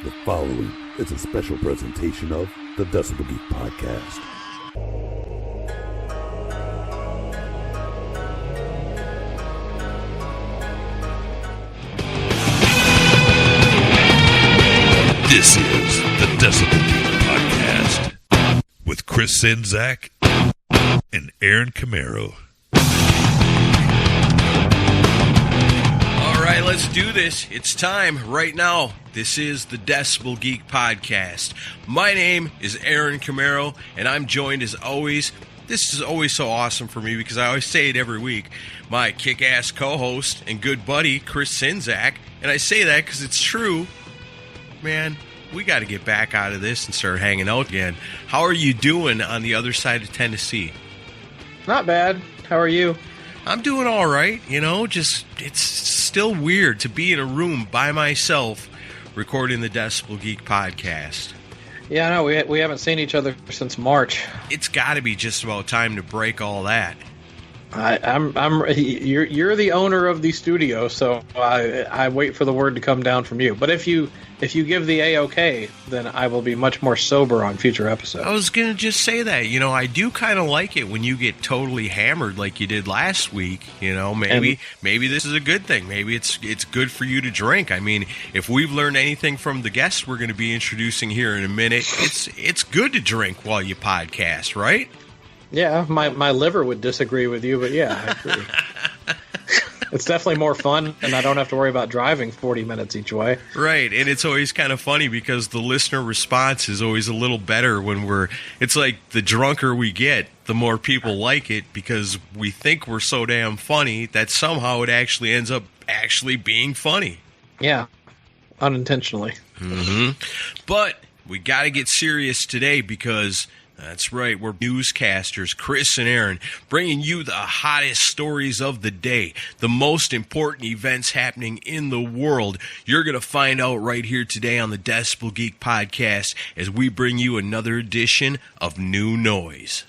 The following is a special presentation of the Decibel Geek podcast. This is the Decibel Geek podcast with Chris Czynszak and Aaron Camaro. All right, let's do this. It's time right now. This is the Decibel Geek podcast. My name is Aaron Camaro, and I'm joined as always. This is always so awesome for me because I always say it every week. My kick-ass co-host and good buddy, Chris Czynszak. And I say that because it's true. Man, we got to get back out of this and start hanging out again. How are you doing on the other side of Tennessee? Not bad. How are you? I'm doing all right, just it's still weird to be in a room by myself recording the Decibel Geek podcast. Yeah, no, we haven't seen each other since March. It's got to be just about time to break all that. You're the owner of the studio, so I wait for the word to come down from you. But if you give the A-OK, then I will be much more sober on future episodes. I was going to just say that. I do kind of like it when you get totally hammered like you did last week. Maybe this is a good thing. Maybe it's good for you to drink. I mean, if we've learned anything from the guests we're going to be introducing here in a minute, it's good to drink while you podcast, right? Yeah, my liver would disagree with you, but yeah, I agree. It's definitely more fun, and I don't have to worry about driving 40 minutes each way. Right, and it's always kind of funny because the listener response is always a little better when it's like the drunker we get, the more people like it because we think we're so damn funny that somehow it actually ends up actually being funny. Yeah, unintentionally. Mm-hmm. But we got to get serious today because... That's right, we're newscasters, Chris and Aaron, bringing you the hottest stories of the day, the most important events happening in the world. You're going to find out right here today on the Decibel Geek podcast as we bring you another edition of New Noize.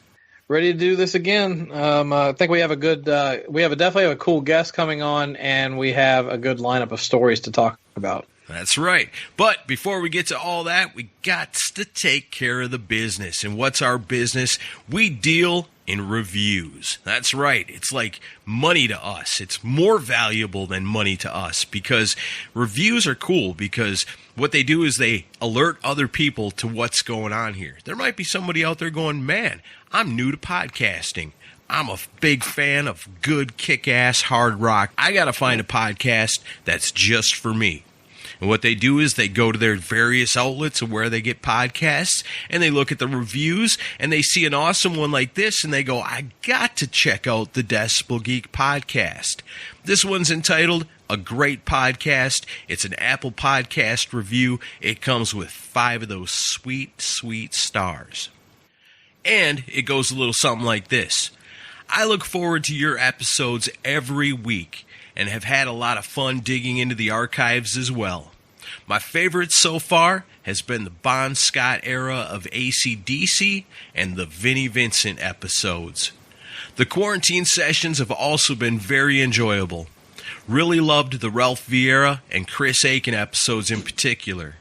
Ready to do this again. I think we have definitely have a cool guest coming on, and we have a good lineup of stories to talk about. That's right. But before we get to all that, we got to take care of the business. And what's our business? We deal in reviews. That's right. It's like money to us. It's more valuable than money to us because reviews are cool because what they do is they alert other people to what's going on here. There might be somebody out there going, man, I'm new to podcasting. I'm a big fan of good kick-ass hard rock. I got to find a podcast that's just for me. And what they do is they go to their various outlets of where they get podcasts, and they look at the reviews, and they see an awesome one like this, and they go, I got to check out the Decibel Geek podcast. This one's entitled A Great Podcast. It's an Apple Podcast review. It comes with 5 of those sweet, sweet stars. And it goes a little something like this. I look forward to your episodes every week and have had a lot of fun digging into the archives as well. My favorite so far has been the Bon Scott era of AC/DC and the Vinnie Vincent episodes. The quarantine sessions have also been very enjoyable. Really loved the Ralph Vieira and Chris Aiken episodes in particular.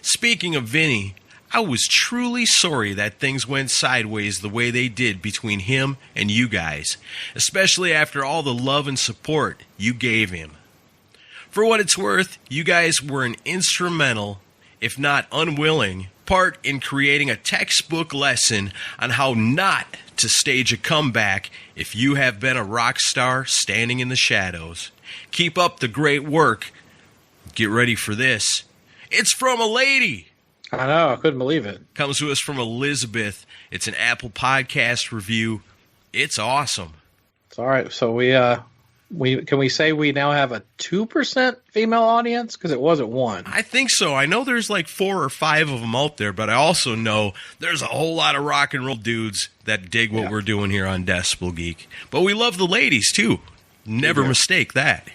Speaking of Vinnie, I was truly sorry that things went sideways the way they did between him and you guys, especially after all the love and support you gave him. For what it's worth, you guys were an instrumental, if not unwilling, part in creating a textbook lesson on how not to stage a comeback if you have been a rock star standing in the shadows. Keep up the great work. Get ready for this. It's from a lady. I know, I couldn't believe it. Comes to us from Elizabeth. It's an Apple Podcast review. It's awesome. It's all right. So can we say we now have a 2% female audience? Because it wasn't 1. I think so. I know there's like 4 or 5 of them out there, but I also know there's a whole lot of rock and roll dudes that dig what we're doing here on Decibel Geek. But we love the ladies, too. Never mistake that.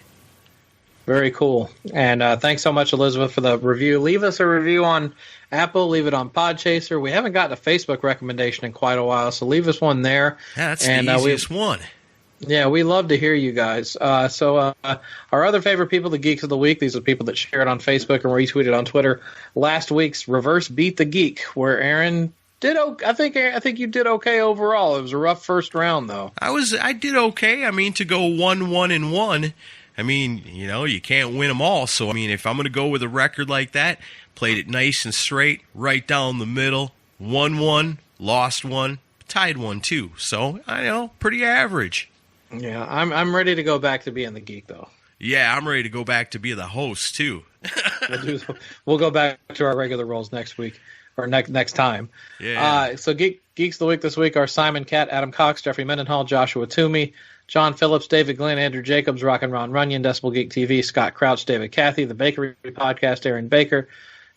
Very cool. And thanks so much, Elizabeth, for the review. Leave us a review on Apple. Leave it on Podchaser. We haven't gotten a Facebook recommendation in quite a while, so leave us one there. Yeah, that's the easiest one. Yeah, we love to hear you guys. So our other favorite people, the Geeks of the Week, these are people that share it on Facebook and retweeted on Twitter. Last week's Reverse Beat the Geek, where Aaron did. I think you did okay overall. It was a rough first round, though. I did okay. I mean, to go 1-1-1. I mean, you can't win them all. So I mean, if I'm going to go with a record like that, played it nice and straight, right down the middle. Won one, lost one, tied one too. So I know, pretty average. Yeah, I'm ready to go back to being the geek, though. Yeah, I'm ready to go back to be the host, too. We'll go back to our regular roles next week, or next time. Yeah. So Geeks of the Week this week are Simon Catt, Adam Cox, Jeffrey Mendenhall, Joshua Toomey, John Phillips, David Glenn, Andrew Jacobs, Rock and Ron Runyon, Decibel Geek TV, Scott Crouch, David Cathy, The Bakery Podcast, Aaron Baker,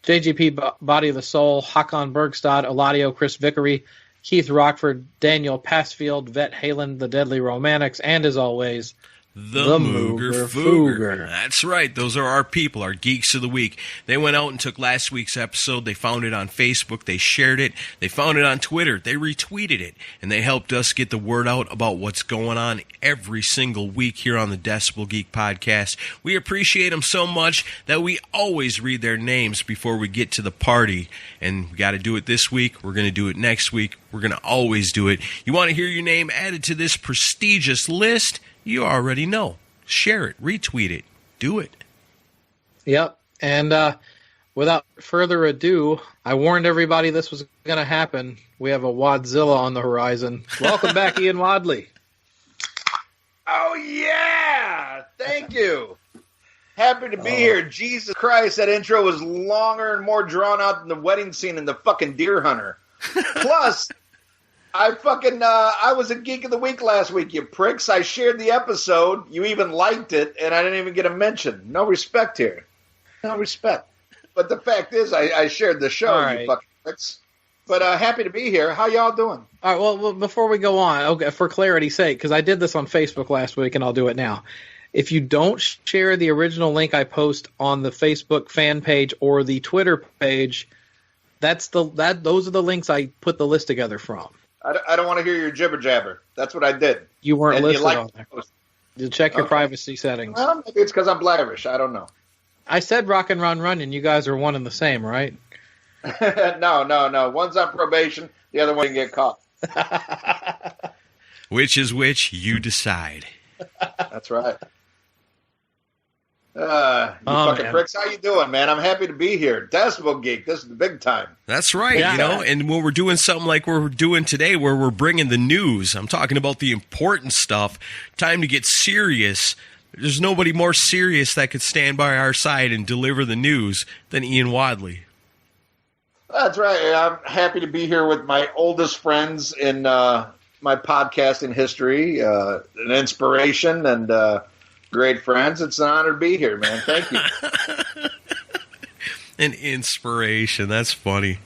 JGP Body of the Soul, Hakan Bergstad, Eladio, Chris Vickery, Keith Rockford, Daniel Passfield, Vet Halen, The Deadly Romantics, and as always, The Mooger Fooger. That's right. Those are our people, our Geeks of the Week. They went out and took last week's episode. They found it on Facebook. They shared it. They found it on Twitter. They retweeted it. And they helped us get the word out about what's going on every single week here on the Decibel Geek podcast. We appreciate them so much that we always read their names before we get to the party. And we got to do it this week. We're going to do it next week. We're going to always do it. You want to hear your name added to this prestigious list? You already know. Share it. Retweet it. Do it. Yep. And without further ado, I warned everybody this was going to happen. We have a Wadzilla on the horizon. Welcome back, Ian Wadley. Oh, yeah. Thank you. Happy to be here. Jesus Christ, that intro was longer and more drawn out than the wedding scene in The fucking Deer Hunter. Plus... I was a Geek of the Week last week, you pricks. I shared the episode. You even liked it, and I didn't even get a mention. No respect here. No respect. But the fact is, I shared the show, right. You fucking pricks. But happy to be here. How y'all doing? All right, well, before we go on, okay, for clarity's sake, because I did this on Facebook last week, and I'll do it now. If you don't share the original link I post on the Facebook fan page or the Twitter page, those are the links I put the list together from. I don't want to hear your jibber jabber. That's what I did. You weren't and listed you on there. You check your privacy settings. Well, maybe it's because I'm Blairish. I don't know. I said Rock and Ron Runyon. You guys are one and the same, right? No. One's on probation. The other one can get caught. Which is which, you decide. That's right. Fucking pricks, how you doing, man? I'm happy to be here. Decibel Geek, this is the big time. That's right, and when we're doing something like we're doing today where we're bringing the news, I'm talking about the important stuff, time to get serious. There's nobody more serious that could stand by our side and deliver the news than Ian Wadley. That's right. I'm happy to be here with my oldest friends in my podcasting history, an inspiration, and great friends. It's an honor to be here, man. Thank you. An inspiration. That's funny.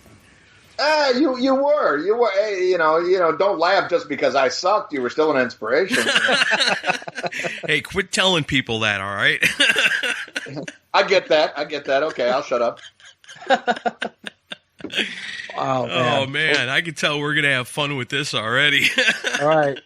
You were. Hey, don't laugh just because I sucked. You were still an inspiration. Hey, quit telling people that, all right? I get that. Okay, I'll shut up. Wow, man. Oh, man. I can tell we're going to have fun with this already. All right.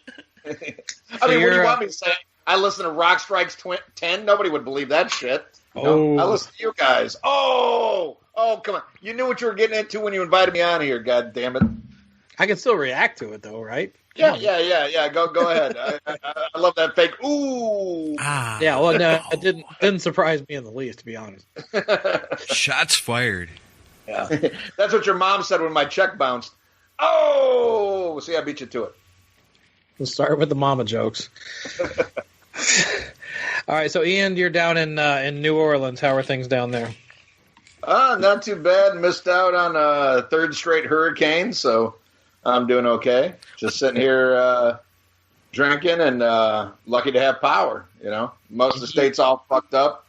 I mean, what do you want me to say? I listen to Rock Strikes 10. Nobody would believe that shit. Oh. I listen to you guys. Oh, come on. You knew what you were getting into when you invited me on here, God damn it. I can still react to it, though, right? Yeah. Go ahead. I love that fake, ooh. Yeah, well, no, it didn't surprise me in the least, to be honest. Shots fired. Yeah. That's what your mom said when my check bounced. Oh, see, I beat you to it. We'll start with the mama jokes. All right, so Ian, you're down in New Orleans. How are things down there? Not too bad. Missed out on a third straight hurricane, so I'm doing okay. Just sitting here drinking and lucky to have power. Most of the state's all fucked up.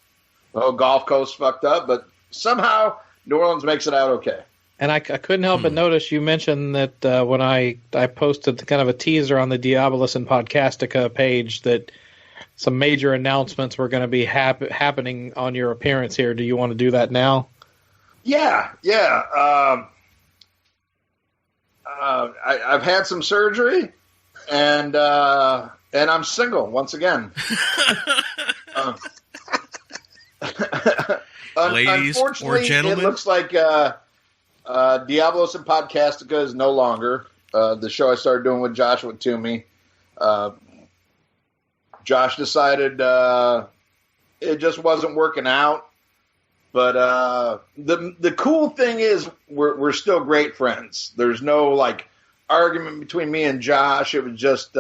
The whole Gulf Coast fucked up, but somehow New Orleans makes it out okay. And I couldn't help but notice you mentioned that when I posted kind of a teaser on the Diabolus and Podcastica page that some major announcements were going to be happening on your appearance here. Do you want to do that now? Yeah. I've had some surgery, and And I'm single once again. Ladies or gentlemen, it looks like Diabolus and Podcastica is no longer the show I started doing with Joshua Toomey. Josh decided it just wasn't working out. But the cool thing is we're still great friends. There's no like argument between me and Josh. It was just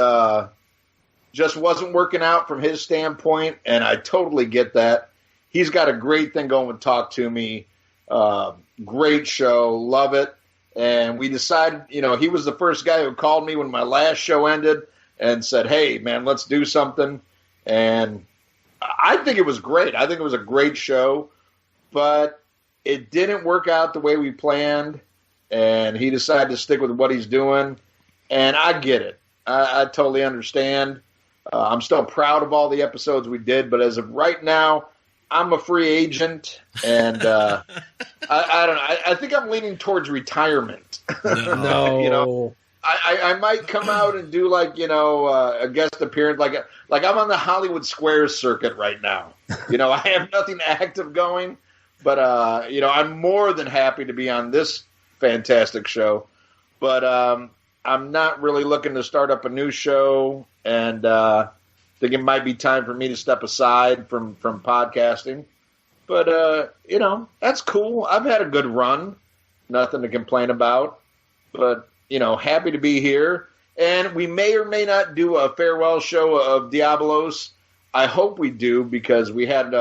wasn't working out from his standpoint, and I totally get that. He's got a great thing going with Talk to Me. Great show, love it. And we decided, he was the first guy who called me when my last show ended and said, "Hey, man, let's do something." And I think it was great. I think it was a great show. But it didn't work out the way we planned, and he decided to stick with what he's doing, and I get it. I totally understand. I'm still proud of all the episodes we did, but as of right now, I'm a free agent, and I don't know. I think I'm leaning towards retirement. No. I might come out and do a guest appearance, like I'm on the Hollywood Squares circuit right now. I have nothing active going. But, I'm more than happy to be on this fantastic show. But I'm not really looking to start up a new show, and I think it might be time for me to step aside from podcasting. But, that's cool. I've had a good run. Nothing to complain about. But, happy to be here. And we may or may not do a farewell show of Diabolus. I hope we do, because we had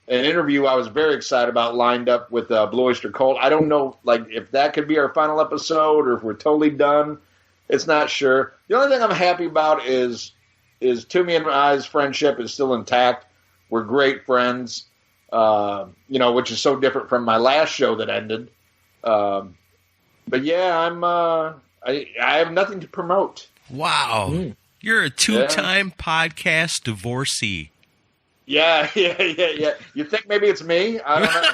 an interview I was very excited about lined up with Blue Oyster Cult. I don't know if that could be our final episode or if we're totally done. It's not sure. The only thing I'm happy about is Toomey and I's friendship is still intact. We're great friends, which is so different from my last show that ended. But yeah, I have nothing to promote. Wow. You're a two-time podcast divorcee. Yeah. You think maybe it's me? I don't know.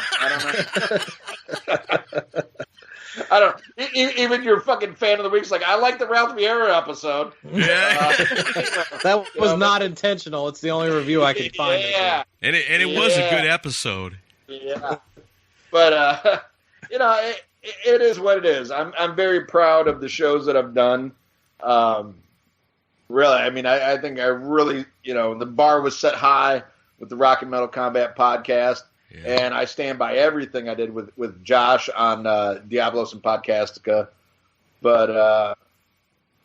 I don't. Even your fucking fan of the week's like, I like the Ralph Vieira episode. Yeah, that was not intentional. It's the only review I could find. Yeah, and it was a good episode. Yeah, but it is what it is. I'm very proud of the shows that I've done. Really, I think I really, the bar was set high with the Rock and Metal Combat podcast, and I stand by everything I did with Josh on Diabolus and Podcastica. But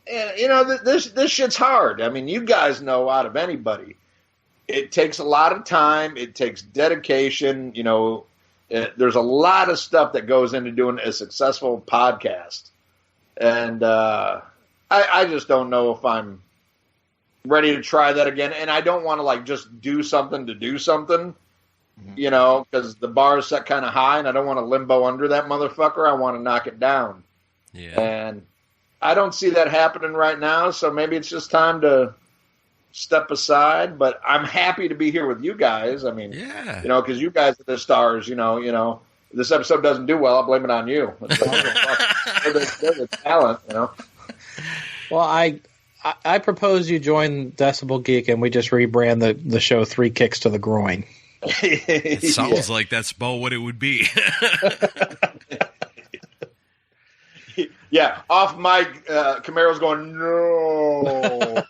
this shit's hard. You guys know out of anybody, it takes a lot of time. It takes dedication. There's a lot of stuff that goes into doing a successful podcast, and I just don't know if I'm ready to try that again. And I don't want to just do something to do something, because the bar is set kind of high and I don't want to limbo under that motherfucker. I want to knock it down. Yeah. And I don't see that happening right now. So maybe it's just time to step aside, but I'm happy to be here with you guys. Because you guys are the stars, this episode doesn't do well, I'll blame it on you. They're the talent, Well, I propose you join Decibel Geek and we just rebrand the show 3 Kicks to the Groin. It sounds like that's about what it would be. Yeah, off mic, Camaro's going, no.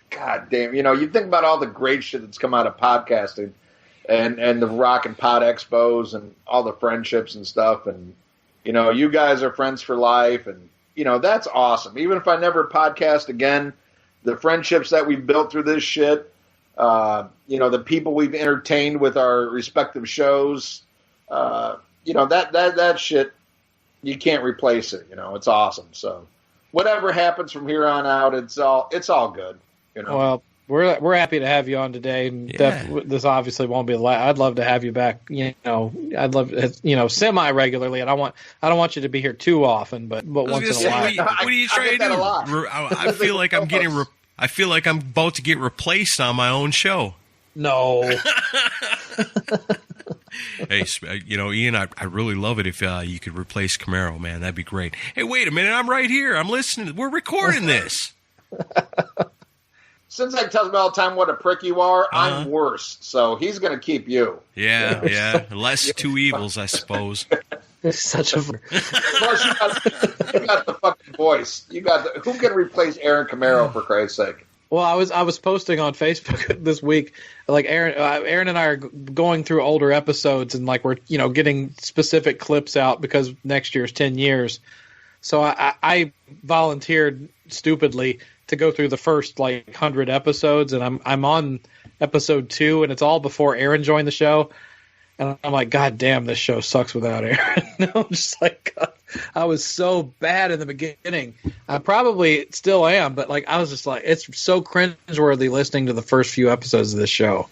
God damn. You think about all the great shit that's come out of podcasting and the Rock and Pod Expos and all the friendships and stuff. And, you guys are friends for life. And, that's awesome. Even if I never podcast again, the friendships that we've built through this shit, the people we've entertained with our respective shows, that shit, you can't replace it. It's awesome. So whatever happens from here on out, it's all good. Well, we're happy to have you on today. This obviously won't be the last. I'd love to have you back. I'd love semi regularly, and I don't want you to be here too often, but once in a while. What are you trying to do? I feel like I'm getting. I feel like I'm about to get replaced on my own show. No. Hey, Ian, I really love it if you could replace Camaro, man. That'd be great. Hey, wait a minute. I'm right here. I'm listening. We're recording this. Since I tells me all the time what a prick you are, I'm worse. So he's going to keep you. Yeah. Less two evils, I suppose. It's such a. Plus, you got the fucking voice. Who can replace Aaron Camaro, for Christ's sake? Well, I was posting on Facebook this week, like Aaron and I are going through older episodes, and like we're getting specific clips out because next year's 10 years. So I volunteered stupidly to go through the first 100 episodes, and I'm on episode 2, and it's all before Aaron joined the show. And I'm like, God damn, this show sucks without Aaron. I'm just like, God, I was so bad in the beginning. I probably still am, but I was just like, it's so cringeworthy listening to the first few episodes of this show.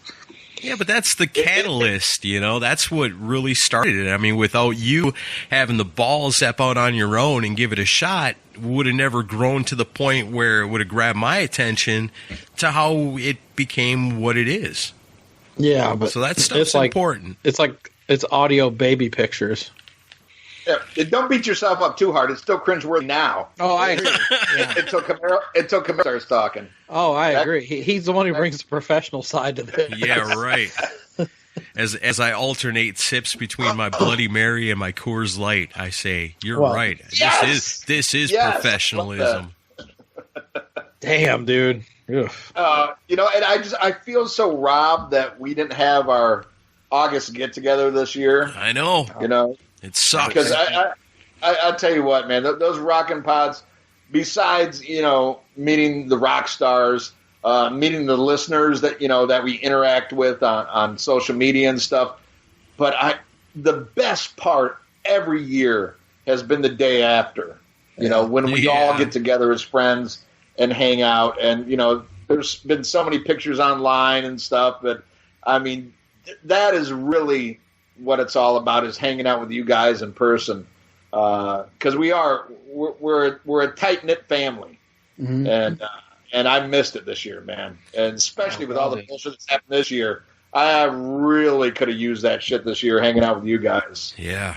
Yeah, but that's the catalyst, That's what really started it. I mean, without you having the balls step out on your own and give it a shot, would have never grown to the point where it would have grabbed my attention to how it became what it is. Yeah, but so that stuff's important. It's audio baby pictures. Yeah, don't beat yourself up too hard. It's still cringeworthy now. Oh, I agree. Yeah. Until Camaro starts talking. Oh, I agree. He's the one who brings the professional side to this. Yeah, right. As I alternate sips between my Bloody Mary and my Coors Light, I say, "You're right. Yes! This is Yes! professionalism." Damn, dude. And I feel so robbed that we didn't have our August get together this year. I know. It sucks. Because I tell you what, man, those rockin' pods, besides, meeting the rock stars, meeting the listeners that, that we interact with on social media and stuff. But the best part every year has been the day after, when we all get together as friends and hang out. And, there's been so many pictures online and stuff. But, I mean, that is really what it's all about, is hanging out with you guys in person. Because we're a tight-knit family. Mm-hmm. And I missed it this year, man. And especially with all the bullshit that's happened this year, I really could have used that shit this year hanging out with you guys. Yeah.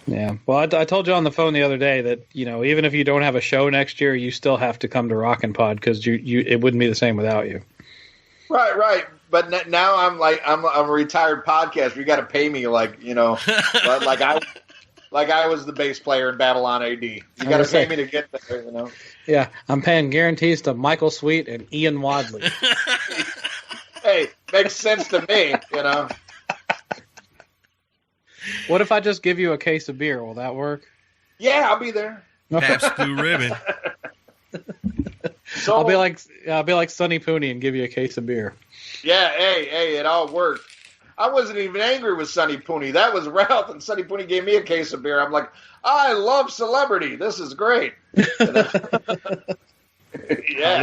Yeah. Well, I told you on the phone the other day that, even if you don't have a show next year, you still have to come to Rockin' Pod because it wouldn't be the same without you. Right. But now I'm a retired podcaster. You got to pay me like I was the bass player in Babylon AD. You got to pay me to get there, Yeah, I'm paying guarantees to Michael Sweet and Ian Wadley. Hey, makes sense to me, What if I just give you a case of beer? Will that work? Yeah, I'll be there. Pabst Blue Ribbon. So, I'll be like Sonny Pooney and give you a case of beer. Yeah, hey, it all worked. I wasn't even angry with Sonny Pooney. That was Ralph, and Sonny Pooney gave me a case of beer. I'm like, I love celebrity. This is great. Yeah.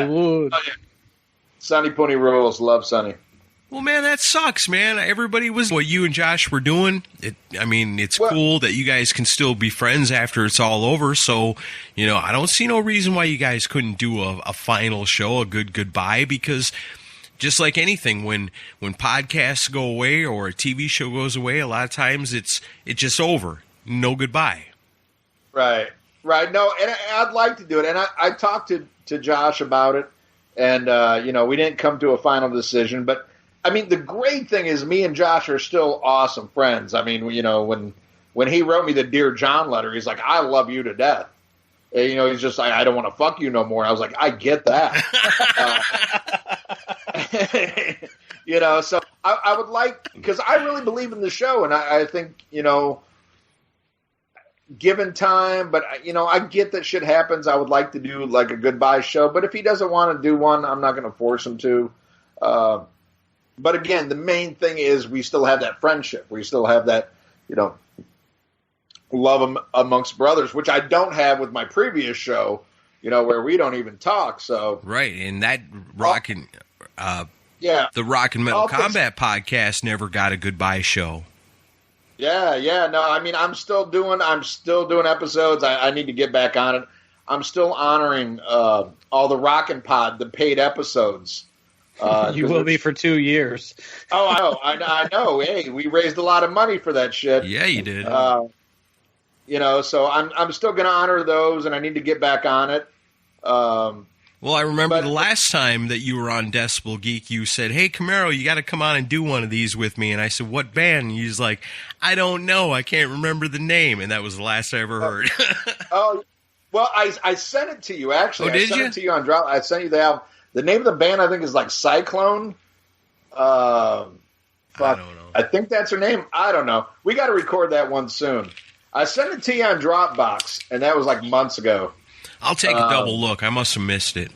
Hollywood. Oh, yeah. Sonny Pooney rules. Love Sonny. Well, man, that sucks, man. Everybody was what you and Josh were doing. It's cool that you guys can still be friends after it's all over. So, I don't see no reason why you guys couldn't do a final show, a good goodbye, because just like anything, when podcasts go away or a TV show goes away, a lot of times it's just over. No goodbye. Right. No, and I'd like to do it. And I talked to Josh about it, and, we didn't come to a final decision, but I mean, the great thing is me and Josh are still awesome friends. I mean, when he wrote me the Dear John letter, he's like, I love you to death. And, he's just like, I don't want to fuck you no more. I was like, I get that. So I would like, because I really believe in the show, and I think, given time, but, I get that shit happens. I would like to do like a goodbye show, but if he doesn't want to do one, I'm not going to force him to. But again, the main thing is we still have that friendship. We still have that, love amongst brothers, which I don't have with my previous show, where we don't even talk. So right, and that the Rock and Metal Combat podcast never got a goodbye show. Yeah. No, I mean, I'm still doing episodes. I need to get back on it. I'm still honoring all the Rockin' Pod, the paid episodes. You will be for 2 years. Oh, I know. Hey, we raised a lot of money for that shit. Yeah, you did. So I'm still going to honor those, and I need to get back on it. Well, I remember the last time that you were on Decibel Geek, you said, "Hey, Camaro, you got to come on and do one of these with me." And I said, "What band?" And he was like, "I don't know. I can't remember the name." And that was the last I ever heard. Oh, well, I sent it to you, actually. Oh, did I sent you? it to you on Drop. I sent you the album. The name of the band, I think, is like Cyclone. I don't know. I think that's her name. I don't know. We got to record that one soon. I sent it to you on Dropbox, and that was like months ago. I'll take a double look. I must have missed it.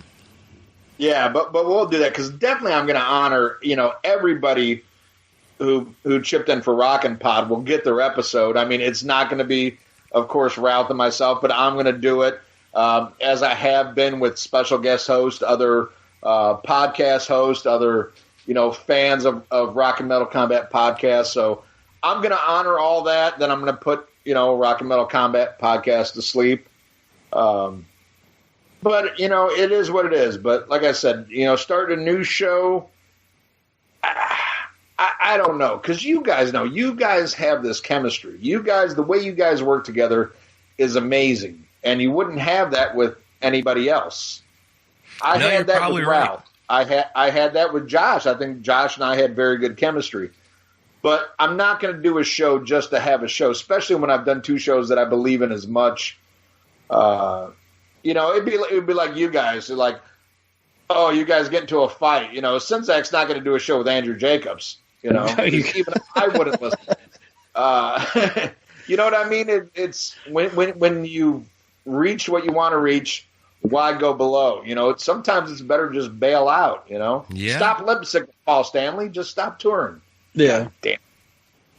Yeah, but we'll do that because definitely I'm going to honor, everybody who chipped in for Rockin' Pod will get their episode. I mean, it's not going to be, of course, Ralph and myself, but I'm going to do it as I have been with special guest hosts, other podcast hosts, other fans of Rock and Metal Combat Podcast. So I'm going to honor all that. Then I'm going to put Rock and Metal Combat Podcast to sleep. But, it is what it is. But like I said, starting a new show, I don't know. Because you guys know, you guys have this chemistry. The way you guys work together is amazing. And you wouldn't have that with anybody else. I had that with Ralph. Right. I had that with Josh. I think Josh and I had very good chemistry. But I'm not going to do a show just to have a show, especially when I've done two shows that I believe in as much. It'd be like you guys. Like, oh, you guys get into a fight. Sinzak's not going to do a show with Andrew Jacobs. Even I wouldn't listen. You know what I mean? It's when you reach what you want to reach, why go below? Sometimes it's better to just bail out. Yeah. Stop lip sync, Paul Stanley. Just stop touring. Yeah. Damn.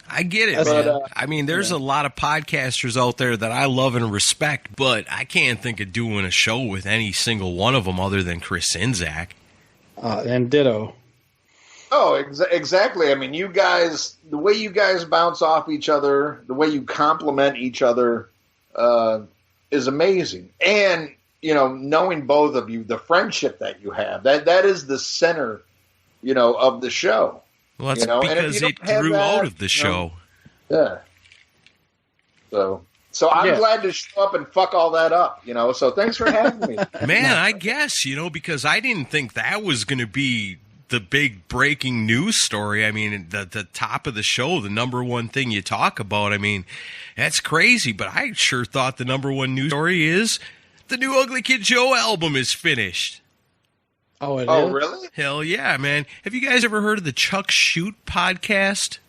I get it, man. I mean, there's a lot of podcasters out there that I love and respect, but I can't think of doing a show with any single one of them other than Chris Sinzak. And ditto. Oh, exactly. I mean, you guys, the way you guys bounce off each other, the way you compliment each other is amazing. And, knowing both of you, the friendship that you have, that is the center, of the show. Well, that's because it grew out of the show. Yeah. So I'm glad to show up and fuck all that up, So thanks for having me. Man, I guess, because I didn't think that was going to be the big breaking news story. I mean, the top of the show, the number one thing you talk about. I mean, that's crazy, but I sure thought the number one news story is the new Ugly Kid Joe album is finished. Oh, it Oh, is? really? Hell yeah, man. Have you guys ever heard of the Chuck Shoot podcast?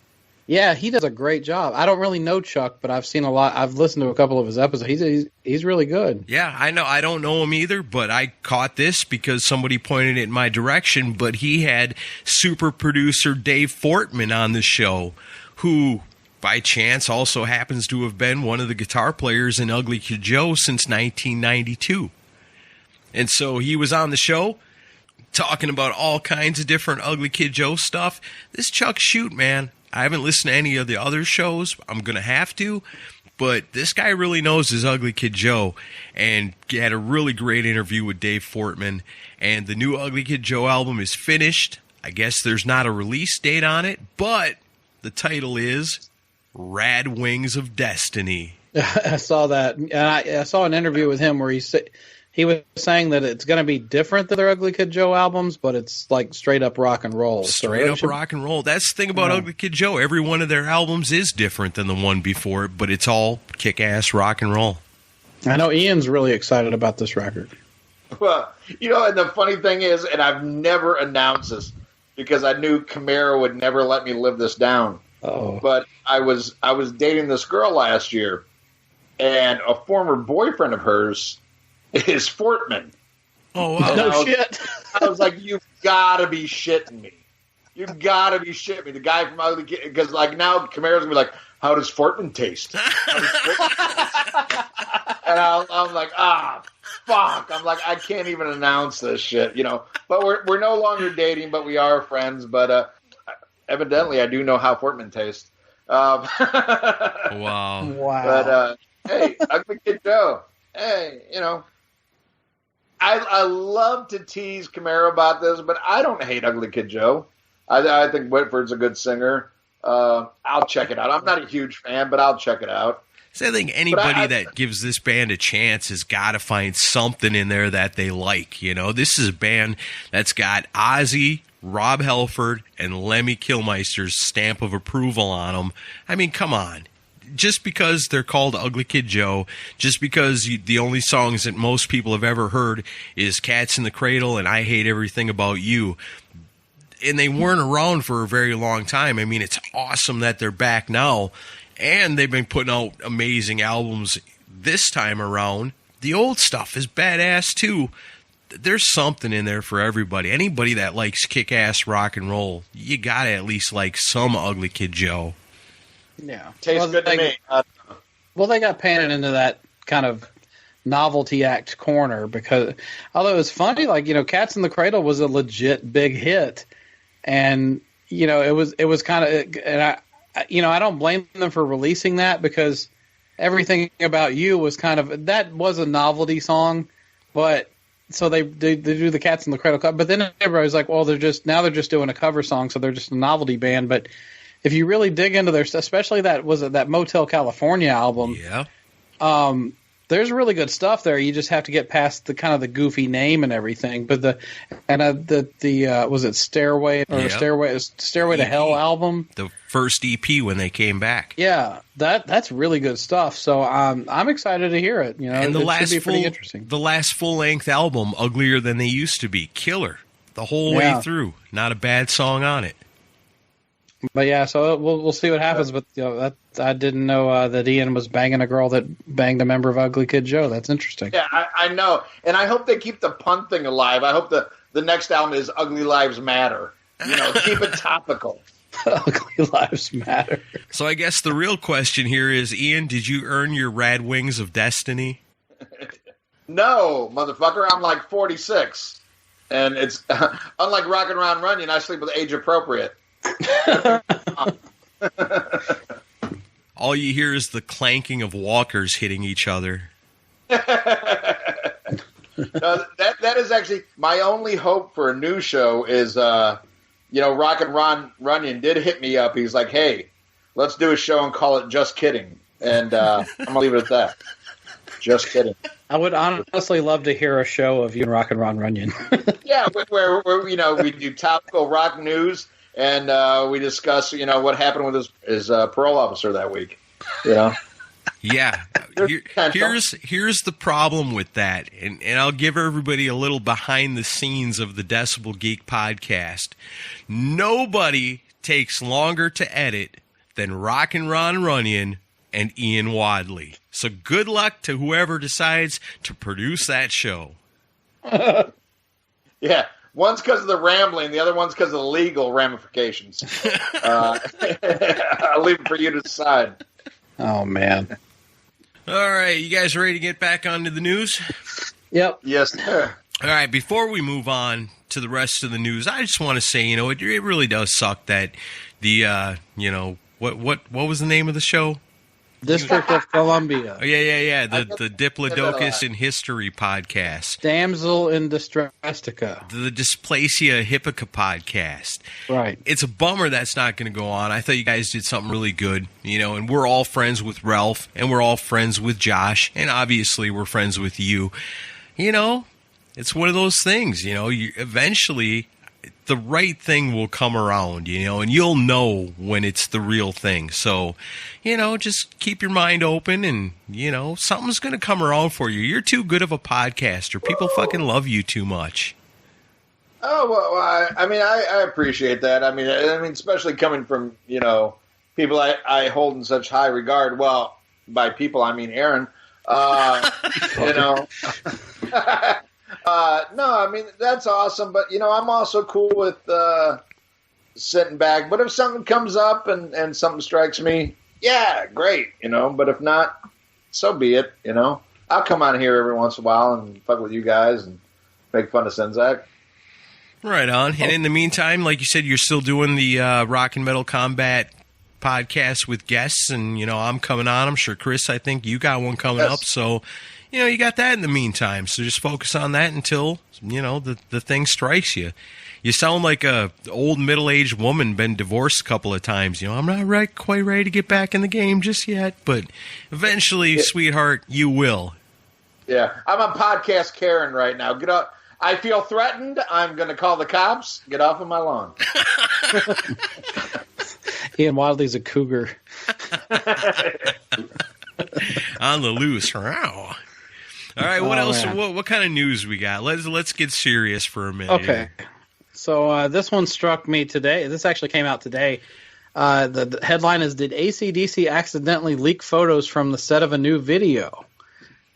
Yeah, he does a great job. I don't really know Chuck, but I've seen a lot. I've listened to a couple of his episodes. He's really good. Yeah, I know. I don't know him either, but I caught this because somebody pointed it in my direction. But he had super producer Dave Fortman on the show, who, by chance, also happens to have been one of the guitar players in Ugly Kid Joe since 1992. And so he was on the show talking about all kinds of different Ugly Kid Joe stuff. This Chuck Shoot, man, I haven't listened to any of the other shows. I'm going to have to. But this guy really knows his Ugly Kid Joe, and had a really great interview with Dave Fortman. And the new Ugly Kid Joe album is finished. I guess there's not a release date on it, but the title is Rad Wings of Destiny. I saw that. And I saw an interview with him where he was saying that it's going to be different than their Ugly Kid Joe albums, but it's like straight up rock and roll. Straight up rock and roll. That's the thing about Ugly Kid Joe. Every one of their albums is different than the one before it, but it's all kick-ass rock and roll. I know Ian's really excited about this record. Well, and the funny thing is, and I've never announced this because I knew Camaro would never let me live this down. Oh. But I was dating this girl last year, and a former boyfriend of hers is Fortman. Oh, wow. No shit. I was like, you've got to be shitting me. You've got to be shitting me. The guy from Ugly Kid, because like now Camaro's going to be like, how does Fortman taste? And I'm like, fuck. I'm like, I can't even announce this shit, But we're no longer dating, but we are friends. But evidently I do know how Fortman tastes. Wow. But hey, Ugly Kid Joe. Hey, I love to tease Camaro about this, but I don't hate Ugly Kid Joe. I think Whitford's a good singer. I'll check it out. I'm not a huge fan, but I'll check it out. So I think anybody that gives this band a chance has got to find something in there that they like. You know, this is a band that's got Ozzy, Rob Halford, and Lemmy Kilmister's stamp of approval on them. I mean, come on. Just because they're called Ugly Kid Joe, just because the only songs that most people have ever heard is Cats in the Cradle and I Hate Everything About You, and they weren't around for a very long time. I mean, it's awesome that they're back now, and they've been putting out amazing albums this time around. The old stuff is badass, too. There's something in there for everybody. Anybody that likes kick-ass rock and roll, you gotta at least like some Ugly Kid Joe. Yeah. Tastes good to me. Well, they got painted into that kind of novelty act corner because, although it was funny, like, you know, Cats in the Cradle was a legit big hit. And, you know, it was kind of, and I don't blame them for releasing that because Everything About You was kind of, that was a novelty song, but so they do the Cats in the Cradle cover. But then everybody's like, well, they're just doing a cover song, so they're just a novelty band. But if you really dig into their stuff, especially that Motel California album, there's really good stuff there. You just have to get past the kind of the goofy name and everything. But was it Stairway to Hell album? The first EP when they came back. Yeah, that's really good stuff. So I'm excited to hear it. You know, and it should be pretty interesting. The last full length album, Uglier Than They Used to Be, killer the whole way through. Not a bad song on it. But yeah, so we'll see what happens. But you know, I didn't know that Ian was banging a girl that banged a member of Ugly Kid Joe. That's interesting. Yeah, I know, and I hope they keep the pun thing alive. I hope the next album is Ugly Lives Matter. You know, keep it topical. Ugly Lives Matter. So I guess the real question here is, Ian, did you earn your Rad Wings of Destiny? No, motherfucker. I'm like 46, and it's unlike Rockin' Around Runyon. I sleep with age appropriate. All you hear is the clanking of walkers hitting each other. That is actually my only hope for a new show is, you know, Rockin' Ron Runyon did hit me up. He's like, hey, let's do a show and call it Just Kidding. And I'm going to leave it at that. Just kidding. I would honestly love to hear a show of you and Rockin' Ron Runyon. Yeah, where you know, we do topical rock news. And we discuss, you know, what happened with his parole officer that week. You know? Yeah. Here's the problem with that. And I'll give everybody a little behind the scenes of the Decibel Geek podcast. Nobody takes longer to edit than Rockin' Ron Runyon and Ian Wadley. So good luck to whoever decides to produce that show. Yeah. One's because of the rambling, the other one's because of the legal ramifications. I'll leave it for you to decide. Oh, man. All right, you guys ready to get back onto the news? Yep. Yes, sir. All right, before we move on to the rest of the news, I just want to say, you know, it really does suck that the, you know, what was the name of the show? District of Columbia. Oh, yeah. The Diplodocus in History podcast. Damsel in Distresstica. The Dysplasia Hippica podcast. Right. It's a bummer that's not going to go on. I thought you guys did something really good, you know, and we're all friends with Ralph, and we're all friends with Josh, and obviously we're friends with you. You know, it's one of those things, you know, eventually the right thing will come around, you know, and you'll know when it's the real thing. So, you know, just keep your mind open and, you know, something's going to come around for you. You're too good of a podcaster. People fucking love you too much. Oh, well, I mean, I appreciate that. I mean, especially coming from, you know, people I hold in such high regard. Well, by people, I mean Aaron. You know. No, I mean, that's awesome, but, you know, I'm also cool with sitting back. But if something comes up and something strikes me, yeah, great, you know. But if not, so be it, you know. I'll come on here every once in a while and fuck with you guys and make fun of Senzak. Right on. And in the meantime, like you said, you're still doing the Rock and Metal Combat podcast with guests, and, you know, I'm coming on. I'm sure, Chris, I think you got one coming up, so... You know, you got that in the meantime, so just focus on that until, you know, the thing strikes you. You sound like a old middle-aged woman, been divorced a couple of times. You know, I'm not quite ready to get back in the game just yet, but eventually, sweetheart, you will. Yeah, I'm on podcast Karen right now. Get up. I feel threatened. I'm going to call the cops. Get off of my lawn. Ian Wadley's a cougar. On the loose. Wow. All right, what else? What kind of news we got? Let's get serious for a minute. Okay. Here. So this one struck me today. This actually came out today. The headline is, did AC/DC accidentally leak photos from the set of a new video?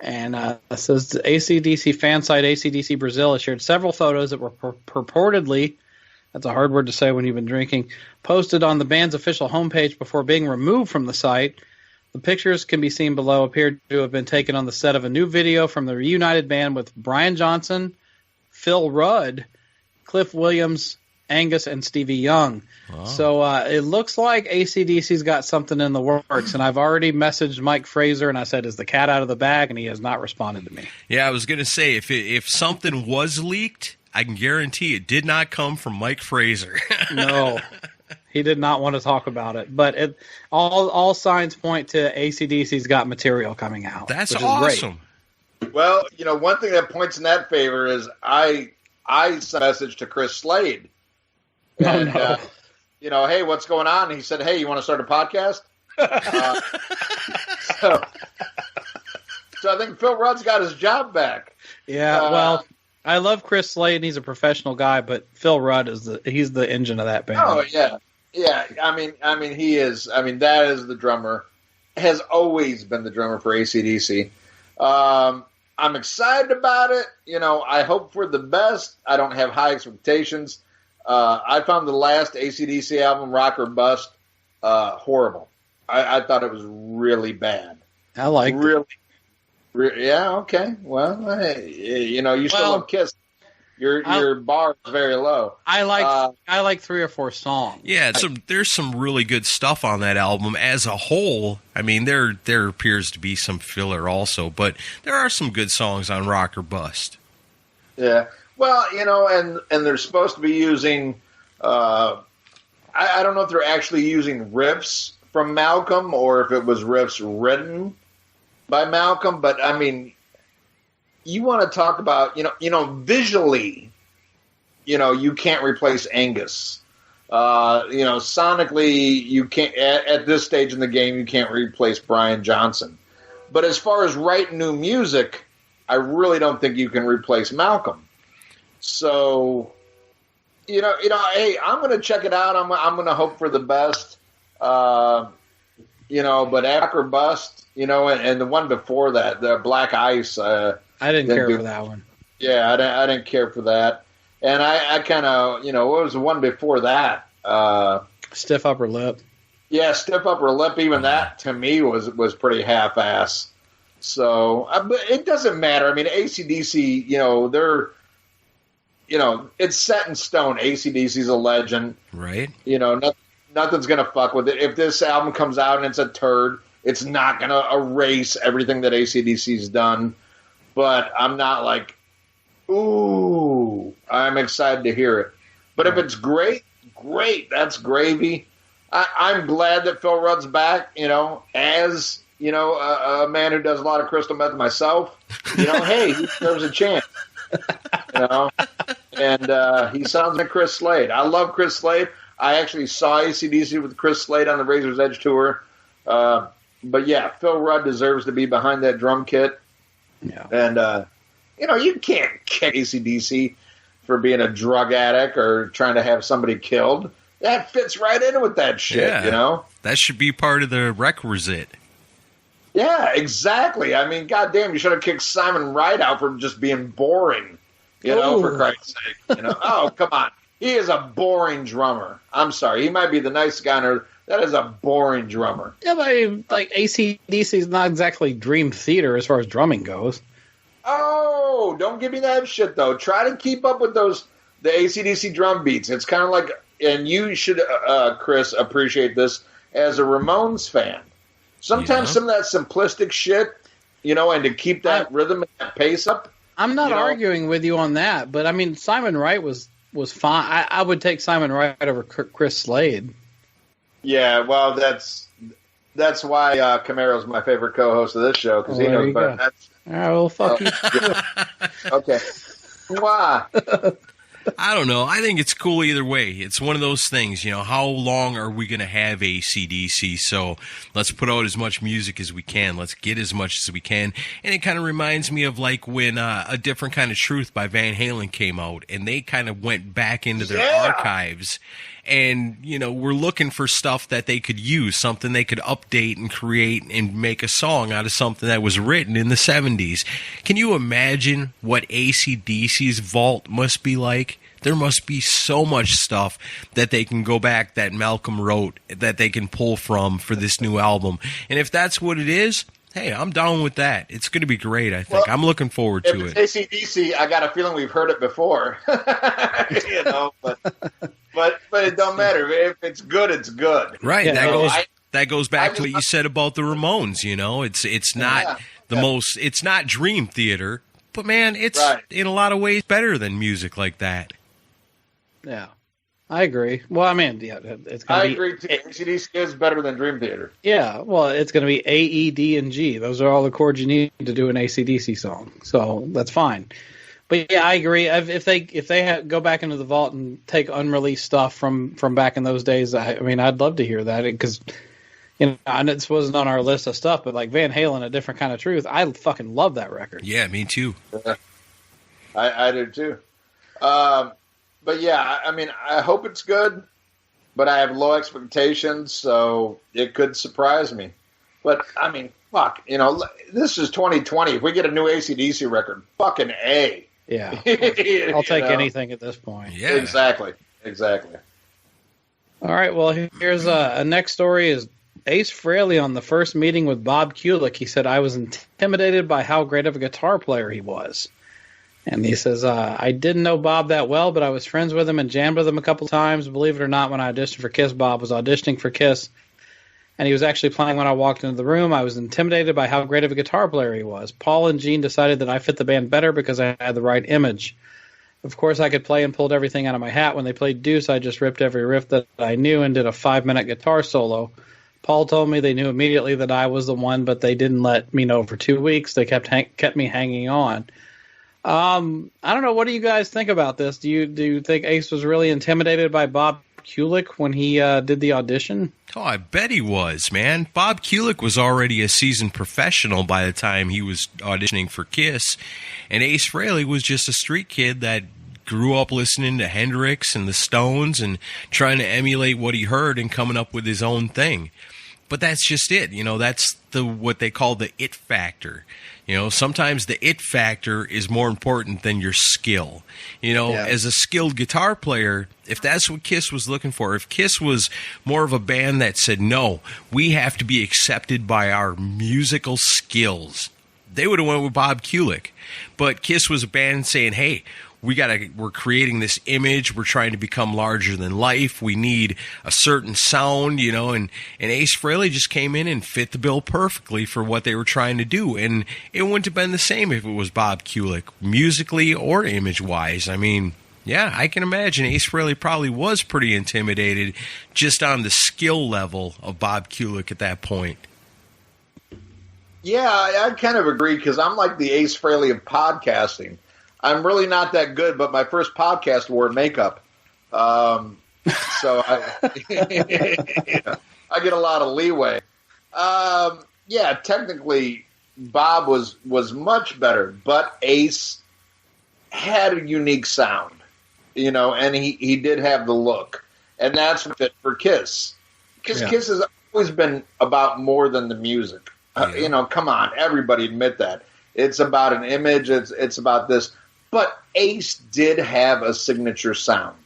And it says the AC/DC fan site AC/DC Brazil has shared several photos that were purportedly, that's a hard word to say when you've been drinking, posted on the band's official homepage before being removed from the site. The pictures can be seen below appear to have been taken on the set of a new video from the reunited band with Brian Johnson, Phil Rudd, Cliff Williams, Angus, and Stevie Young. Wow. So it looks like AC/DC's got something in the works, and I've already messaged Mike Fraser, and I said, is the cat out of the bag? And he has not responded to me. Yeah, I was going to say, if something was leaked, I can guarantee it did not come from Mike Fraser. No. He did not want to talk about it, but all signs point to AC/DC's got material coming out. That's which awesome. Is great. Well, one thing that points in that favor is I sent a message to Chris Slade. And, hey, what's going on? And he said, hey, you want to start a podcast? So I think Phil Rudd's got his job back. Yeah, well, I love Chris Slade, and he's a professional guy, but Phil Rudd he's the engine of that band. Oh, yeah. Yeah, I mean, he is. I mean, that is the drummer. Has always been the drummer for AC/DC. I'm excited about it. I hope for the best. I don't have high expectations. I found the last AC/DC album, Rock or Bust, horrible. I thought it was really bad. I liked it. Yeah, okay. Well, you still love Kiss. Your bar is very low. I like 3 or 4 songs. Yeah, there's some really good stuff on that album as a whole. I mean, there appears to be some filler also, but there are some good songs on Rock or Bust. Yeah, well, and they're supposed to be using. I don't know if they're actually using riffs from Malcolm or if it was riffs written by Malcolm, but I mean. You want to talk about, visually, you can't replace Angus. Sonically, you can't, at this stage in the game, you can't replace Brian Johnson. But as far as writing new music, I really don't think you can replace Malcolm. So, hey, I'm going to check it out. I'm going to hope for the best. But Rock or Bust, and the one before that, the Black Ice, I didn't care for that one. Yeah, I didn't care for that. And I kind of, what was the one before that? Stiff Upper Lip. Yeah, Stiff Upper Lip. Even that, to me, was pretty half-ass. So, but it doesn't matter. I mean, AC/DC, they're, it's set in stone. AC/DC's a legend. Right. Nothing's going to fuck with it. If this album comes out and it's a turd, it's not going to erase everything that AC/DC's done. But I'm not like, ooh, I'm excited to hear it. But if it's great, that's gravy. I'm glad that Phil Rudd's back, as, a man who does a lot of crystal meth myself. Hey, he deserves a chance. And he sounds like Chris Slade. I love Chris Slade. I actually saw AC/DC with Chris Slade on the Razor's Edge tour. But yeah, Phil Rudd deserves to be behind that drum kit. Yeah. And, you can't kick AC/DC for being a drug addict or trying to have somebody killed. That fits right in with that shit, That should be part of the requisite. Yeah, exactly. I mean, goddamn, you should have kicked Simon Wright out for just being boring, for Christ's sake. Oh, come on. He is a boring drummer. I'm sorry. He might be the nice guy, that is a boring drummer. Yeah, but AC/DC is not exactly Dream Theater as far as drumming goes. Oh, don't give me that shit, though. Try to keep up with the AC/DC drum beats. It's kind of like, and you should, Chris, appreciate this as a Ramones fan. Sometimes some of that simplistic shit, and to keep that rhythm and that pace up. I'm not arguing with you on that, but I mean, Simon Wright was was fine. I would take Simon Wright over Chris Slade. Yeah, well, that's why Camaro's my favorite co-host of this show, because he knows better. All right, well, fuck you. Okay. Why? I don't know. I think it's cool either way. It's one of those things, how long are we going to have AC/DC? So let's put out as much music as we can. Let's get as much as we can. And it kind of reminds me of like when A Different Kind of Truth by Van Halen came out, and they kind of went back into their archives. And, we're looking for stuff that they could use, something they could update and create and make a song out of something that was written in the 70s. Can you imagine what AC/DC's vault must be like? There must be so much stuff that they can go back that Malcolm wrote that they can pull from for this new album. And if that's what it is, hey, I'm down with that. It's going to be great, I think. Well, I'm looking forward to it. If it's AC/DC, I got a feeling we've heard it before. But it don't matter. If it's good, it's good. Right. Yeah, that goes back to what you said about the Ramones, It's not it's not Dream Theater, but man, it's in a lot of ways better than music like that. Yeah. I agree. Well, I mean, it's going to be... I agree, too. AC/DC is better than Dream Theater. Yeah, well, it's going to be A, E, D, and G. Those are all the chords you need to do an AC/DC song. So that's fine. But yeah, I agree. If they go back into the vault and take unreleased stuff from back in those days, I mean, I'd love to hear that because, and this wasn't on our list of stuff, but like Van Halen, A Different Kind of Truth, I fucking love that record. Yeah, me too. I do too. But yeah, I mean, I hope it's good, but I have low expectations, so it could surprise me. But I mean, fuck, this is 2020. If we get a new AC/DC record, fucking A. Yeah, I'll take anything at this point. Yeah, exactly. All right, well, here's a next story is Ace Frehley on the first meeting with Bob Kulick. He said, I was intimidated by how great of a guitar player he was. And he says, I didn't know Bob that well, but I was friends with him and jammed with him a couple times. Believe it or not, when I auditioned for Kiss, Bob was auditioning for Kiss. And he was actually playing when I walked into the room. I was intimidated by how great of a guitar player he was. Paul and Gene decided that I fit the band better because I had the right image. Of course, I could play and pulled everything out of my hat. When they played Deuce, I just ripped every riff that I knew and did a 5-minute guitar solo. Paul told me they knew immediately that I was the one, but they didn't let me know for 2 weeks. They kept me hanging on. I don't know. What do you guys think about this? Do you think Ace was really intimidated by Bob Kulick when he did the audition? Oh, I bet he was, man. Bob Kulick was already a seasoned professional by the time he was auditioning for Kiss, and Ace Frehley was just a street kid that grew up listening to Hendrix and the Stones and trying to emulate what he heard and coming up with his own thing. But that's just it. That's what they call the it factor. Sometimes the it factor is more important than your skill. As a skilled guitar player, if that's what Kiss was looking for, if Kiss was more of a band that said, no, we have to be accepted by our musical skills, they would have went with Bob Kulick. But Kiss was a band saying, hey, we're creating this image. We're trying to become larger than life. We need a certain sound, and Ace Frehley just came in and fit the bill perfectly for what they were trying to do. And it wouldn't have been the same if it was Bob Kulick, musically or image-wise. I mean, yeah, I can imagine Ace Frehley probably was pretty intimidated just on the skill level of Bob Kulick at that point. Yeah, I kind of agree because I'm like the Ace Frehley of podcasting. I'm really not that good, but my first podcast wore makeup. So I get a lot of leeway. Yeah, technically, Bob was much better, but Ace had a unique sound, and he did have the look. And that's fit for Kiss. Because Kiss has always been about more than the music. Come on, everybody admit that. It's about an image, it's about this. But Ace did have a signature sound.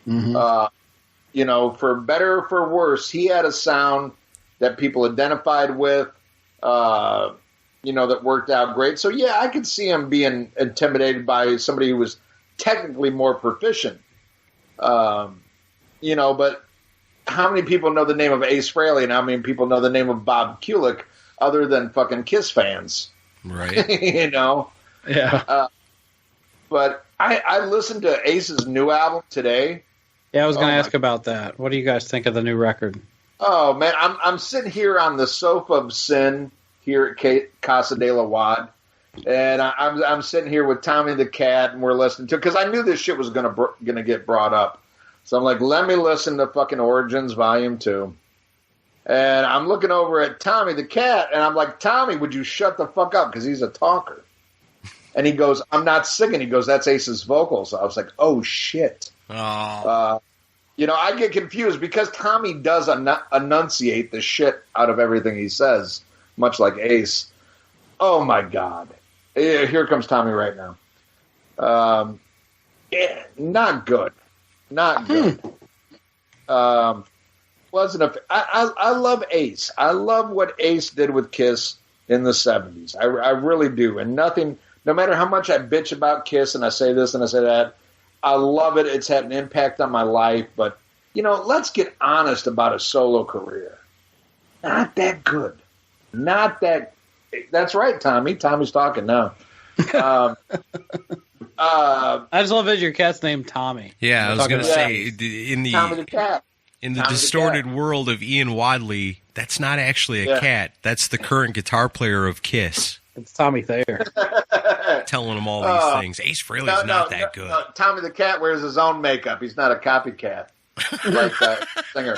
Mm-hmm. For better or for worse, he had a sound that people identified with, that worked out great. So, yeah, I could see him being intimidated by somebody who was technically more proficient. But how many people know the name of Ace Frehley and how many people know the name of Bob Kulick other than fucking Kiss fans? Right. Yeah. But I listened to Ace's new album today. Yeah, I was going to ask about that. What do you guys think of the new record? Oh man, I'm sitting here on the sofa of sin here at Casa de la Wad, and I'm sitting here with Tommy the Cat, and we're listening to, because I knew this shit was gonna get brought up, so I'm like, let me listen to fucking Origins Vol.2, and I'm looking over at Tommy the Cat, and I'm like, Tommy, would you shut the fuck up, because he's a talker, and he goes, I'm not singing. He goes, that's Ace's vocals. I was like, oh shit. Oh. I get confused because Tommy does enunciate the shit out of everything he says, much like Ace. Oh, my God. Here comes Tommy right now. Not good. Not good. Wasn't I love Ace. I love what Ace did with Kiss in the 70s. I really do. And nothing, no matter how much I bitch about Kiss and I say this and I say that, I love it. It's had an impact on my life. But, let's get honest about a solo career. Not that good. Not that. That's right, Tommy. Tommy's talking now. I just love that your cat's named Tommy. Yeah, I was going to say, in Tommy the Cat. In the distorted world of Ian Wadley, that's not actually a cat. That's the current guitar player of Kiss. It's Tommy Thayer. Telling him all these things. Ace Frehley's not that good. No. Tommy the Cat wears his own makeup. He's not a copycat like that singer.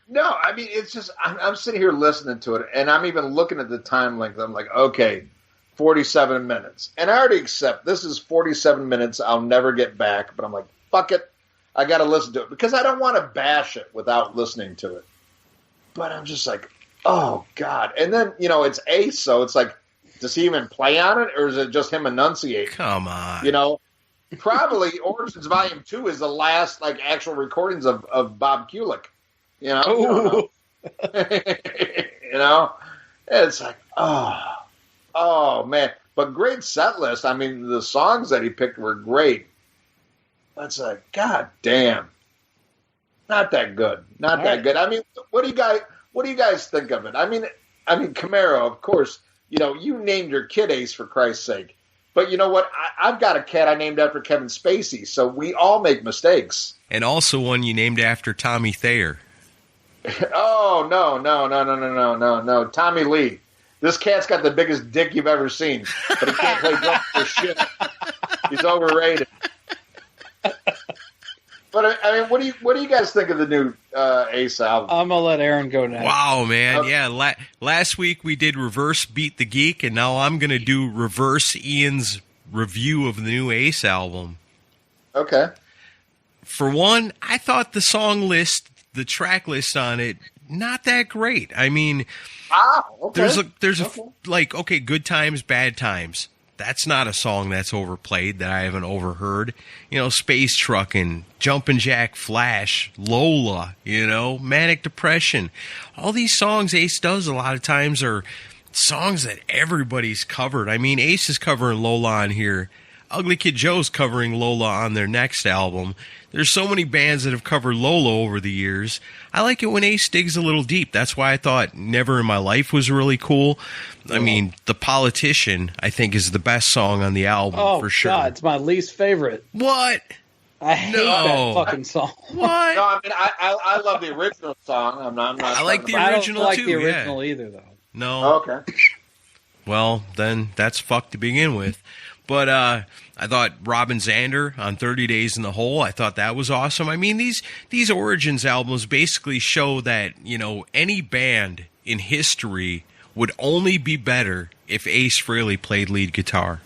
No, I mean, it's just, I'm sitting here listening to it, and I'm even looking at the time length. I'm like, okay, 47 minutes. And I already accept this is 47 minutes I'll never get back, but I'm like, fuck it. I got to listen to it because I don't want to bash it without listening to it. But I'm just like, oh, God. And then, it's Ace, so it's like, does he even play on it, or is it just him enunciating? Come on. Probably Origins Vol.2 is the last, actual recordings of Bob Kulick. It's like, oh, man. But great set list. I mean, the songs that he picked were great. It's like, God damn. Not that good. Not that good. I mean, what do you guys think of it? I mean, Camaro, of course, you named your kid Ace for Christ's sake. But you know what? I've got a cat I named after Kevin Spacey, so we all make mistakes. And also one you named after Tommy Thayer. Oh, no. Tommy Lee. This cat's got the biggest dick you've ever seen, but he can't play drums for shit. He's overrated. But I mean, what do you guys think of the new Ace album? I'm gonna let Aaron go next. Wow, man, yeah. Last week we did Reverse Beat the Geek, and now I'm gonna do Reverse Ian's review of the new Ace album. Okay. For one, I thought the song list, the track list on it, not that great. I mean, there's Good Times, Bad Times. That's not a song that's overplayed that I haven't overheard. Space Truckin', Jumpin' Jack Flash, Lola, Manic Depression. All these songs Ace does a lot of times are songs that everybody's covered. I mean, Ace is covering Lola on here. Ugly Kid Joe's covering Lola on their next album. There's so many bands that have covered Lola over the years. I like it when Ace digs a little deep. That's why I thought Never in My Life was really cool. I mean, The Politician, I think, is the best song on the album for sure. Oh, God, it's my least favorite. What? I hate that fucking song. What? No, I mean, I love the original song. I'm not I like the original, too. I don't like the original either, though. No. Okay. Well, then that's fucked to begin with. But I thought Robin Zander on 30 Days in the Hole, I thought that was awesome. I mean, these Origins albums basically show that, any band in history would only be better if Ace Frehley played lead guitar.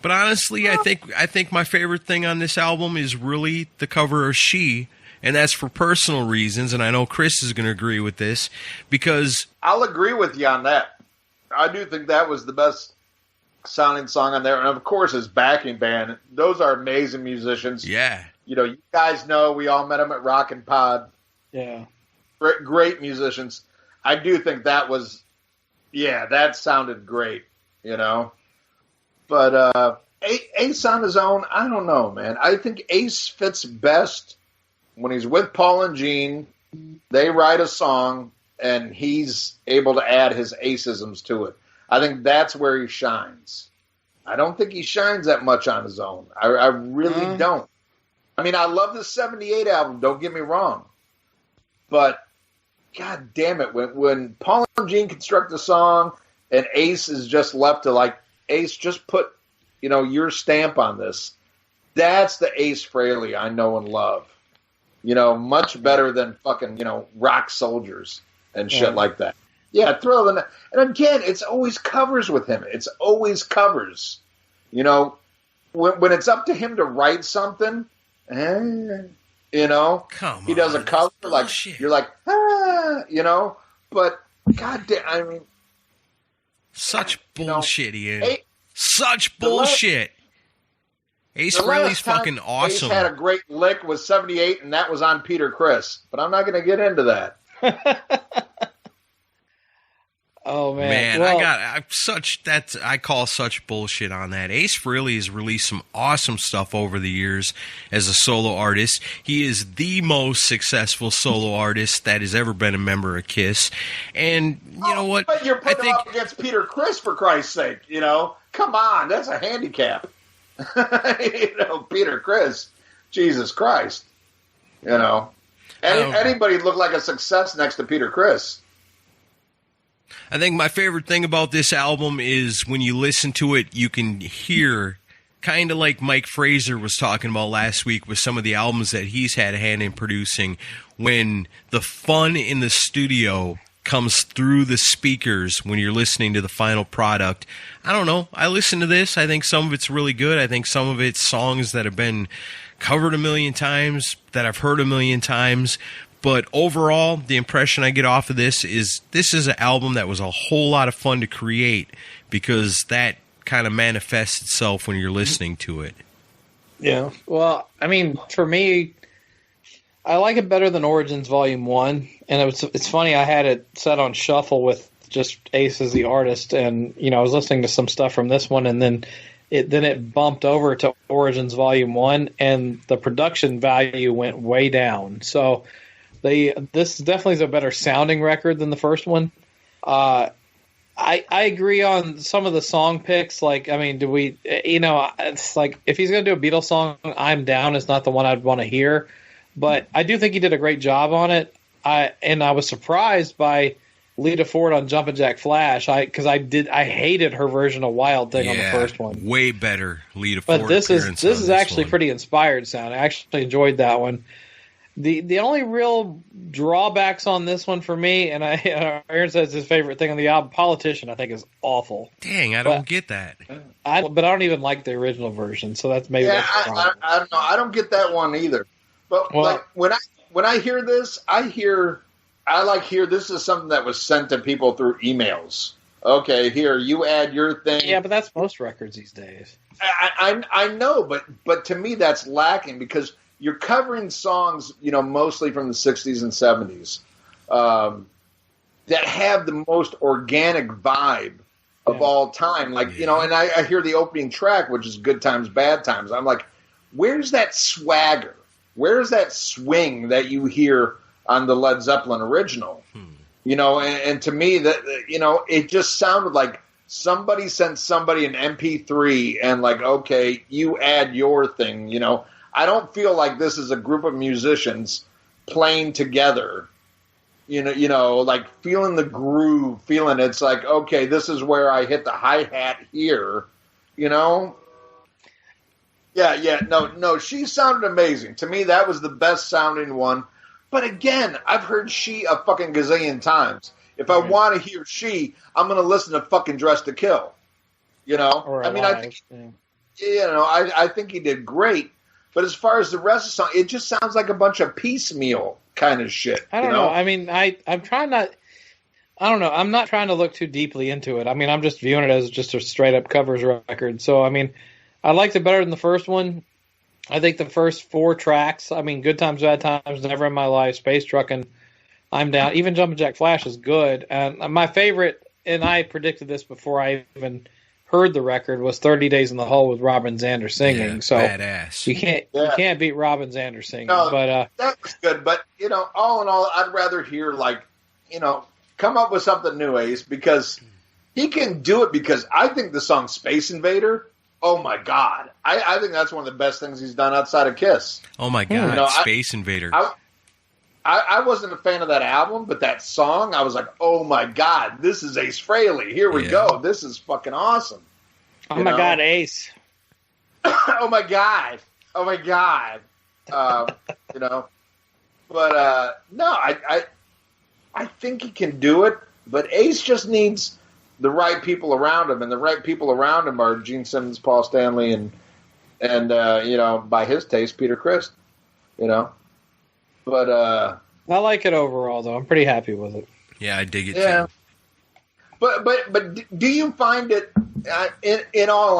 But honestly, I think my favorite thing on this album is really the cover of She, and that's for personal reasons, and I know Chris is going to agree with this, because... I'll agree with you on that. I do think that was the best sounding song on there, and of course his backing band, those are amazing musicians. Yeah. You guys know we all met them at Rockin' Pod. Yeah. Great musicians. I do think that was, that sounded great, But Ace on his own, I don't know, man. I think Ace fits best when he's with Paul and Gene. They write a song, and he's able to add his Ace-isms to it. I think that's where he shines. I don't think he shines that much on his own. I really don't. I mean, I love the 78 album, don't get me wrong. But, god damn it, when Paul and Gene construct a song and Ace is just left to like, Ace, just put, your stamp on this. That's the Ace Frehley I know and love. Much better than fucking, Rock Soldiers and shit like that. Yeah, Thrill. And again, it's always covers with him. It's always covers. When it's up to him to write something, Come he does a cover like bullshit. You're like, but goddamn, I mean, such bullshit, Ian. Ace, such bullshit. Ace Frehley's fucking awesome. Ace had a great lick with 78, and that was on Peter Criss. But I'm not going to get into that. Oh man! I call such bullshit on that. Ace Frehley has released some awesome stuff over the years as a solo artist. He is the most successful solo artist that has ever been a member of Kiss. And you know what? But you're putting him up against Peter Criss, for Christ's sake. Come on, that's a handicap. Peter Criss, Jesus Christ. Anybody look like a success next to Peter Criss. I think my favorite thing about this album is when you listen to it, you can hear, kind of like Mike Fraser was talking about last week with some of the albums that he's had a hand in producing, when the fun in the studio comes through the speakers when you're listening to the final product. I don't know. I listen to this. I think some of it's really good. I think some of it's songs that have been covered a million times, that I've heard a million times. But overall, the impression I get off of this is an album that was a whole lot of fun to create, because that kind of manifests itself when you're listening to it. Yeah. Well, I mean, for me, I like it better than Origins Vol.1. And it's funny, I had it set on shuffle with just Ace as the artist, and I was listening to some stuff from this one, and then it bumped over to Origins Vol.1, and the production value went way down. So this definitely is a better sounding record than the first one. I agree on some of the song picks. Like, I mean, it's like, if he's going to do a Beatles song, I'm Down is not the one I'd want to hear. But I do think he did a great job on it. I was surprised by Lita Ford on Jumpin' Jack Flash, because I hated her version of Wild Thing on the first one. Way better Lita Ford. But this is actually pretty inspired sound. I actually enjoyed that one. The only real drawbacks on this one for me, and Aaron says his favorite thing on the album, Politician, I think is awful. Dang, I don't get that. But I don't even like the original version, so that's maybe that's the problem. I don't know. I don't get that one either. But like when I hear this, this is something that was sent to people through emails. Okay, here, you add your thing. Yeah, but that's most records these days. I know, but to me that's lacking, because you're covering songs, mostly from the 60s and 70s, that have the most organic vibe of all time. Like, and I hear the opening track, which is Good Times, Bad Times. I'm like, where's that swagger? Where's that swing that you hear on the Led Zeppelin original? And to me, that it just sounded like somebody sent somebody an MP3 and like, okay, you add your thing, I don't feel like this is a group of musicians playing together, like feeling the groove, feeling it's like, okay, this is where I hit the hi-hat here, Yeah, no, she sounded amazing. To me, that was the best sounding one. But again, I've heard She a fucking gazillion times. If I want to hear She, I'm going to listen to fucking Dress to Kill. I think he did great. But as far as the rest of the song, it just sounds like a bunch of piecemeal kind of shit. I don't know. I mean, I'm trying not. I don't know. I'm not trying to look too deeply into it. I mean, I'm just viewing it as just a straight up covers record. So, I mean, I liked it better than the first one. I think the first 4 tracks, I mean, Good Times, Bad Times, Never in My Life, Space Truckin', I'm Down, even Jumpin' Jack Flash is good. And my favorite, and I predicted this before I even heard the record, was 30 Days in the Hole with Robin Zander singing. Yeah, so badass. You can't beat Robin Zander singing. No, but that was good. But all in all, I'd rather hear come up with something new, Ace, because he can do it. Because I think the song Space Invader Oh my God! I think that's one of the best things he's done outside of Kiss. Oh my God! Space Invader. I wasn't a fan of that album, but that song, I was like, oh my God, this is Ace Frehley. Here we go. This is fucking awesome. Oh my God, Ace. Oh my God. Oh my God. You know, but no, I think he can do it, but Ace just needs the right people around him, and the right people around him are Gene Simmons, Paul Stanley, and you know, by his taste, Peter Criss, you know. But I like it overall, though. I'm pretty happy with it. Yeah, I dig it too. But do you find it, in all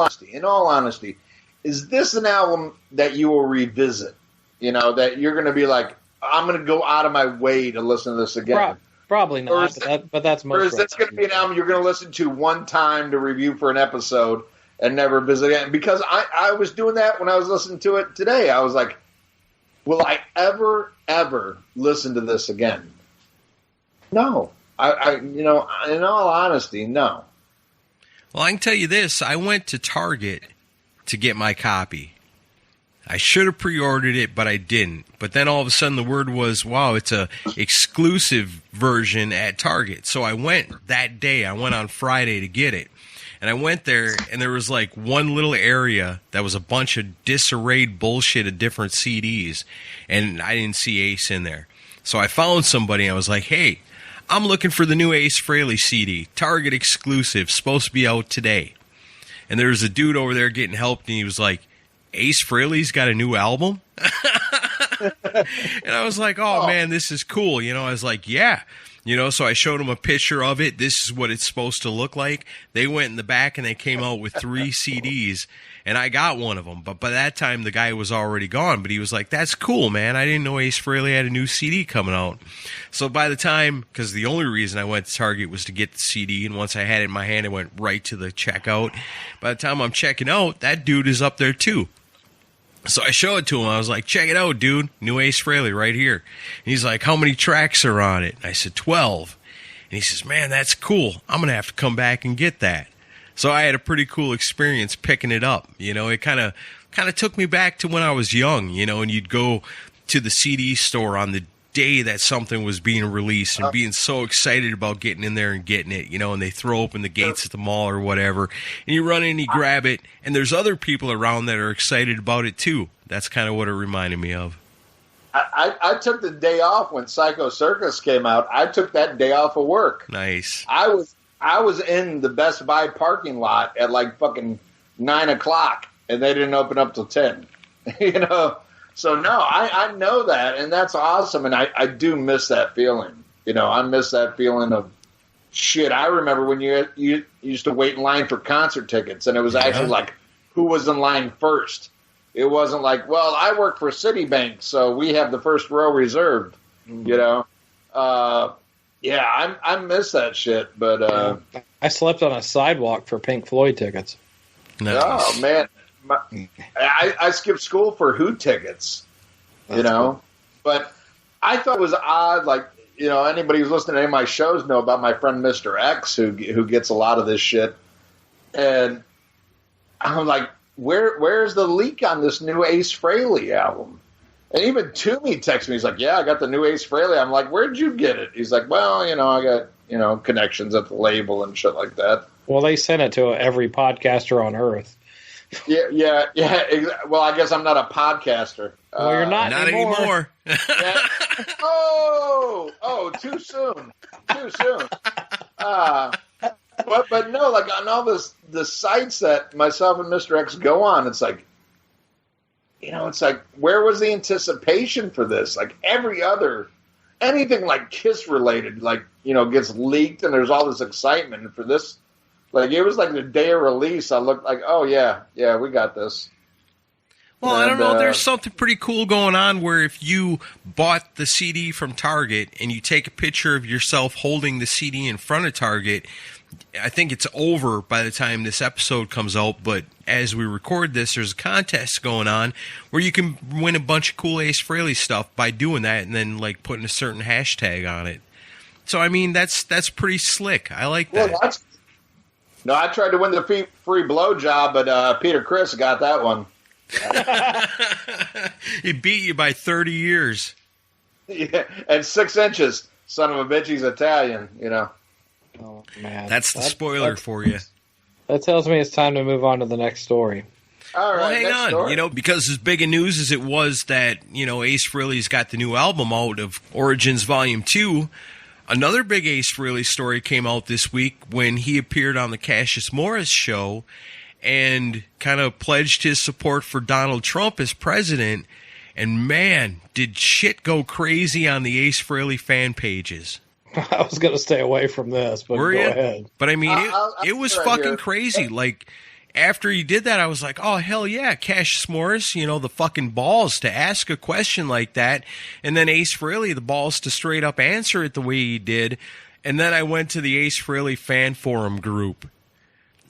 honesty, is this an album that you will revisit? You know, that you're going to be like, I'm going to go out of my way to listen to this again. Probably not, but that's most. Or is this going to be an album you're going to listen to one time to review for an episode and never visit again? Because I was doing that when I was listening to it today. I was like, will I ever listen to this again? No. I you know, in all honesty, no. Well, I can tell you this. I went to Target to get my copy. I should have pre-ordered it, but I didn't. But then all of a sudden the word was, wow, it's a exclusive version at Target. So I went that day. I went on Friday to get it. And I went there, and there was like one little area that was a bunch of disarrayed bullshit of different CDs. And I didn't see Ace in there. So I found somebody, and I was like, hey, I'm looking for the new Ace Frehley CD, Target exclusive, supposed to be out today. And there was a dude over there getting help, and he was like, Ace Frehley's got a new album? And I was like, oh, man, this is cool. You know, I was like, yeah. You know, so I showed them a picture of it. This is what it's supposed to look like. They went in the back and they came out with 3 CDs, and I got one of them. But by that time, the guy was already gone. But he was like, that's cool, man. I didn't know Ace Frehley had a new CD coming out. So by the time, because the only reason I went to Target was to get the CD, and once I had it in my hand, I went right to the checkout. By the time I'm checking out, that dude is up there too. So I show it to him. I was like, check it out, dude. New Ace Frehley right here. And he's like, how many tracks are on it? And I said, 12. And he says, man, that's cool. I'm going to have to come back and get that. So I had a pretty cool experience picking it up. You know, it kind of took me back to when I was young, you know, and you'd go to the CD store on the day that something was being released and being so excited about getting in there and getting it, you know, and they throw open the gates at the mall or whatever, and you run in and you grab it, and there's other people around that are excited about it too. That's kind of what it reminded me of. I took the day off when Psycho Circus came out. I took that day off of work. Nice. I was in the Best Buy parking lot at like fucking 9 o'clock, and they didn't open up till 10. You know? So, no, I know that, and that's awesome, and I do miss that feeling. You know, I miss that feeling of, shit, I remember when you used to wait in line for concert tickets, and it was actually like, who was in line first? It wasn't like, well, I work for Citibank, so we have the first row reserved, you know? Yeah, I miss that shit, but... I slept on a sidewalk for Pink Floyd tickets. Nice. Oh, man. I skipped school for Who tickets, you know, cool. But I thought it was odd. Like, you know, anybody who's listening to any of my shows know about my friend Mr. X, who gets a lot of this shit. And I'm like, where's the leak on this new Ace Frehley album? And even Toomey texted me. He's like, yeah, I got the new Ace Frehley. I'm like, where'd you get it? He's like, well, you know, I got, you know, connections at the label and shit like that. Well, they sent it to every podcaster on Earth. Yeah. Well, I guess I'm not a podcaster. Well, you're not anymore. Yeah. Oh, too soon. But no, like on all the sites that myself and Mr. X go on, it's like, you know, it's like, where was the anticipation for this? Like anything like Kiss related, like, you know, gets leaked and there's all this excitement. And for this, like, it was like the day of release, I looked like, oh, yeah, we got this. Well, I don't know. There's something pretty cool going on where if you bought the CD from Target and you take a picture of yourself holding the CD in front of Target, I think it's over by the time this episode comes out. But as we record this, there's a contest going on where you can win a bunch of cool Ace Frehley stuff by doing that and then, like, putting a certain hashtag on it. So, I mean, that's pretty slick. I like that. Well, No, I tried to win the free blowjob, but Peter Criss got that one. He beat you by 30 years. Yeah, and 6 inches. Son of a bitch, he's Italian, you know. Oh, man. That's the spoiler for you. That tells me it's time to move on to the next story. All right, well, hang on. story. You know, because as big a news as it was that, you know, Ace Frehley's got the new album out of Origins Vol.2, another big Ace Frehley story came out this week when he appeared on the Cassius Morris show and kind of pledged his support for Donald Trump as president. And man, did shit go crazy on the Ace Frehley fan pages. I was going to stay away from this, but go ahead. But I mean, it was right fucking here. crazy. Like, after he did that, I was like, oh, hell yeah, Cassius Morris, you know, the fucking balls to ask a question like that. And then Ace Frehley, the balls to straight up answer it the way he did. And then I went to the Ace Frehley fan forum group.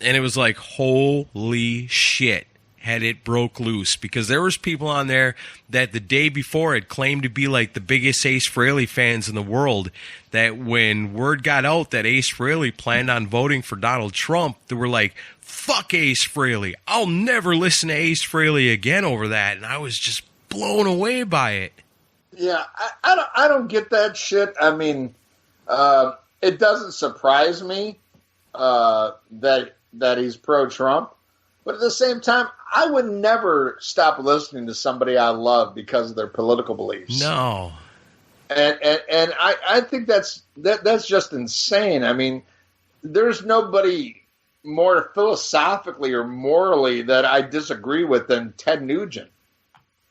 And it was like, holy shit, had it broke loose. Because there was people on there that the day before had claimed to be like the biggest Ace Frehley fans in the world, that when word got out that Ace Frehley planned on voting for Donald Trump, they were like, fuck Ace Frehley. I'll never listen to Ace Frehley again over that. And I was just blown away by it. Yeah, I don't get that shit. I mean, it doesn't surprise me that he's pro-Trump. But at the same time, I would never stop listening to somebody I love because of their political beliefs. No. And I think that's just insane. I mean, there's nobody more philosophically or morally that I disagree with than Ted Nugent.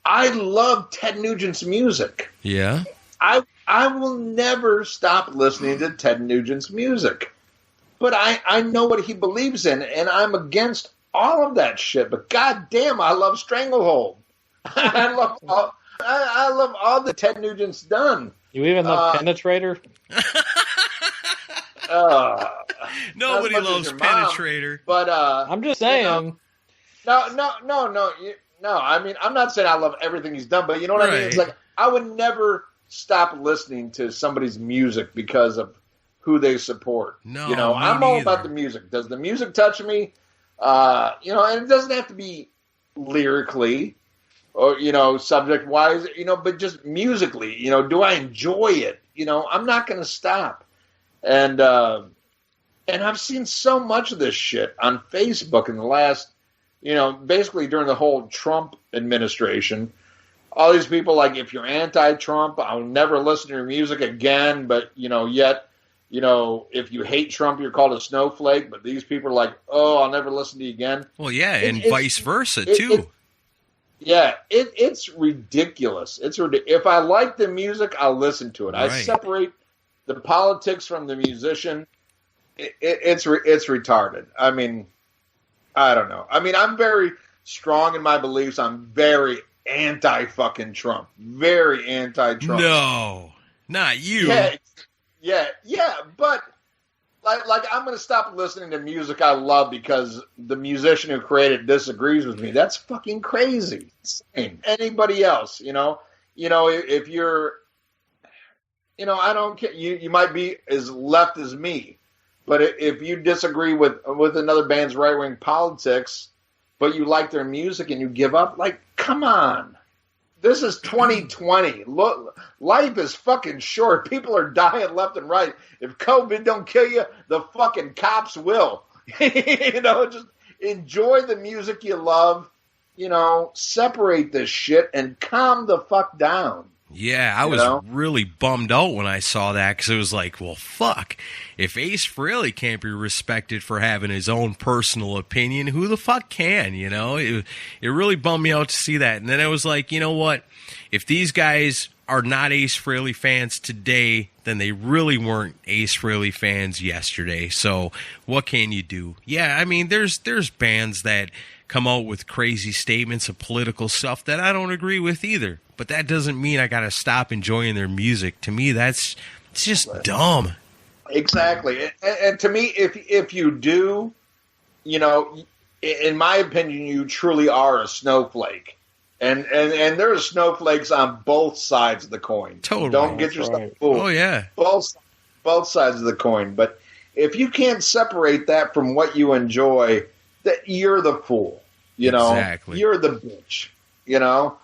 I love Ted Nugent's music. Yeah. I will never stop listening to Ted Nugent's music. But I know what he believes in, and I'm against all of that shit. But goddamn, I love Stranglehold. I love all that Ted Nugent's done. You even love Penetrator? Nobody loves Penetrator. But I'm just saying. No. I mean, I'm not saying I love everything he's done, but you know what I mean? It's like I would never stop listening to somebody's music because of who they support. No, you know, I'm all about the music. Does the music touch me? You know, and it doesn't have to be lyrically or, you know, subject wise, you know, but just musically, you know, do I enjoy it? You know, I'm not going to stop. And I've seen so much of this shit on Facebook in the last, you know, basically during the whole Trump administration. All these people like, if you're anti-Trump, I'll never listen to your music again. But, you know, yet, you know, if you hate Trump, you're called a snowflake. But these people are like, oh, I'll never listen to you again. Well, yeah, and vice versa, too. It's ridiculous. If I like the music, I'll listen to it. Right. I separate the politics from the musician. It's retarded. I mean, I don't know. I mean, I'm very strong in my beliefs. I'm very anti-fucking Trump. Very anti-Trump. No, not you. Yeah, but like I'm going to stop listening to music I love because the musician who created it disagrees with me. That's fucking crazy. Insane. Anybody else, you know, if you're, you know, I don't care. You might be as left as me, but if you disagree with another band's right-wing politics, but you like their music and you give up, like, come on. This is 2020. Look, life is fucking short. People are dying left and right. If COVID don't kill you, the fucking cops will. You know, just enjoy the music you love. You know, separate this shit and calm the fuck down. Yeah, I was really bummed out when I saw that because it was like, well, fuck. If Ace Frehley can't be respected for having his own personal opinion, who the fuck can, you know? It really bummed me out to see that. And then I was like, you know what? If these guys are not Ace Frehley fans today, then they really weren't Ace Frehley fans yesterday. So what can you do? Yeah, I mean, there's bands that come out with crazy statements of political stuff that I don't agree with either. But that doesn't mean I got to stop enjoying their music. To me, it's just dumb. Exactly. And to me, if you do, you know, in my opinion, you truly are a snowflake. And there are snowflakes on both sides of the coin. Totally. Don't get yourself fooled. Oh, yeah. Both sides of the coin. But If you can't separate that from what you enjoy, that you're the fool. You know, Exactly. You're the bitch. You know,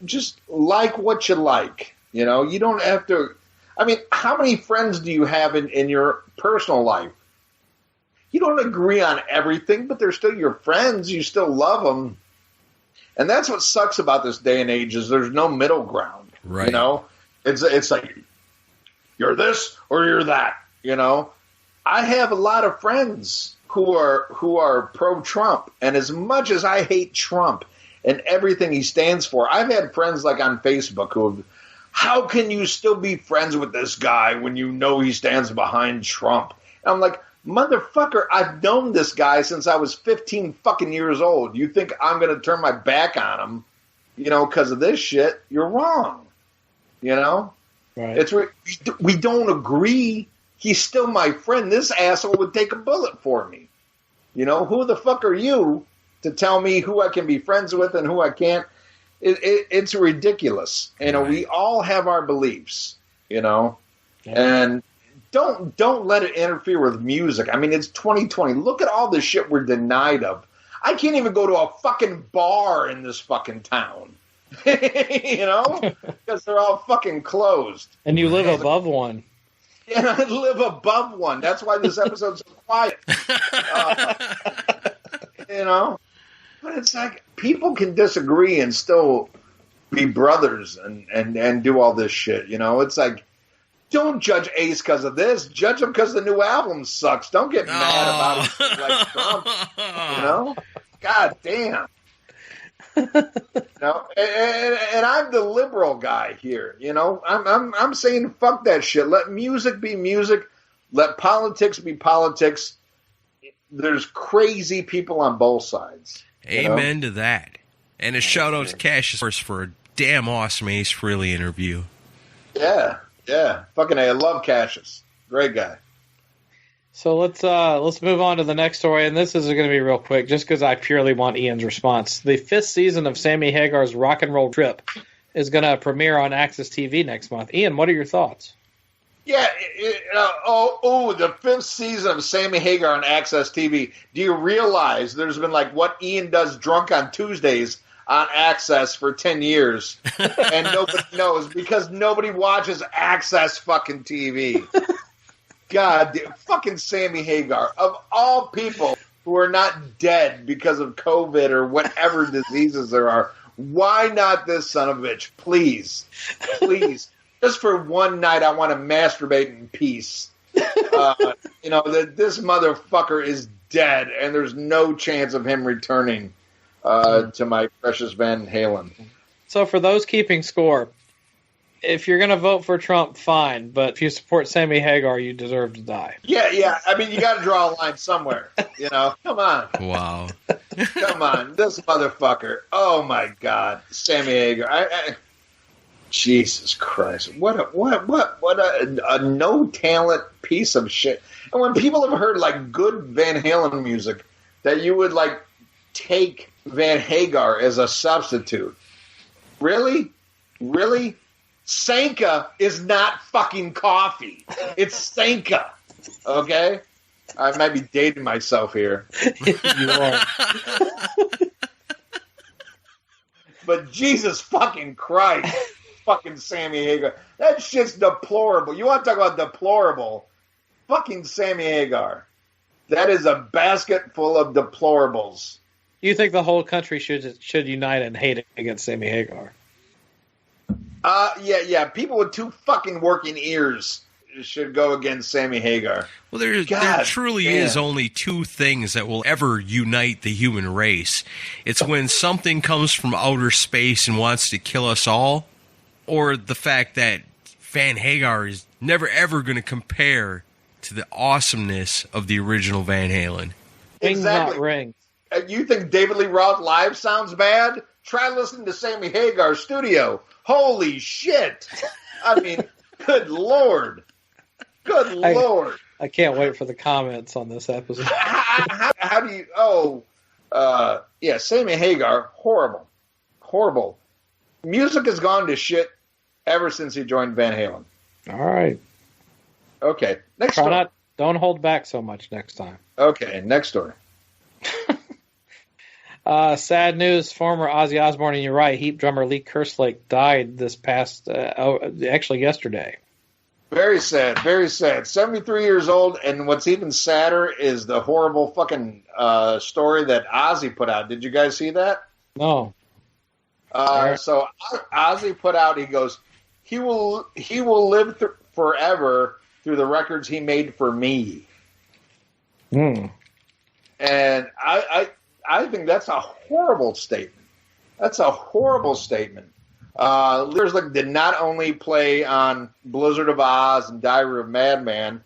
just like what you like. You know, you don't have to. I mean, how many friends do you have in your personal life? You don't agree on everything, but they're still your friends. You still love them. And that's what sucks about this day and age is there's no middle ground. Right. You know, it's like you're this or you're that. You know, I have a lot of friends who are pro-Trump, and as much as I hate Trump and everything he stands for, I've had friends like on Facebook who, how can you still be friends with this guy when you know he stands behind Trump? And I'm like, motherfucker, I've known this guy since I was 15 fucking years old. You think I'm going to turn my back on him, you know, because of this shit? You're wrong. You know? Right. We don't agree. He's still my friend. This asshole would take a bullet for me. You know, who the fuck are you to tell me who I can be friends with and who I can't? It's ridiculous. You know, we all have our beliefs, you know, and don't let it interfere with music. I mean, it's 2020. Look at all the shit we're denied of. I can't even go to a fucking bar in this fucking town, you know, because they're all fucking closed. And you live above one. And I live above one. That's why this episode's so quiet. You know? But it's like people can disagree and still be brothers and do all this shit. You know? It's like, don't judge Ace because of this. Judge him because the new album sucks. Don't get mad about it like Trump. You know? God damn. You know? And I'm the liberal guy here. You know? I'm saying fuck that shit. Let music be music. Let politics be politics. There's crazy people on both sides. Amen to that. And a shout out to Cassius for a damn awesome Ace Frehley interview. Yeah. Fucking A. I love Cassius. Great guy. So let's move on to the next story, and this is going to be real quick, just because I purely want Ian's response. The 5th season of Sammy Hagar's Rock and Roll Trip is going to premiere on Access TV next month. Ian, what are your thoughts? Yeah, the 5th season of Sammy Hagar on Access TV. Do you realize there's been like what Ian does drunk on Tuesdays on Access for 10 years, and nobody knows because nobody watches Access fucking TV. God, fucking Sammy Hagar. Of all people who are not dead because of COVID or whatever diseases there are, why not this son of a bitch? Please. Just for one night, I want to masturbate in peace. You know, this motherfucker is dead, and there's no chance of him returning to my precious Van Halen. So for those keeping score, if you're going to vote for Trump, fine. But if you support Sammy Hagar, you deserve to die. Yeah. I mean, you got to draw a line somewhere. You know, come on. Wow. Come on, this motherfucker. Oh my God, Sammy Hagar. Jesus Christ! What a no talent piece of shit. And when people have heard like good Van Halen music, that you would like take Van Hagar as a substitute. Really? Sanka is not fucking coffee. It's Sanka. Okay? I might be dating myself here. You are. But Jesus fucking Christ. Fucking Sammy Hagar. That shit's deplorable. You want to talk about deplorable? Fucking Sammy Hagar. That is a basket full of deplorables. You think the whole country should unite and hate against Sammy Hagar? Yeah. People with two fucking working ears should go against Sammy Hagar. Well, there truly is only two things that will ever unite the human race. It's when something comes from outer space and wants to kill us all, or the fact that Van Hagar is never ever going to compare to the awesomeness of the original Van Halen. Exactly. Not rings. You think David Lee Roth live sounds bad? Try listening to Sammy Hagar's studio. Holy shit! I mean, good lord. Good lord. I can't wait for the comments on this episode. How do you... Sammy Hagar, horrible. Music has gone to shit ever since he joined Van Halen. All right. Okay, next one. Don't hold back so much next time. Okay, next story. Sad news, former Ozzy Osbourne and Uriah Heep drummer Lee Kerslake died this past, actually yesterday. Very sad, very sad. 73 years old, and what's even sadder is the horrible fucking story that Ozzy put out. Did you guys see that? No. So Ozzy put out, he goes, he will live forever through the records he made for me. And I think that's a horrible statement. That's a horrible statement. Lee Kerslake did not only play on Blizzard of Oz and Diary of Madman,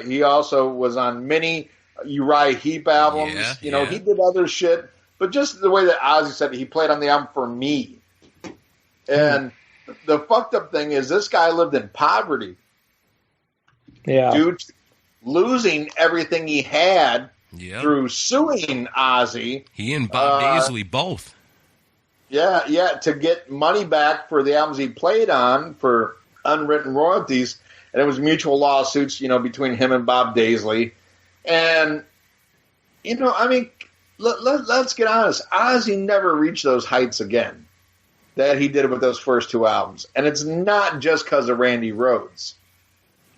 he also was on many Uriah Heep albums. He did other shit. But just the way that Ozzy said it, he played on the album for me. And the fucked up thing is this guy lived in poverty. Yeah. Due to losing everything he had through suing Ozzy. He and Bob Daisley both. Yeah, to get money back for the albums he played on for unwritten royalties. And it was mutual lawsuits, between him and Bob Daisley. And, let's get honest. Ozzy never reached those heights again that he did with those first two albums. And it's not just because of Randy Rhoads.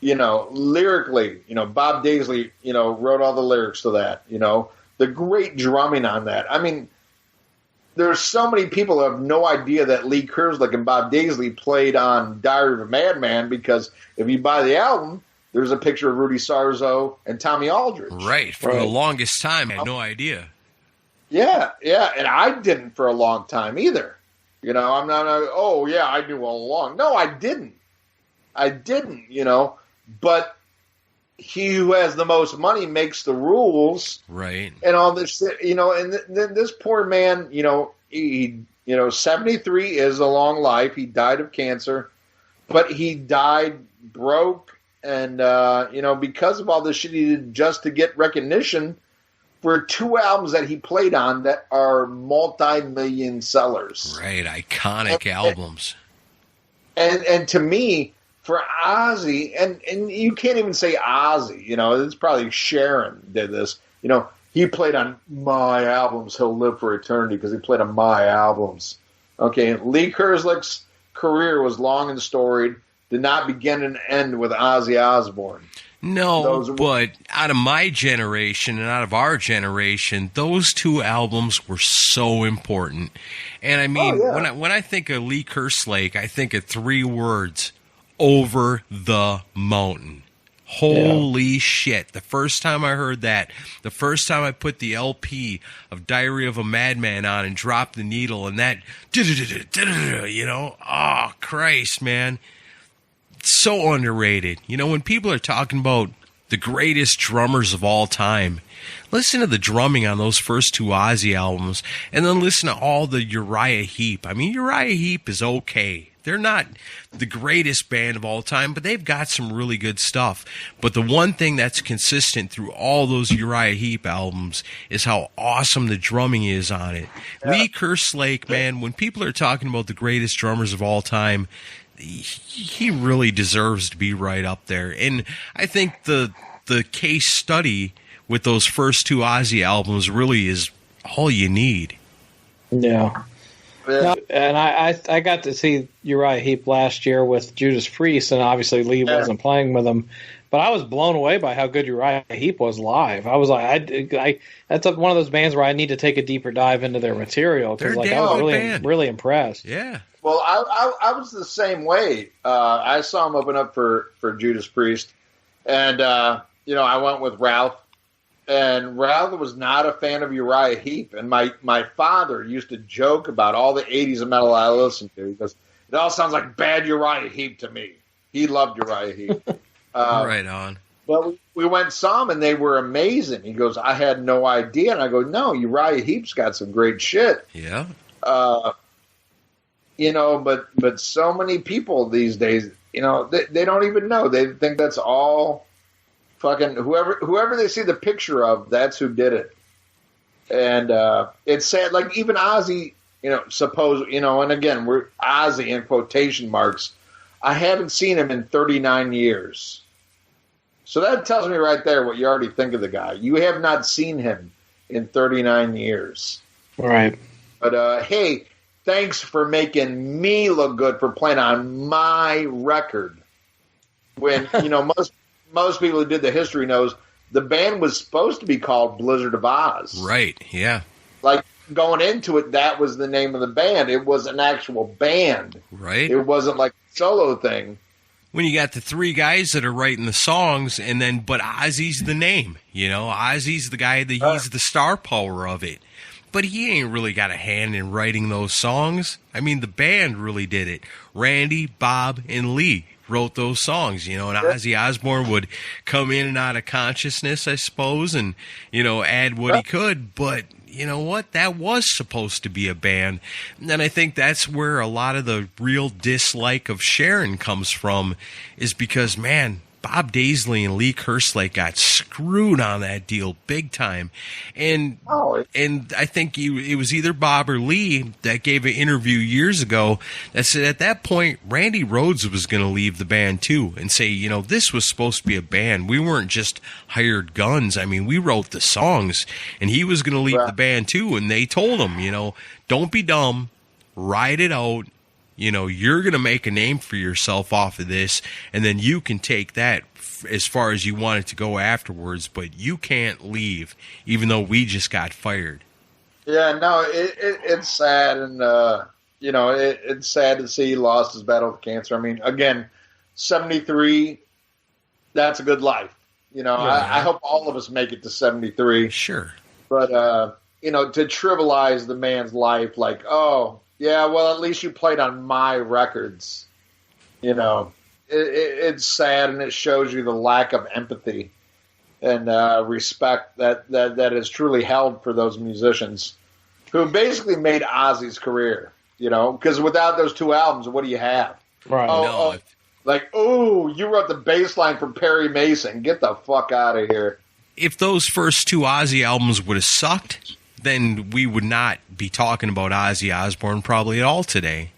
Lyrically, Bob Daisley, wrote all the lyrics to that, the great drumming on that. I mean, there's so many people who have no idea that Lee Kerslake and Bob Daisley played on Diary of a Madman, because if you buy the album, there's a picture of Rudy Sarzo and Tommy Aldridge. Right. For the longest time, I had no idea. Yeah. And I didn't for a long time either. I'm not, I knew all along. No, I didn't. But he who has the most money makes the rules. Right. And all this shit, and this poor man, he 73 is a long life. He died of cancer, but he died broke. And, because of all this shit he did just to get recognition for two albums that he played on that are multi-million sellers. Right. Iconic albums. And to me, for Ozzy, and you can't even say Ozzy, it's probably Sharon did this. He played on my albums. He'll live for eternity because he played on my albums. Okay, Lee Kerslake's career was long and storied, did not begin and end with Ozzy Osbourne. No, but out of my generation and out of our generation, those two albums were so important. And I mean, when I think of Lee Kerslake, I think of three words: Over the Mountain. Holy shit. The first time I heard that, the first time I put the LP of Diary of a Madman on and dropped the needle and that, oh, Christ, man. So underrated. When people are talking about the greatest drummers of all time, listen to the drumming on those first two Ozzy albums, and then listen to all the Uriah Heep. I mean, Uriah Heep is okay. They're not the greatest band of all time, but they've got some really good stuff. But the one thing that's consistent through all those Uriah Heep albums is how awesome the drumming is on it. Yeah. Lee Kerslake, man, when people are talking about the greatest drummers of all time, he really deserves to be right up there. And I think the case study with those first two Ozzy albums really is all you need. Yeah. No, and I got to see Uriah Heep last year with Judas Priest, and obviously Lee wasn't playing with him. But I was blown away by how good Uriah Heep was live. I was like, that's one of those bands where I need to take a deeper dive into their material, because I was really impressed. Yeah. Well, I was the same way. I saw him open up for Judas Priest, and I went with Ralph. And Ralph was not a fan of Uriah Heep. And my father used to joke about all the 80s of metal I listened to. He goes, it all sounds like bad Uriah Heep to me. He loved Uriah Heep. Right on. But we went and saw them, and they were amazing. He goes, I had no idea. And I go, no, Uriah Heep's got some great shit. Yeah. But so many people these days, they don't even know. They think that's all fucking whoever they see the picture of, that's who did it. And it's sad. Like even Ozzy, and again, we're Ozzy in quotation marks. I haven't seen him in 39 years. So that tells me right there what you already think of the guy. You have not seen him in 39 years. Right. But, hey, thanks for making me look good for playing on my record. When, most people who did the history knows the band was supposed to be called Blizzard of Oz. Right, yeah. Like, going into it, that was the name of the band. It was an actual band. Right. It wasn't like a solo thing. When you got the three guys that are writing the songs, but Ozzy's the name, Ozzy's the guy he's the star power of it. But he ain't really got a hand in writing those songs. I mean, the band really did it. Randy, Bob, and Lee wrote those songs, and Ozzy Osbourne would come in and out of consciousness, I suppose, and, add what he could, but you know what? That was supposed to be a band. And I think that's where a lot of the real dislike of Sharon comes from, is because, man, Bob Daisley and Lee Kerslake got screwed on that deal big time. And I think it was either Bob or Lee that gave an interview years ago that said at that point, Randy Rhoads was going to leave the band too and say, this was supposed to be a band. We weren't just hired guns. I mean, we wrote the songs, and he was going to leave the band too. And they told him, don't be dumb, ride it out. You're going to make a name for yourself off of this, and then you can take that as far as you want it to go afterwards, but you can't leave, even though we just got fired. Yeah, no, it's sad, and, it's sad to see he lost his battle with cancer. I mean, again, 73, that's a good life. I hope all of us make it to 73. Sure. But, to trivialize the man's life, like, oh, yeah, well, at least you played on my records. It's sad, and it shows you the lack of empathy and respect that is truly held for those musicians who basically made Ozzy's career. Because without those two albums, what do you have? Right. You wrote the bass line for Perry Mason. Get the fuck out of here. If those first two Ozzy albums would have sucked, then we would not be talking about Ozzy Osbourne probably at all today.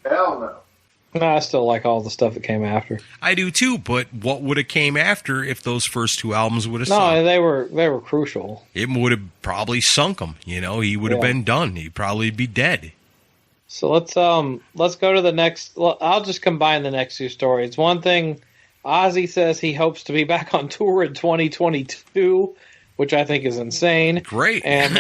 Hell no. No, I still like all the stuff that came after. I do too, but what would have came after if those first two albums would have sucked? No, they were crucial. It would have probably sunk him. He would have been done. He'd probably be dead. So let's go to the next. I'll just combine the next two stories. One thing, Ozzy says he hopes to be back on tour in 2022. Which I think is insane. Great. And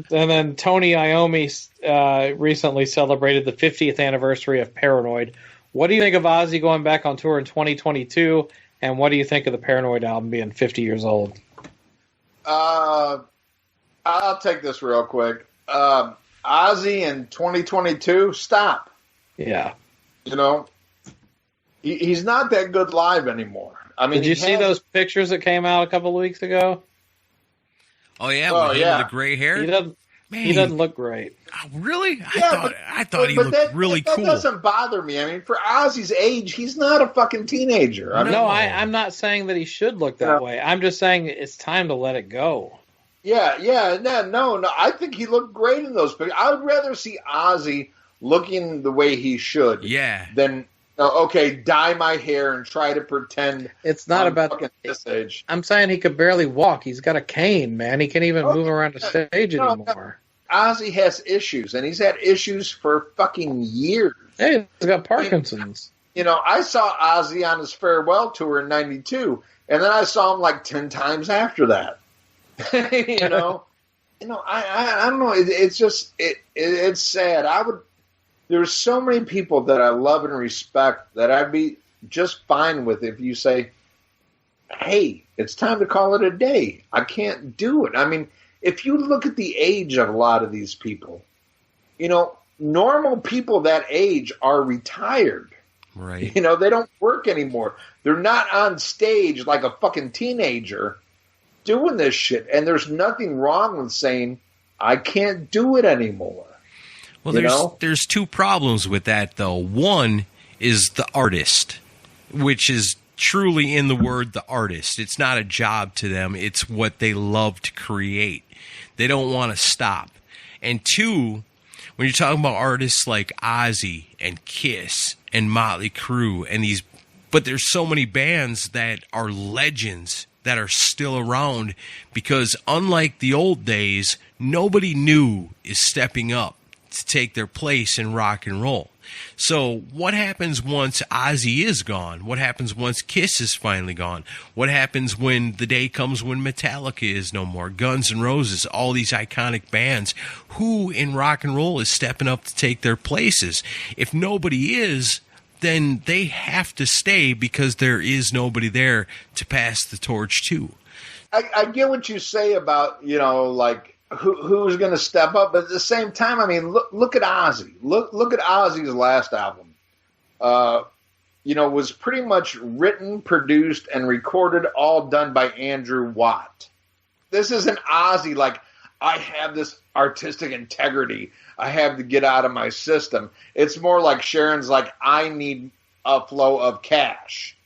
then Tony Iommi recently celebrated the 50th anniversary of Paranoid. What do you think of Ozzy going back on tour in 2022? And what do you think of the Paranoid album being 50 years old? I'll take this real quick. Ozzy in 2022, stop. Yeah. He's not that good live anymore. I mean, did you see those pictures that came out a couple of weeks ago? Oh yeah, with him with the gray hair. He doesn't look great. Oh, really? I thought he looked really cool. That doesn't bother me. I mean, for Ozzy's age, he's not a fucking teenager. I'm not saying that he should look that way. I'm just saying it's time to let it go. Yeah, no. I think he looked great in those pictures. I would rather see Ozzy looking the way he should. Yeah. Than dye my hair and try to pretend it's not about this age. I'm saying he could barely walk. He's got a cane, man. He can't even move around the stage anymore. Ozzy has issues, and he's had issues for fucking years. Hey, he's got Parkinson's. I saw Ozzy on his farewell tour in '92, and then I saw him like 10 times after that. I don't know. It's just it's sad. There's so many people that I love and respect that I'd be just fine with if you say, hey, it's time to call it a day. I can't do it. I mean, if you look at the age of a lot of these people, normal people that age are retired. Right. They don't work anymore. They're not on stage like a fucking teenager doing this shit. And there's nothing wrong with saying, I can't do it anymore. Well, there's two problems with that, though. One is the artist, which is truly in the word the artist. It's not a job to them. It's what they love to create. They don't want to stop. And two, when you're talking about artists like Ozzy and Kiss and Motley Crue and these But there's so many bands that are legends that are still around because unlike the old days, nobody new is stepping up to take their place in rock and roll. So what happens once Ozzy is gone? What happens once Kiss is finally gone? What happens when the day comes when Metallica is no more? Guns N' Roses, all these iconic bands. Who in rock and roll is stepping up to take their places? If nobody is, then they have to stay because there is nobody there to pass the torch to. I get what you say about, like, who's going to step up, but at the same time, I mean, look at Ozzy. Look at Ozzy's last album. Was pretty much written, produced, and recorded, all done by Andrew Watt. This isn't Ozzy like, I have this artistic integrity I have to get out of my system. It's more like Sharon's like, I need a flow of cash.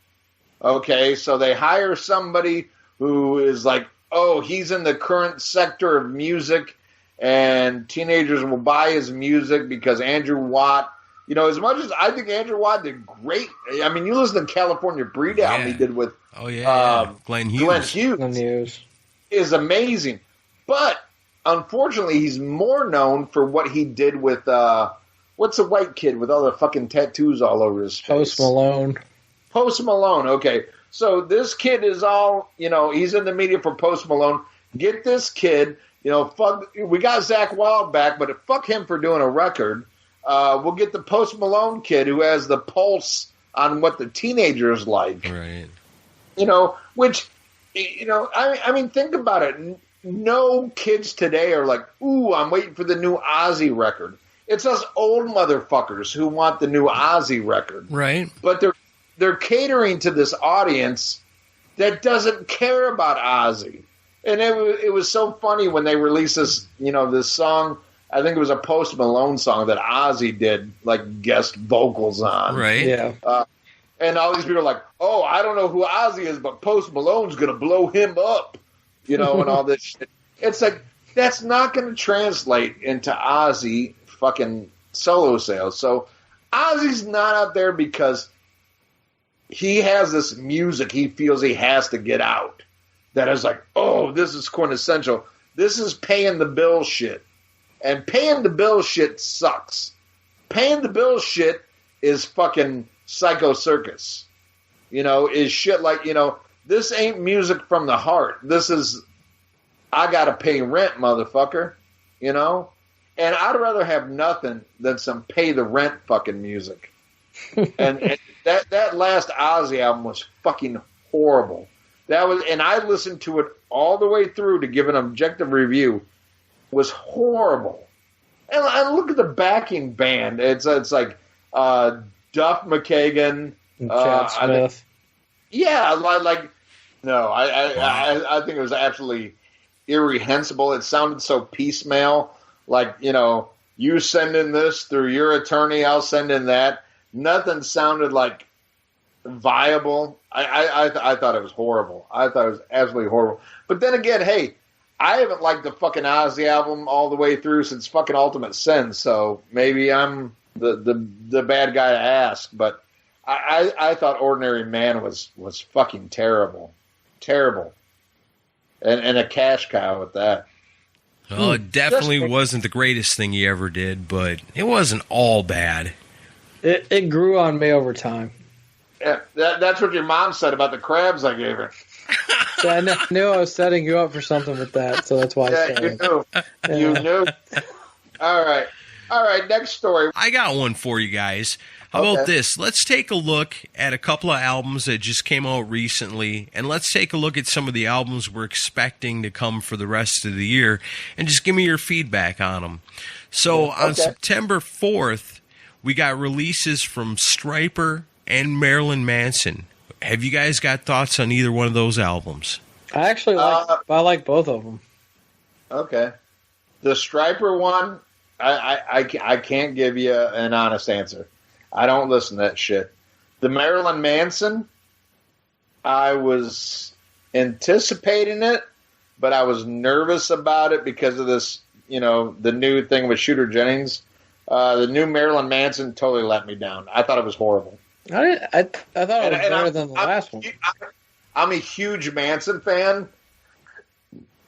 Okay, so they hire somebody who is like, oh, he's in the current sector of music, and teenagers will buy his music because Andrew Watt, as much as I think Andrew Watt did great. I mean, you listen to California Breed album he did with Glenn Hughes is amazing. But unfortunately, he's more known for what he did with, what's the white kid with all the fucking tattoos all over his face? Post Malone, okay. So this kid is all, he's in the media for Post Malone. Get this kid, fuck. We got Zakk Wylde back, but fuck him for doing a record. We'll get the Post Malone kid who has the pulse on what the teenagers like. Right. Which, I mean, think about it. No kids today are like, ooh, I'm waiting for the new Ozzy record. It's us old motherfuckers who want the new Ozzy record. Right. But they're catering to this audience that doesn't care about Ozzy. And it was so funny when they released this, this song. I think it was a Post Malone song that Ozzy did, like, guest vocals on. Right. Yeah. And all these people are like, oh, I don't know who Ozzy is, but Post Malone's going to blow him up, and all this shit. It's like, that's not going to translate into Ozzy fucking solo sales. So Ozzy's not out there because he has this music he feels he has to get out that is like, oh, this is quintessential. This is paying the bill shit. And paying the bill shit sucks. Paying the bill shit is fucking Psycho Circus. Is shit like, this ain't music from the heart. This is, I gotta pay rent, motherfucker. And I'd rather have nothing than some pay the rent fucking music. and that last Ozzy album was fucking horrible. And I listened to it all the way through to give an objective review. It was horrible. And look at the backing band. It's like Duff McKagan, Chad Smith. I think it was absolutely irrehensible. It sounded so piecemeal. Like, you send in this through your attorney, I'll send in that. Nothing sounded like viable. I thought it was horrible. I thought it was absolutely horrible. But then again, hey, I haven't liked the fucking Ozzy album all the way through since fucking Ultimate Sin, so maybe I'm the bad guy to ask. But I thought Ordinary Man was fucking terrible. Terrible. And a cash cow at that. Oh, it definitely wasn't the greatest thing he ever did, but it wasn't all bad. It grew on me over time. Yeah, that's what your mom said about the crabs I gave her. So I knew I was setting you up for something with that, so that's why I said you knew. Yeah. You knew. All right, next story. I got one for you guys. How about this? Let's take a look at a couple of albums that just came out recently, and let's take a look at some of the albums we're expecting to come for the rest of the year, and just give me your feedback on them. So on September 4th, we got releases from Stryper and Marilyn Manson. Have you guys got thoughts on either one of those albums? I actually like both of them. Okay. The Stryper one, I can't give you an honest answer. I don't listen to that shit. The Marilyn Manson, I was anticipating it, but I was nervous about it because of this, the new thing with Shooter Jennings. The new Marilyn Manson totally let me down. I thought it was horrible. I thought it was better than the last one. I'm a huge Manson fan,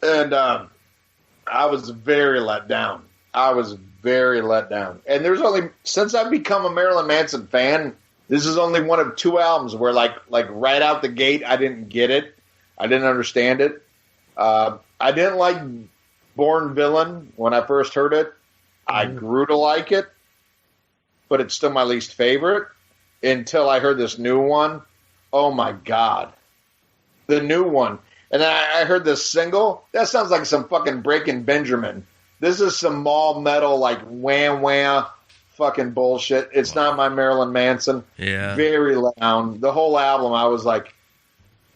and I was very let down. And there's only, since I've become a Marilyn Manson fan, this is only one of 2 albums where, like right out the gate, I didn't get it. I didn't understand it. I didn't like Born Villain when I first heard it. I grew to like it, but it's still my least favorite until I heard this new one. Oh, my God. The new one. And then I heard this single. That sounds like some fucking Breaking Benjamin. This is some mall metal, like wham wham fucking bullshit. It's not my Marilyn Manson. Yeah. Very loud. The whole album, I was like,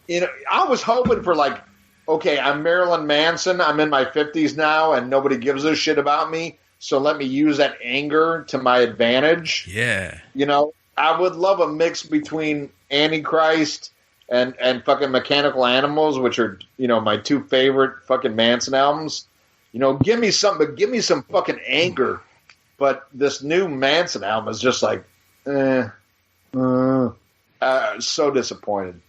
I was hoping for like, okay, I'm Marilyn Manson. I'm in my 50s now, and nobody gives a shit about me. So let me use that anger to my advantage. Yeah. I would love a mix between Antichrist and fucking Mechanical Animals, which are, my 2 favorite fucking Manson albums. Give me something, but give me some fucking anger. But this new Manson album is just like, so disappointed.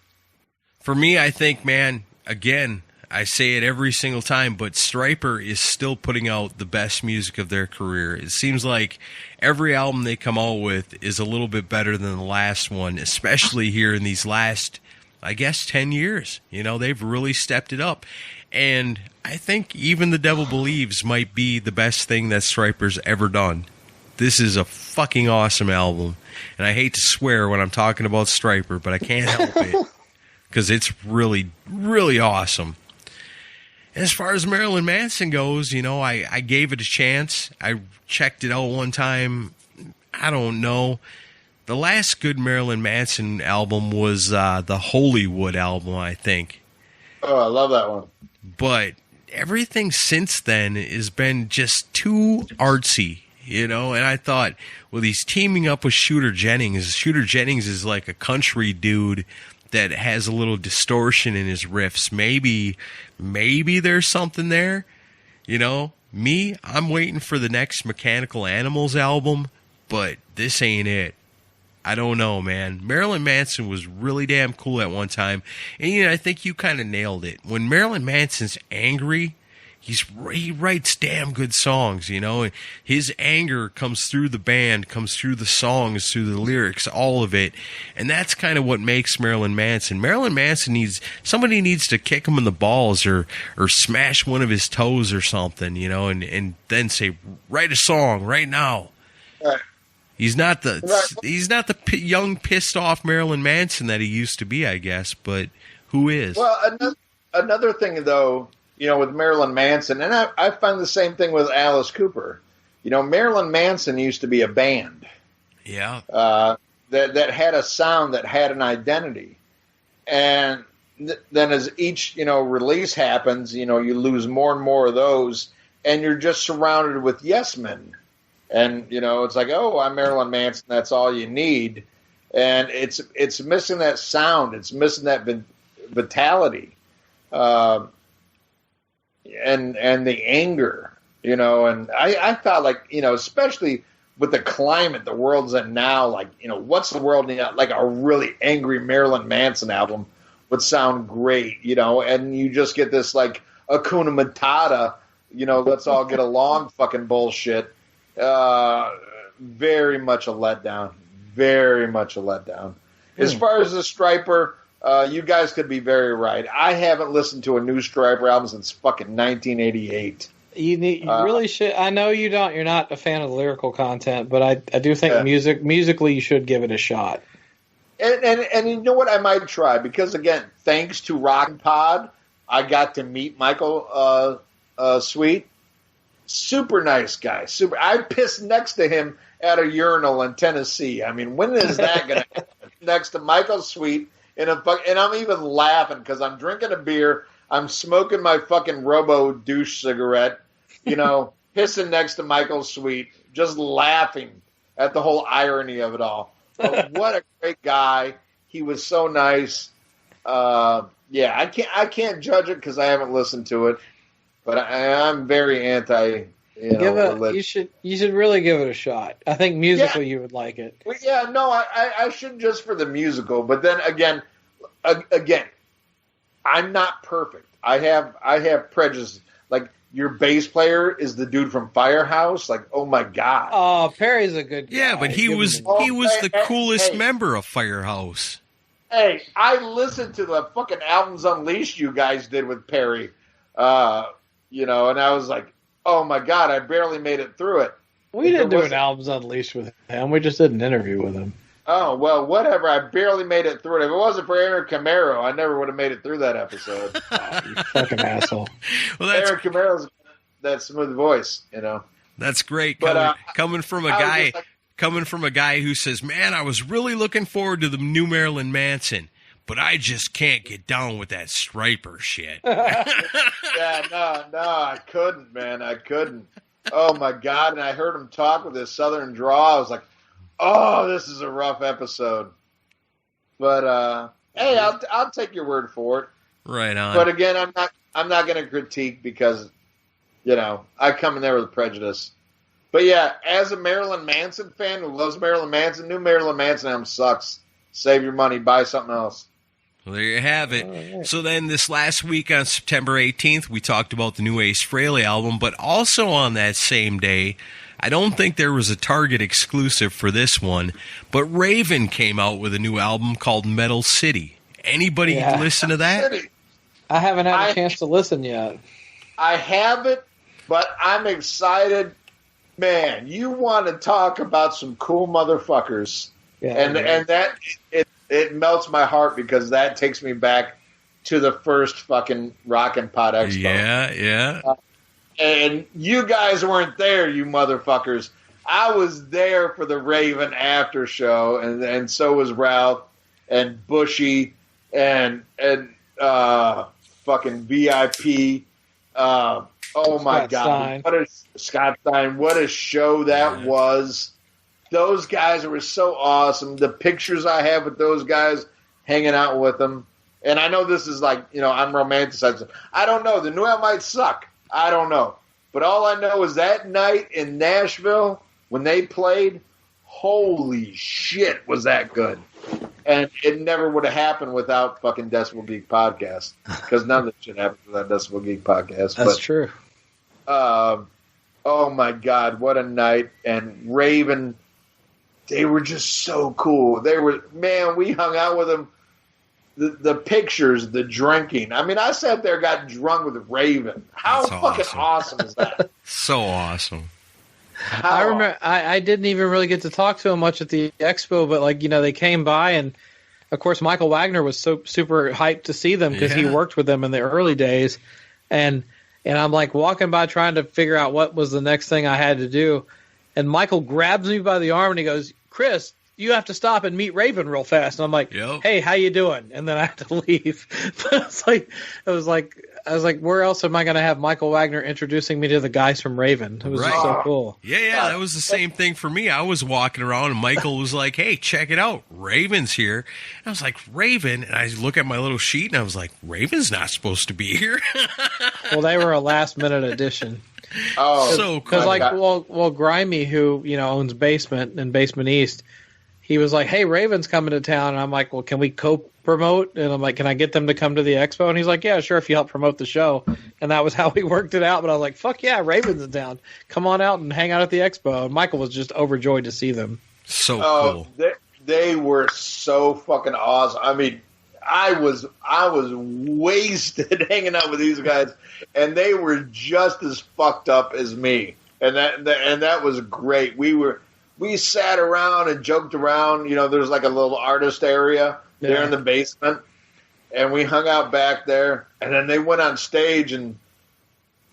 For me, I think, man, again, I say it every single time, but Stryper is still putting out the best music of their career. It seems like every album they come out with is a little bit better than the last one, especially here in these last, I guess, 10 years. They've really stepped it up. And I think even The Devil Believes might be the best thing that Stryper's ever done. This is a fucking awesome album. And I hate to swear when I'm talking about Stryper, but I can't help it. Because it's really, really awesome. As far as Marilyn Manson goes, I gave it a chance. I checked it out one time. I don't know. The last good Marilyn Manson album was the Hollywood album, I think. Oh, I love that one. But everything since then has been just too artsy, and I thought, well, he's teaming up with Shooter Jennings. Shooter Jennings is like a country dude that has a little distortion in his riffs. Maybe there's something there. Me, I'm waiting for the next Mechanical Animals album, but this ain't it. I don't know, man. Marilyn Manson was really damn cool at one time. And, I think you kind of nailed it. When Marilyn Manson's angry, he writes damn good songs, and his anger comes through the band, comes through the songs, through the lyrics, all of it. And that's kind of what makes Marilyn Manson. Marilyn Manson somebody needs to kick him in the balls or smash one of his toes or something, and then say, write a song right now. Right. He's not the young pissed off Marilyn Manson that he used to be, I guess, but who is? Well, another thing though, with Marilyn Manson, and I find the same thing with Alice Cooper. Marilyn Manson used to be a band. Yeah. That had a sound, that had an identity. And then as each, release happens, you lose more and more of those, and you're just surrounded with yes men. And, it's like, oh, I'm Marilyn Manson, that's all you need. And it's missing that sound. It's missing that vitality. And the anger, and I thought, like, especially with the climate the world's in now, like, what's the world need? Like a really angry Marilyn Manson album would sound great, and you just get this, like, Hakuna Matata, let's all get along fucking bullshit. Very much a letdown. Very much a letdown. As far as the Stryper, you guys could be very right. I haven't listened to a new Stryper album since fucking 1988. You really should. I know you don't. You're not a fan of the lyrical content, but I do think musically you should give it a shot. And you know what? I might try because, again, thanks to Rock Pod, I got to meet Michael Sweet. Super nice guy. I pissed next to him at a urinal in Tennessee. I mean, when is that going to happen? Next to Michael Sweet, and I'm even laughing because I'm drinking a beer, I'm smoking my fucking Robo douche cigarette, pissing next to Michael Sweet, just laughing at the whole irony of it all. But what a great guy. He was so nice. I can't judge it because I haven't listened to it. But I'm very anti You should really give it a shot. I think musically you would like it. Well, yeah, no, I should just for the musical, but then again, I'm not perfect. I have prejudice. Like your bass player is the dude from Firehouse. Like, oh my god. Oh, Perry's a good guy. Yeah, but he was the coolest member of Firehouse. Hey, I listened to the fucking albums Unleashed you guys did with Perry, and I was like, oh my god, I barely made it through it. We didn't do an albums Unleashed with him. We just did an interview with him. Oh, well, whatever. I barely made it through it. If it wasn't for Aaron Camaro, I never would have made it through that episode. Oh, you fucking asshole. Well, Aaron Camaro's that smooth voice, That's great. But, coming from a guy who says, man, I was really looking forward to the new Marilyn Manson, but I just can't get down with that striper shit. Yeah, no, I couldn't, man. I couldn't. Oh, my God. And I heard him talk with his southern drawl. I was like, oh, this is a rough episode. But, hey, I'll take your word for it. Right on. But again, I'm not going to critique because, I come in there with prejudice. But yeah, as a Marilyn Manson fan who loves Marilyn Manson, new Marilyn Manson album sucks. Save your money, buy something else. Well, there you have it. Right. So then this last week on September 18th, we talked about the new Ace Frehley album, but also on that same day, I don't think there was a Target exclusive for this one, but Raven came out with a new album called Metal City. Anybody listen to that? I haven't had a chance to listen yet. I haven't, but I'm excited. Man, you want to talk about some cool motherfuckers. Yeah, and that it melts my heart because that takes me back to the first fucking Rockin' Pod Expo. Yeah. And you guys weren't there, you motherfuckers. I was there for the Raven after show, and so was Ralph and Bushy and fucking VIP. Oh my God! Scott Stein! What a show that was! Those guys were so awesome. The pictures I have with those guys hanging out with them, and I know this is like I'm romanticizing. I don't know. The new album might suck. I don't know, but all I know is that night in Nashville when they played, holy shit, was that good! And it never would have happened without fucking Decibel Geek podcast because none of this shit happens without Decibel Geek podcast. That's true. Oh my God, what a night! And Raven, they were just so cool. We hung out with them. The pictures, the drinking. I mean, I sat there, got drunk with Raven. How fucking awesome is that? So awesome. I remember I didn't even really get to talk to him much at the expo, but they came by, and of course Michael Wagner was so super hyped to see them because he worked with them in the early days, and I'm like walking by trying to figure out what was the next thing I had to do, and Michael grabs me by the arm and he goes, "Chris, you have to stop and meet Raven real fast." And I'm like, "Hey, how you doing?" And then I had to leave. But I was like, where else am I going to have Michael Wagner introducing me to the guys from Raven? It was just so cool. Yeah, that was the same thing for me. I was walking around and Michael was like, "Hey, check it out. Raven's here." And I was like, "Raven?" And I look at my little sheet and I was like, "Raven's not supposed to be here." Well, they were a last-minute addition. Oh, so cool. Because Grimy, who owns Basement and Basement East, he was like, "Hey, Raven's coming to town," and I'm like, "Well, can we co-promote?" And I'm like, "Can I get them to come to the expo?" And he's like, "Yeah, sure, if you help promote the show." And that was how we worked it out. But I was like, "Fuck yeah, Raven's in town. Come on out and hang out at the expo." And Michael was just overjoyed to see them. So cool. They were so fucking awesome. I mean, I was wasted hanging out with these guys, and they were just as fucked up as me. And that was great. We sat around and joked around. There's like a little artist area there in the basement, and we hung out back there. And then they went on stage, and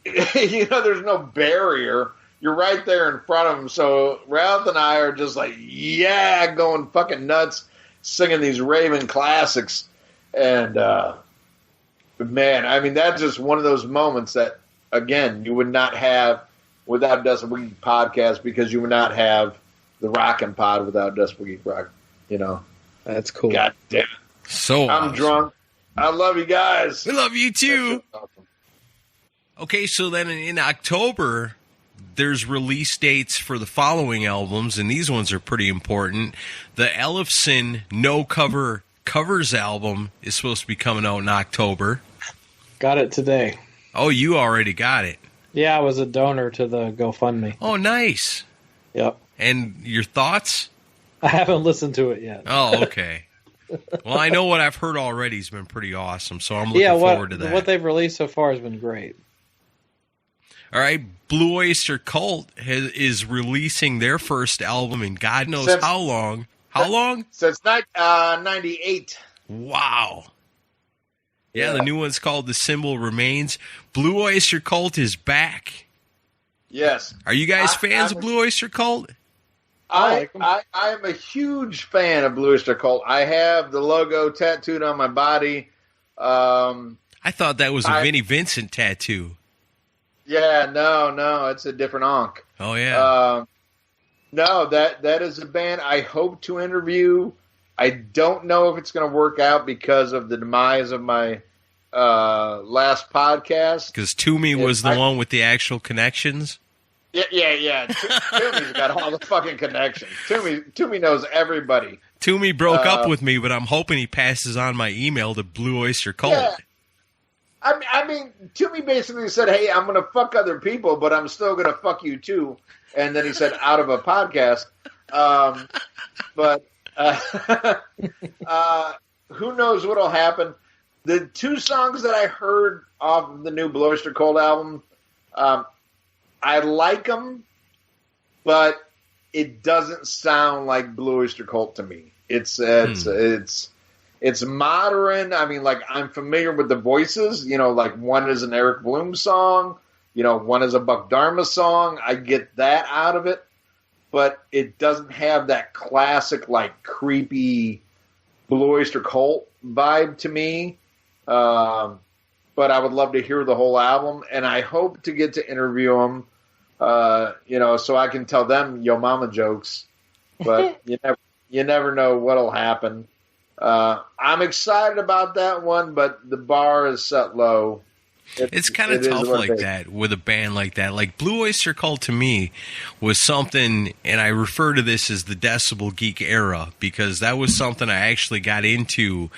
there's no barrier. You're right there in front of them. So Ralph and I are just like, going fucking nuts, singing these Raven classics. And man, I mean, that's just one of those moments that, again, you would not have without Decibel Geek podcast, because you would not have the Rockin' Pod without Decibel Geek Rock. That's cool. God damn it. So I'm drunk. I love you guys. We love you too. Awesome. Okay, so then in October, there's release dates for the following albums, and these ones are pretty important. The Ellefson No Covers album is supposed to be coming out in October. Got it today. Oh, you already got it. Yeah, I was a donor to the GoFundMe. Oh, nice. Yep. And your thoughts? I haven't listened to it yet. Oh, okay. Well, I know what I've heard already has been pretty awesome, so I'm looking forward to that. What they've released so far has been great. All right, Blue Oyster Cult is releasing their first album in God knows how long. How long? Since 98. Wow. Yeah, the new one's called The Symbol Remains. Blue Oyster Cult is back. Yes. Are you guys fans of Blue Oyster Cult? I am a huge fan of Blue Oyster Cult. I have the logo tattooed on my body. I thought that was a Vinnie Vincent tattoo. Yeah, no, it's a different onk. Oh, yeah. No, that is a band I hope to interview. I don't know if it's going to work out because of the demise of my last podcast. Because Toomey was the one with the actual connections? Yeah. Toomey's got all the fucking connections. Toomey knows everybody. Toomey broke up with me, but I'm hoping he passes on my email to Blue Oyster Cult. Yeah. I mean, Toomey basically said, hey, I'm going to fuck other people, but I'm still going to fuck you too. And then he said, out of a podcast. But who knows what'll happen. The two songs that I heard off of the new Blue Oyster Cult album, I like them, but it doesn't sound like Blue Oyster Cult to me. It's modern. I mean, like, I'm familiar with the voices. You know, like, one is an Eric Bloom song. You know, one is a Buck Dharma song. I get that out of it. But it doesn't have that classic, like, creepy Blue Oyster Cult vibe to me. But I would love to hear the whole album. And I hope to get to interview them, so I can tell them Yo Mama jokes. But you never know what'll happen. I'm excited about that one, but the bar is set low. It's kind of tough like that with a band like that. Like Blue Oyster Cult to me was something, and I refer to this as the Decibel Geek era because that was something I actually got into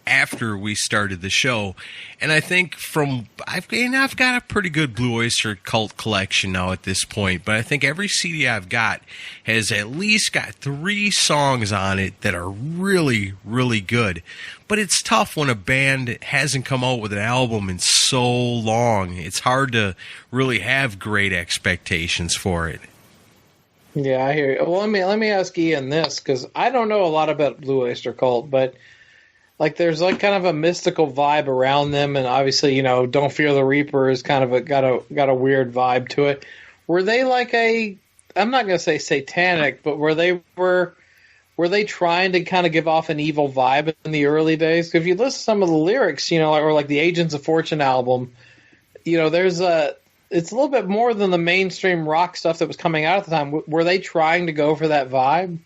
after we started the show. And I think I've got a pretty good Blue Oyster Cult collection now at this point, but I think every CD I've got has at least got 3 songs on it that are really, really good. But it's tough when a band hasn't come out with an album in so long. It's hard to really have great expectations for it. Yeah, I hear you. Well, let me ask Ian this, because I don't know a lot about Blue Oyster Cult, but like, there's like kind of a mystical vibe around them, and obviously, Don't Fear the Reaper is kind of got a weird vibe to it. Were they like I'm not going to say satanic, but were they trying to kind of give off an evil vibe in the early days? If you listen to some of the lyrics, or like the Agents of Fortune album, it's a little bit more than the mainstream rock stuff that was coming out at the time. Were they trying to go for that vibe?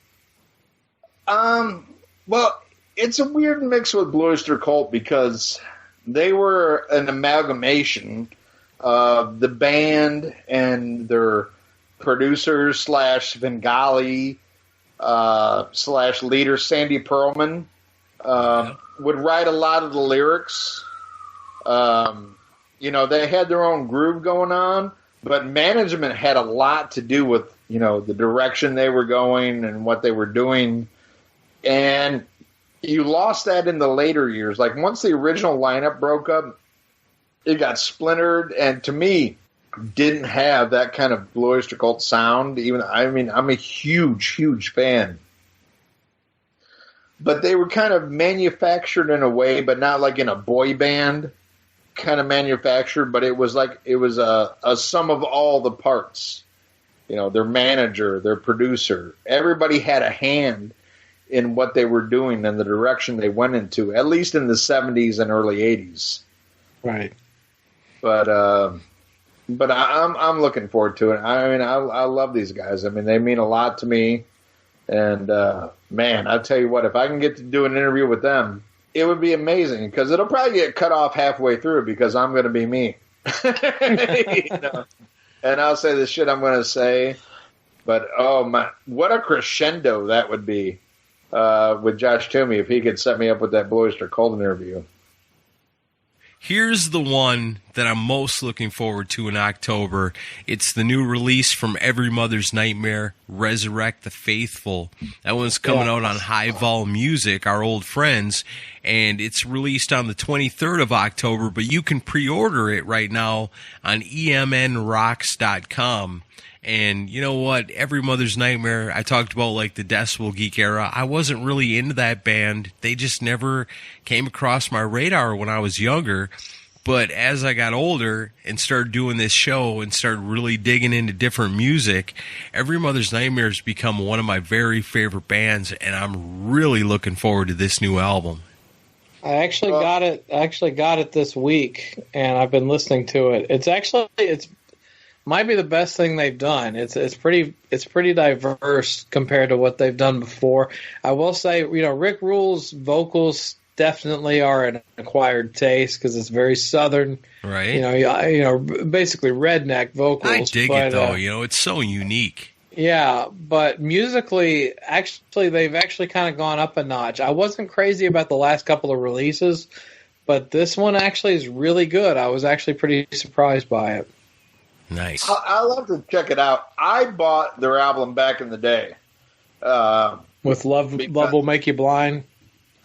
Well, it's a weird mix with Blue Oyster Cult because they were an amalgamation of the band and their producers / Svengali / leader Sandy Pearlman would write a lot of the lyrics. They had their own groove going on, but management had a lot to do with, the direction they were going and what they were doing. And you lost that in the later years. Like, once the original lineup broke up, it got splintered, and to me, didn't have that kind of Blue Oyster Cult sound. I'm a huge, huge fan. But they were kind of manufactured in a way, but not like in a boy band kind of manufactured, but it was a sum of all the parts. Their manager, their producer, everybody had a hand in what they were doing and the direction they went into, at least in the 70s and early 80s. Right. But I'm looking forward to it. I love these guys. They mean a lot to me. And, man, I'll tell you what, if I can get to do an interview with them, it would be amazing because it'll probably get cut off halfway through because I'm going to be me. and I'll say the shit I'm going to say, but oh my, what a crescendo that would be with Josh Toomey if he could set me up with that Oyster Cult interview. Here's the one that I'm most looking forward to in October. It's the new release from Every Mother's Nightmare, Resurrect the Faithful. That one's coming out on High Vol Music, our old friends, and it's released on the 23rd of October, but you can pre-order it right now on emnrocks.com. And you know what? Every Mother's Nightmare, I talked about like the Decibel Geek era. I wasn't really into that band. They just never came across my radar when I was younger. But as I got older and started doing this show and started really digging into different music, Every Mother's Nightmare has become one of my very favorite bands, and I'm really looking forward to this new album. I actually got it this week, and I've been listening to it. It's might be the best thing they've done. It's pretty diverse compared to what they've done before. I will say, Rick Rule's vocals definitely are an acquired taste because it's very southern, right? Basically redneck vocals. I dig it though. It's so unique. Yeah, but musically, they've actually kind of gone up a notch. I wasn't crazy about the last couple of releases, but this one actually is really good. I was actually pretty surprised by it. Nice. I'll have to check it out. I bought their album back in the day. With Love Will Make You Blind.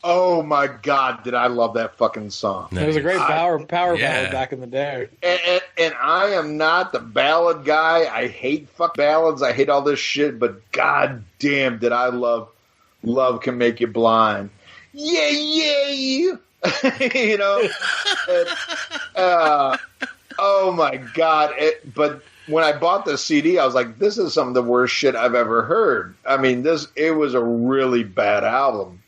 Oh my God, did I love that fucking song. Nice. It was a great power ballad back in the day. And I am not the ballad guy. I hate fuck ballads. I hate all this shit, but god damn did I love Can Make You Blind. Yeah. Oh my God. But when I bought the CD, I was like, this is some of the worst shit I've ever heard. I mean, it was a really bad album.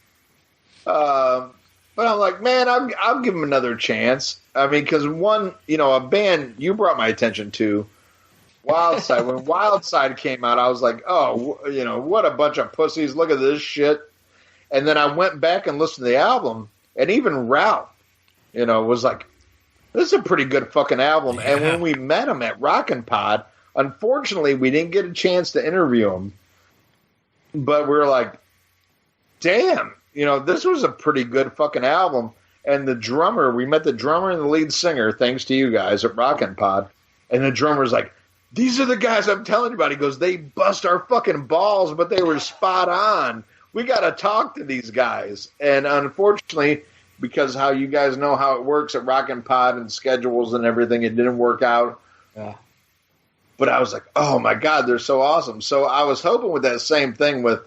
But I'm like, man, I'll give them another chance. I mean, because a band you brought my attention to, Wildside. When Wildside came out, I was like, oh, what a bunch of pussies. Look at this shit. And then I went back and listened to the album, and even Ralph, was like, this is a pretty good fucking album. Yeah. And when we met him at Rockin' Pod, unfortunately, we didn't get a chance to interview him. But we were like, damn, this was a pretty good fucking album. And we met the drummer and the lead singer, thanks to you guys at Rockin' Pod. And the drummer's like, these are the guys I'm telling you about. He goes, they bust our fucking balls, but they were spot on. We got to talk to these guys. And unfortunately, because how you guys know how it works at Rockin' Pod and schedules and everything, it didn't work out. Yeah. But I was like, oh my God, they're so awesome. So I was hoping with that same thing with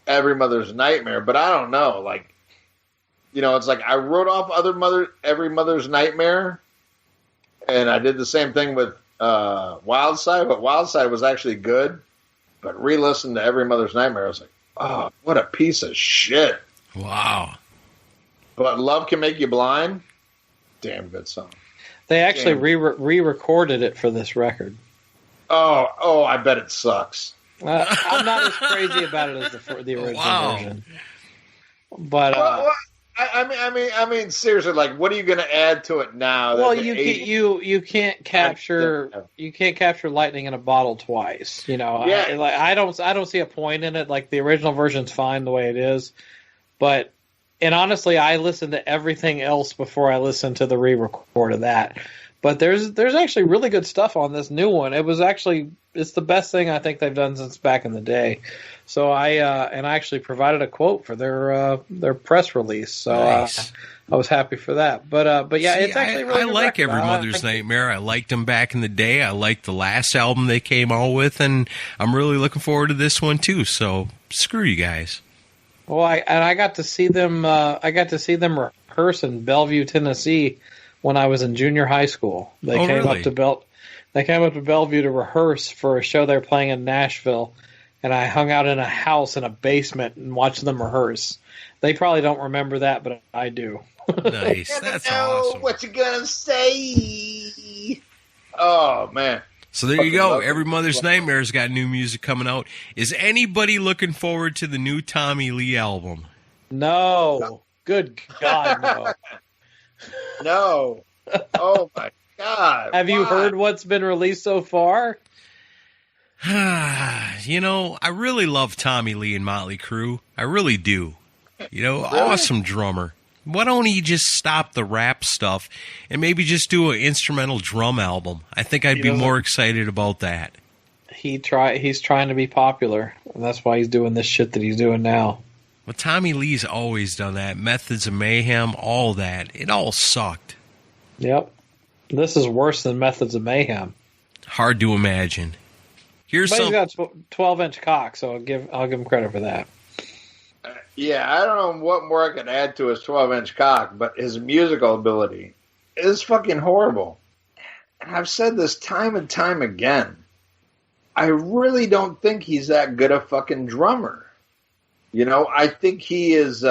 Every Mother's Nightmare, but I don't know. Like, it's like I wrote off Every Mother's Nightmare, and I did the same thing with Wildside, but Wildside was actually good. But re-listened to Every Mother's Nightmare, I was like, oh, what a piece of shit. Wow. But Love Can Make You Blind, damn good song. They actually re-recorded it for this record. Oh, I bet it sucks. I'm not as crazy about it as the original version. But I mean, seriously, like, what are you going to add to it now? Well, you can't capture lightning in a bottle twice. Yeah. I don't see a point in it. Like, the original version's fine the way it is, but. And honestly, I listened to everything else before I listened to the re-record of that. But there's actually really good stuff on this new one. It's the best thing I think they've done since back in the day. So I actually provided a quote for their press release. So nice. I was happy for that. But yeah, it's actually really I like Every Mother's Nightmare. I liked them back in the day. I liked the last album they came out with, and I'm really looking forward to this one too. So screw you guys. Well, I got to see them. I got to see them rehearse in Bellevue, Tennessee, when I was in junior high school. They came up to Bellevue to rehearse for a show they were playing in Nashville, and I hung out in a house in a basement and watched them rehearse. They probably don't remember that, but I do. Nice, that's awesome. What you gonna say? Oh man. So there you go. Every Mother's Nightmare's got new music coming out. Is anybody looking forward to the new Tommy Lee album? No. Good God, no. No. Oh, my God. Have you heard what's been released so far? You know, I really love Tommy Lee and Motley Crue. I really do. You know, Really? awesome drummer. Why don't he just stop the rap stuff and maybe just do an instrumental drum album? I think I'd be more excited about that. He's trying to be popular, and that's why he's doing this shit that he's doing now. Well, Tommy Lee's always done that. Methods of Mayhem, all that. It all sucked. Yep. This is worse than Methods of Mayhem. Hard to imagine. Here's But some. he's got 12-inch cock, so I'll give him credit for that. Yeah, I don't know what more I could add to his 12-inch cock, but his musical ability is fucking horrible. And I've said this time and time again. I really don't think he's that good a fucking drummer. You know, I think he is,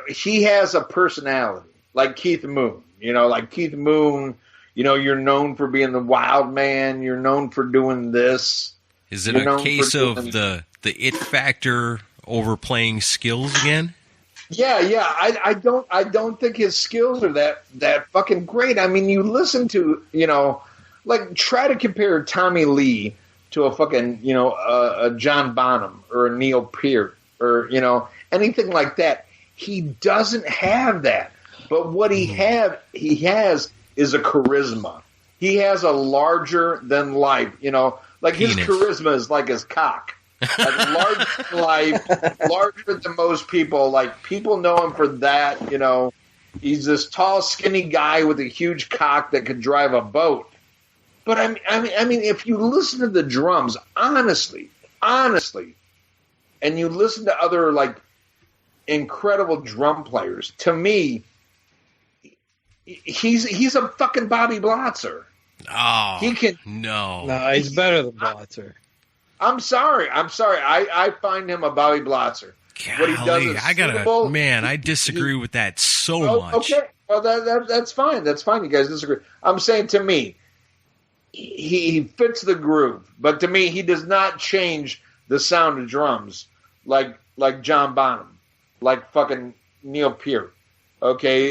he has a personality, like Keith Moon. You know, like Keith Moon, you know, you're known for being the wild man. You're known for doing this. Is it a case of the it factor overplaying skills again? Yeah. I don't think his skills are that fucking great. I mean, you listen to, you know, like try to compare Tommy Lee to a fucking, you know, a John Bonham or a Neil Peart or, you know, anything like that. He doesn't have that. But what he has is a charisma. He has a larger than life, you know, like his charisma is like his cock. Like larger than life, larger than most people. Like people know him for that, you know. He's this tall, skinny guy with a huge cock that could drive a boat. But I mean, if you listen to the drums, honestly, and you listen to other like incredible drum players, to me, he's a fucking Bobby Blotzer. Oh, he can no, he's better than Blotzer. I'm sorry. I find him a Bobby Blotzer. Golly, What he does is suitable. I disagree with that so much. Okay, well that's fine. That's fine. You guys disagree. I'm saying to me, he fits the groove, but to me, he does not change the sound of drums like John Bonham, like fucking Neil Peart. Okay,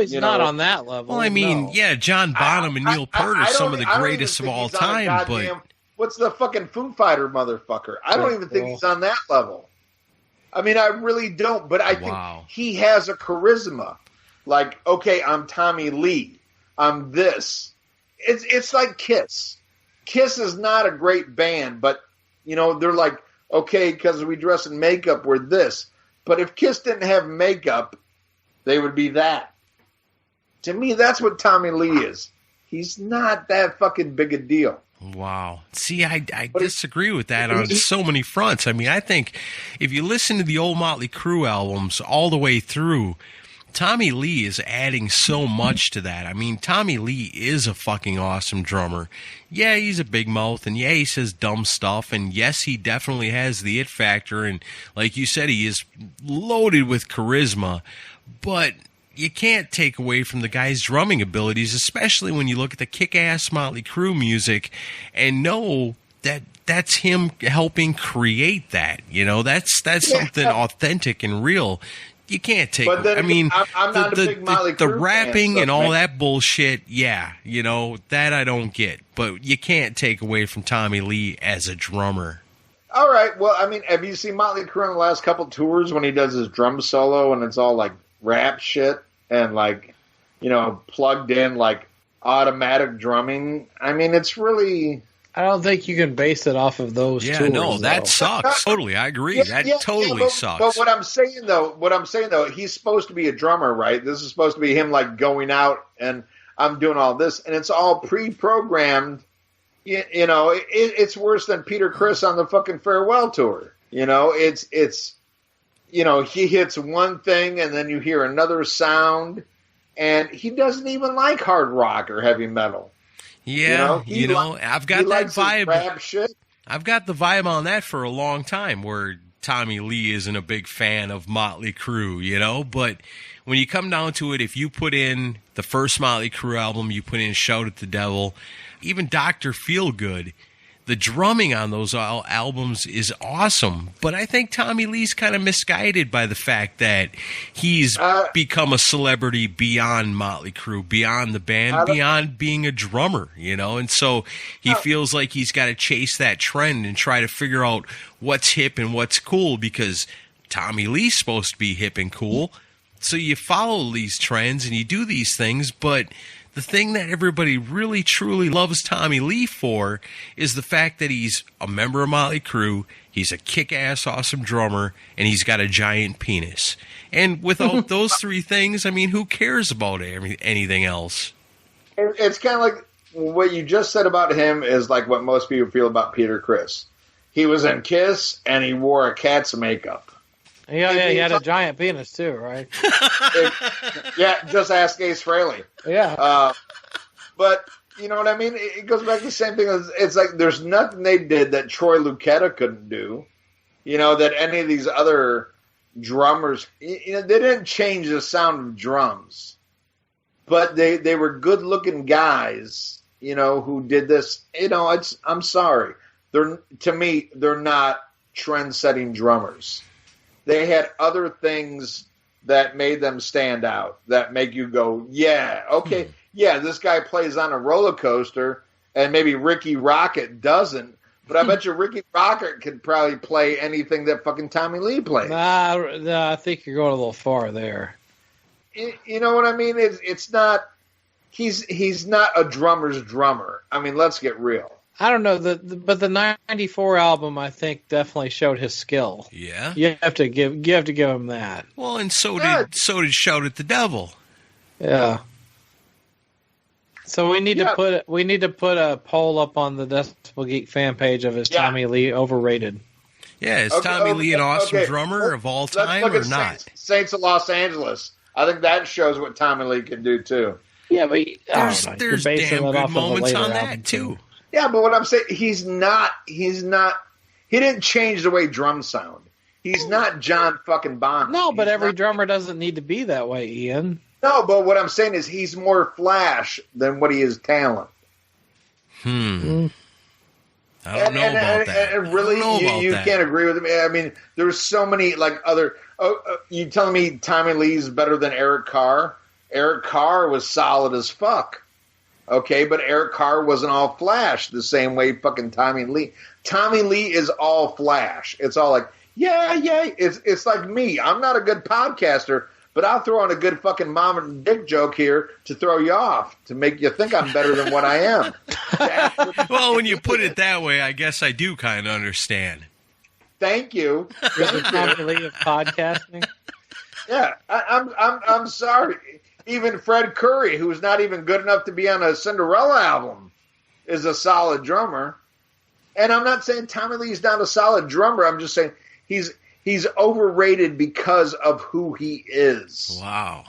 he's not on that level. Well, I mean, yeah, John Bonham and Neil Peart are some of the greatest of all time, but what's the fucking Foo Fighter motherfucker? I don't even think he's on that level. I mean, I really don't, but I think he has a charisma. Like, okay, I'm Tommy Lee. I'm this. It's like Kiss. Kiss is not a great band, but, you know, they're like, okay, because we dress in makeup, we're this. But if Kiss didn't have makeup, they would be that. To me, that's what Tommy Lee is. He's not that fucking big a deal. Wow. See, I disagree with that on so many fronts. I mean, I think if you listen to the old Motley Crue albums all the way through, Tommy Lee is adding so much to that. I mean, Tommy Lee is a fucking awesome drummer. Yeah, he's a big mouth, and yeah, he says dumb stuff, and yes, he definitely has the it factor, and like you said, he is loaded with charisma, but you can't take away from the guy's drumming abilities, especially when you look at the kick-ass Motley Crue music and know that that's him helping create that. You know, that's something authentic and real. You can't take. But then, I mean, I'm not a big Motley Crue the rapping fan, so and all that bullshit. Yeah, you know that I don't get. But you can't take away from Tommy Lee as a drummer. All right. Well, I mean, have you seen Motley Crue on the last couple tours when he does his drum solo and it's all like rap shit and like, you know, plugged in like automatic drumming? I mean, it's really. I don't think you can base it off of those tours. Yeah, no, that though. sucks. Totally, I agree. That totally sucks. But what I'm saying though, he's supposed to be a drummer, right? This is supposed to be him like going out and I'm doing all this, and it's all pre-programmed. You know, it's worse than Peter Criss on the fucking farewell tour. You know, it's you know, he hits one thing and then you hear another sound, and he doesn't even like hard rock or heavy metal. Yeah, you know, I've got that vibe. Rap shit. I've got the vibe on that for a long time, where Tommy Lee isn't a big fan of Motley Crue, you know. But when you come down to it, if you put in the first Motley Crue album, you put in Shout at the Devil, even Dr. Feelgood, the drumming on those albums is awesome. But I think Tommy Lee's kind of misguided by the fact that he's become a celebrity beyond Motley Crue, beyond the band, beyond being a drummer, you know? And so he feels like he's got to chase that trend and try to figure out what's hip and what's cool, because Tommy Lee's supposed to be hip and cool. So you follow these trends and you do these things, but the thing that everybody really, truly loves Tommy Lee for is the fact that he's a member of Motley Crue, he's a kick-ass awesome drummer, and he's got a giant penis. And without those three things, I mean, who cares about anything else? It's kind of like what you just said about him is like what most people feel about Peter Criss. He was in Kiss, and he wore a cat's makeup. Yeah, he had a giant penis too, right? Just ask Ace Frehley. Yeah. But, you know what I mean? It goes back to the same thing. It's like there's nothing they did that Troy Lucetta couldn't do. You know, that any of these other drummers, you know, they didn't change the sound of drums. But they were good-looking guys, you know, who did this. You know, I'm sorry. To me, they're not trend-setting drummers. They had other things that made them stand out, that make you go, yeah, okay, yeah, this guy plays on a roller coaster, and maybe Ricky Rocket doesn't, but I bet you Ricky Rocket could probably play anything that fucking Tommy Lee plays. Nah, I think you're going a little far there. You know what I mean? It's not, he's not a drummer's drummer. I mean, let's get real. I don't know, but the '94 album, I think, definitely showed his skill. Yeah, you have to give him that. Well, and so did Shout at the Devil. Yeah. So we need to put a poll up on the Decibel Geek fan page of his Tommy Lee overrated. Yeah, is Tommy Lee an awesome drummer of all time or not? Saints of Los Angeles. I think that shows what Tommy Lee can do too. Yeah, but there's damn good moments on that too. Yeah, but what I'm saying, he didn't change the way drums sound. He's not John fucking Bonham. No, but every drummer doesn't need to be that way, Ian. No, but what I'm saying is he's more flash than what he is talent. I don't know about that. And really, you can't agree with me. I mean, there's so many like other. You telling me Tommy Lee's better than Eric Carr? Eric Carr was solid as fuck. Okay, but Eric Carr wasn't all flash the same way fucking Tommy Lee. Tommy Lee is all flash. It's all like, yeah. It's like me. I'm not a good podcaster, but I'll throw in a good fucking mom and dick joke here to throw you off, to make you think I'm better than what I am. Well, when you put it that way, I guess I do kind of understand. Thank you. You're the Tommy Lee of podcasting. Yeah, I'm sorry. Even Fred Curry, who's not even good enough to be on a Cinderella album, is a solid drummer. And I'm not saying Tommy Lee's not a solid drummer. I'm just saying he's overrated because of who he is. Wow.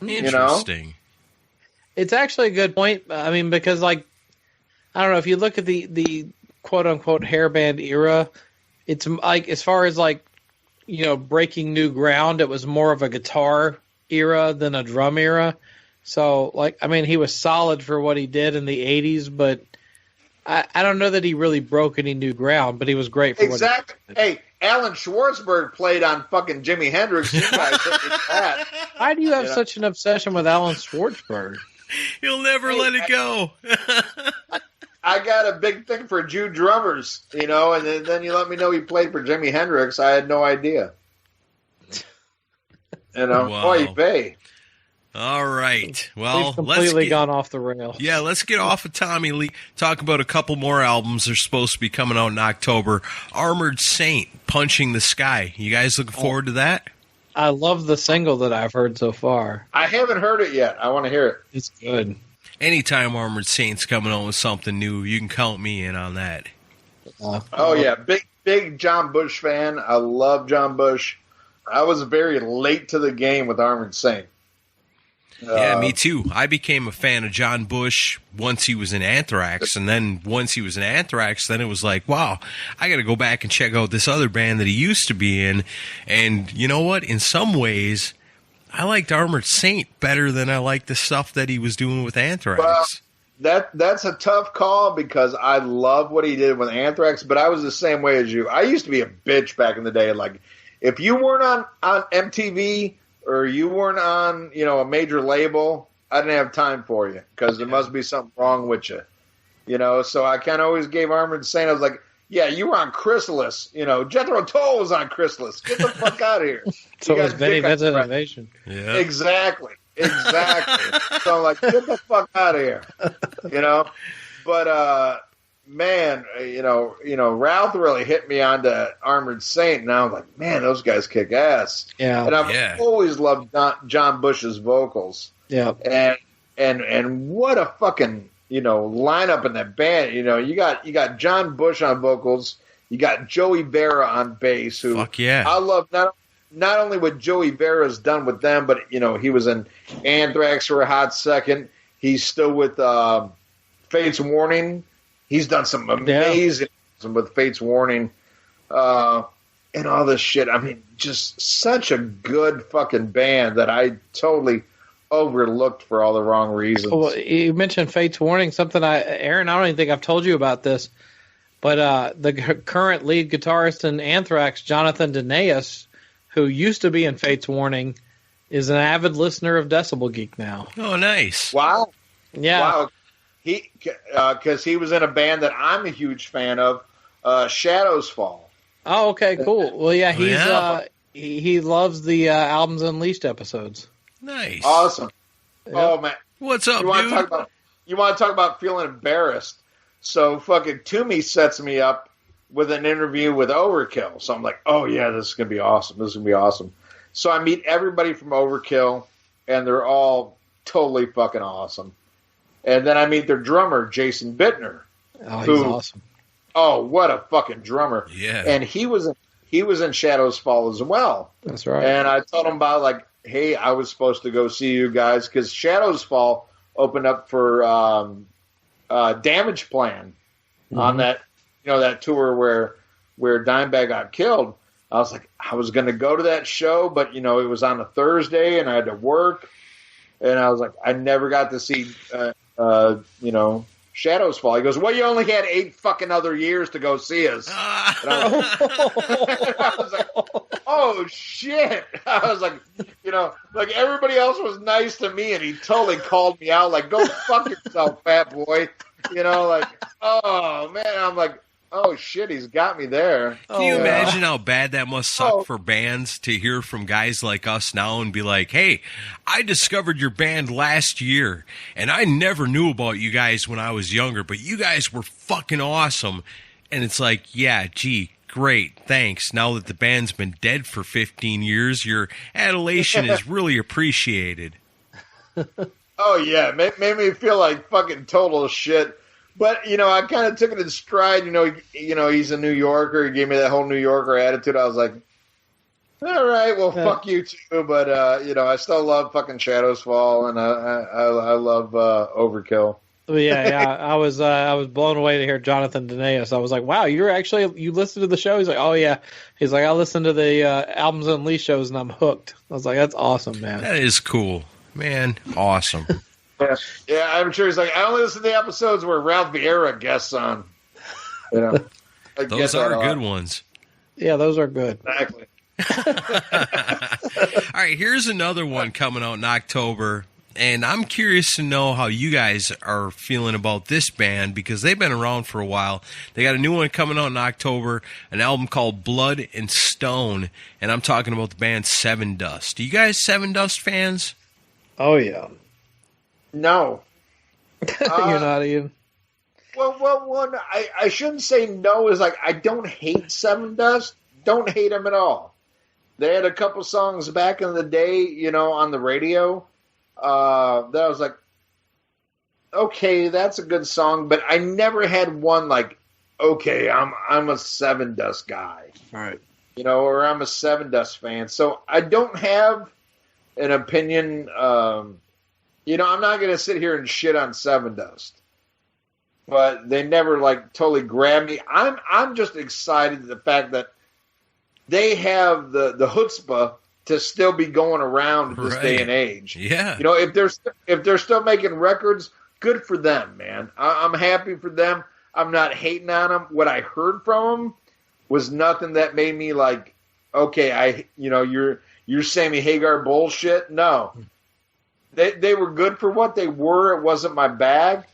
Interesting. You know? It's actually a good point. I mean, because, like, I don't know, if you look at the quote-unquote hairband era, it's like, as far as, like, you know, breaking new ground, it was more of a guitar era than a drum era. So, like, I mean, he was solid for what he did in the 80s, but I don't know that he really broke any new ground, but he was great for what he did. Hey, Alan Schwartzberg played on fucking Jimi Hendrix. You guys that. Why do you have such an obsession with Alan Schwartzberg? He'll never let it go. I got a big thing for Jew drummers, you know, and then you let me know he played for Jimi Hendrix. I had no idea. You know, wow. Oy vey. All right. Well, we've completely gone off the rails. Yeah, let's get off of Tommy Lee. Talk about a couple more albums that are supposed to be coming out in October. Armored Saint, Punching the Sky. You guys looking forward to that? I love the single that I've heard so far. I haven't heard it yet. I want to hear it. It's good. Anytime Armored Saint's coming on with something new, you can count me in on that. Oh, yeah. Big John Bush fan. I love John Bush. I was very late to the game with Armored Saint. Yeah, me too. I became a fan of John Bush once he was in Anthrax, and then once he was in Anthrax, then it was like, wow, I got to go back and check out this other band that he used to be in. And you know what? In some ways, I liked Armored Saint better than I liked the stuff that he was doing with Anthrax. Well, That's a tough call because I love what he did with Anthrax, but I was the same way as you. I used to be a bitch back in the day. Like, if you weren't on MTV or you weren't on, a major label, I didn't have time for you because there must be something wrong with you. So I kind of always gave Armored Saint. I was like, yeah, you were on Chrysalis. Jethro Tull was on Chrysalis. Get the fuck out of here. So it was Benny Vincent Innovation. Yeah. Exactly. So I'm like, get the fuck out of here. But man, Ralph really hit me onto Armored Saint, and I was like, man, those guys kick ass. Yeah. And I've always loved John Bush's vocals. Yeah. And what a fucking lineup in that band. You got John Bush on vocals, you got Joey Vera on bass, who fuck yeah. I love not only what Joey Vera's done with them, but he was in Anthrax for a hot second. He's still with Fate's Warning. He's done some amazing with Fate's Warning and all this shit. I mean, just such a good fucking band that I totally overlooked for all the wrong reasons. Well, you mentioned Fate's Warning, Aaron, I don't even think I've told you about this, but the current lead guitarist in Anthrax, Jonathan Denaeus, who used to be in Fate's Warning, is an avid listener of Decibel Geek now. Oh, nice. Wow. Yeah. Wow. Because he was in a band that I'm a huge fan of, Shadows Fall. Oh, okay, cool. Well, yeah, he loves the Albums Unleashed episodes. Nice. Awesome. Yep. Oh, man. What's up, you want dude? You want to talk about feeling embarrassed? So fucking Toomey sets me up with an interview with Overkill. So I'm like, oh, yeah, this is going to be awesome. So I meet everybody from Overkill, and they're all totally fucking awesome. And then I meet their drummer, Jason Bittner. Oh, he's awesome. Oh, what a fucking drummer. Yeah. And he was in Shadows Fall as well. That's right. And I told him about, like, hey, I was supposed to go see you guys because Shadows Fall opened up for Damage Plan on that tour where Dimebag got killed. I was like, I was going to go to that show, but it was on a Thursday and I had to work, and I was like, I never got to see Shadows Fall. He goes, well, you only had 8 fucking other years to go see us. And I was like, oh shit. I was like, like everybody else was nice to me, and he totally called me out, like, go fuck yourself, fat boy. Like, oh man. I'm like, oh shit, he's got me there. Can you imagine how bad that must suck for bands to hear from guys like us now and be like, hey, I discovered your band last year, and I never knew about you guys when I was younger, but you guys were fucking awesome. And it's like, yeah, gee, great, thanks. Now that the band's been dead for 15 years, your adulation is really appreciated. Oh, yeah, made me feel like fucking total shit. But, I kind of took it in stride. He's a New Yorker. He gave me that whole New Yorker attitude. I was like, all right, well, fuck you too. But, I still love fucking Shadows Fall, and I love Overkill. Yeah. I was blown away to hear Jonathan Denaeus. I was like, wow, you listened to the show? He's like, oh, yeah. He's like, I listened to the Albums Unleashed shows, and I'm hooked. I was like, that's awesome, man. That is cool. Man, awesome. Yeah, I'm sure he's like, I only listen to the episodes where Ralph Vieira guests on. Those are good ones. Yeah, those are good. Exactly. All right, here's another one coming out in October, and I'm curious to know how you guys are feeling about this band because they've been around for a while. They got a new one coming out in October, an album called Blood and Stone, and I'm talking about the band Sevendust. Are you guys Sevendust fans? Oh, yeah. No. You're not even. Well, I shouldn't say no. Is like, I don't hate Sevendust. Don't hate them at all. They had a couple songs back in the day, on the radio, that I was like, okay, that's a good song, but I never had one like, okay, I'm a Sevendust guy. All right. Or I'm a Sevendust fan. So I don't have an opinion. I'm not going to sit here and shit on Sevendust, but they never like totally grabbed me. I'm just excited at the fact that they have the chutzpah to still be going around at this day and age. Yeah. If they're still making records, good for them, man. I'm happy for them. I'm not hating on them. What I heard from them was nothing that made me like, okay, you're Sammy Hagar bullshit. No, they were good for what they were. It wasn't my bag,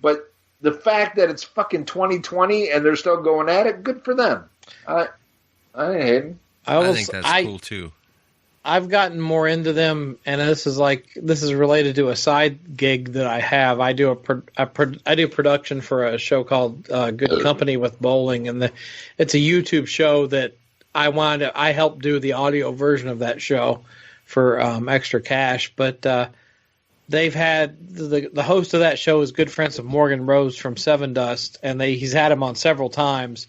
but the fact that it's fucking 2020 and they're still going at it, good for them. I ain't hating. I think that's cool too. I've gotten more into them, and this is related to a side gig that I have. I do I do production for a show called Good Company with Bowling, and it's a YouTube show that I helped do the audio version of that show for extra cash. But they've had the host of that show is good friends of Morgan Rose from Sevendust, and he's had him on several times,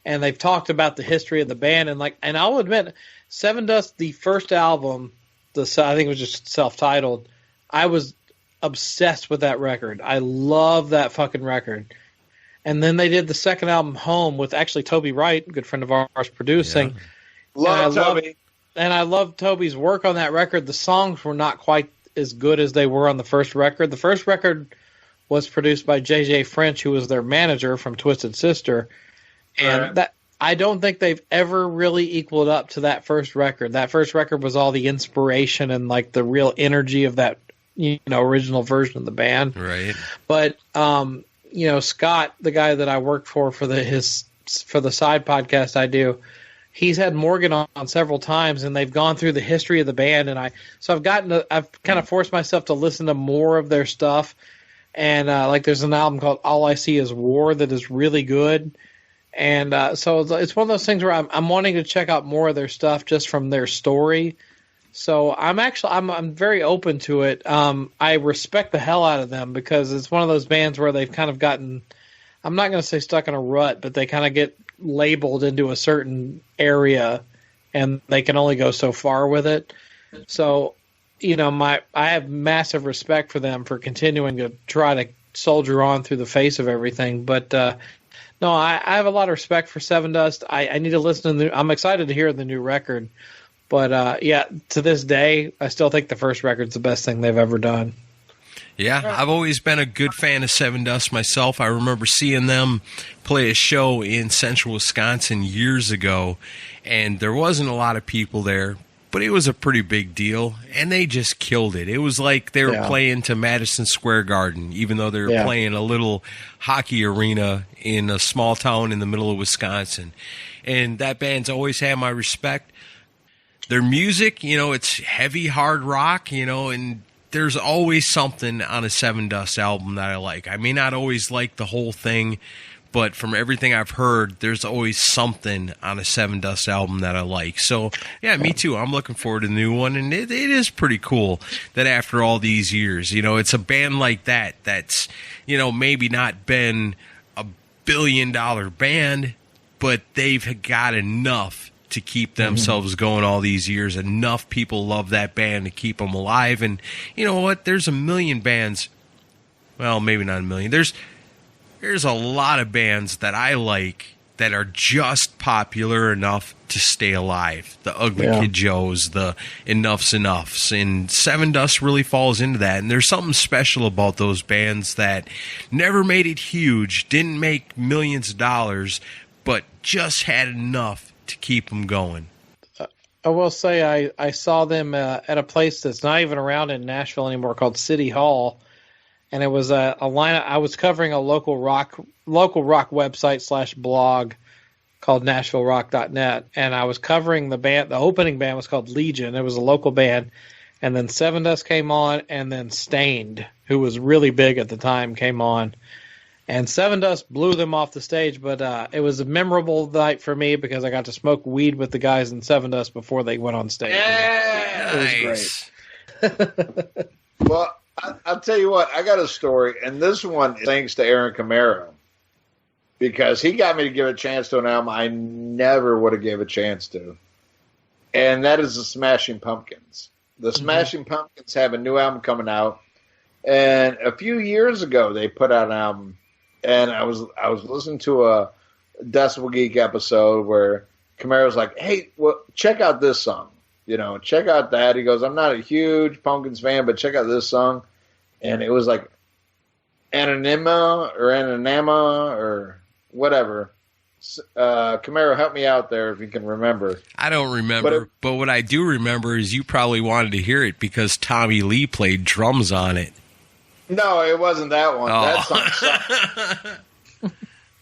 and they've talked about the history of the band, and I'll admit, Sevendust, the first album, I think it was just self-titled, I was obsessed with that record. I love that fucking record. And then they did the second album, Home, with actually Toby Wright, a good friend of ours, producing. Yeah. Love Toby. And I loved Toby's work on that record. The songs were not quite as good as they were on the first record. The first record was produced by J.J. French, who was their manager from Twisted Sister. And that I don't think they've ever really equaled up to that first record. That first record was all the inspiration and like the real energy of that, original version of the band. Right. But Scott, the guy that I worked for the side podcast I do, he's had Morgan on several times, and they've gone through the history of the band, and I've kind of forced myself to listen to more of their stuff, and there's an album called All I See Is War that is really good. And so it's one of those things where I'm wanting to check out more of their stuff just from their story. So I'm very open to it. I respect the hell out of them because it's one of those bands where they've kind of gotten, I'm not going to say stuck in a rut, but they kind of get labeled into a certain area and they can only go so far with it. So, I have massive respect for them for continuing to try to soldier on through the face of everything. But, no, I have a lot of respect for Sevendust. I need to listen to I'm excited to hear the new record. But, to this day, I still think the first record's the best thing they've ever done. Yeah, I've always been a good fan of Sevendust myself. I remember seeing them play a show in central Wisconsin years ago, and there wasn't a lot of people there, but it was a pretty big deal, and they just killed it. It was like they were playing to Madison Square Garden, even though they were playing a little hockey arena in a small town in the middle of Wisconsin. And that band's always had my respect. Their music, it's heavy, hard rock, and there's always something on a Sevendust album that I like. I may not always like the whole thing, but from everything I've heard, there's always something on a Sevendust album that I like. So, yeah, me too. I'm looking forward to the new one, and it is pretty cool that after all these years, it's a band like that's, maybe not been a billion-dollar band, but they've got enough to keep themselves going all these years. Enough people love that band to keep them alive. And you know what? There's a million bands. Well, maybe not a million. There's a lot of bands that I like that are just popular enough to stay alive. The Ugly Kid Joes, the Enough's Enoughs, and Sevendust really falls into that. And there's something special about those bands that never made it huge, didn't make millions of dollars, but just had enough to keep them going. I will say I saw them at a place that's not even around in Nashville anymore called City Hall, and it was a lineup. I was covering a local rock website / blog called NashvilleRock.net, and I was covering the band. The opening band was called Legion. It was a local band, and then Sevendust came on, and then Stained, who was really big at the time, came on. And Sevendust blew them off the stage, but it was a memorable night for me because I got to smoke weed with the guys in Sevendust before they went on stage. Yeah, it was great. Well, I'll tell you what, I got a story, and this one is thanks to Aaron Camaro, because he got me to give a chance to an album I never would have gave a chance to, and that is the Smashing Pumpkins. The Smashing Pumpkins have a new album coming out, and a few years ago they put out an album. And I was listening to a Decibel Geek episode where Camaro's like, hey, well, check out this song. Check out that. He goes, I'm not a huge Pumpkins fan, but check out this song. And it was like Anonymous or whatever. Camaro, help me out there if you can remember. I don't remember, but what I do remember is you probably wanted to hear it because Tommy Lee played drums on it. No, it wasn't that one. Oh. That song sucked.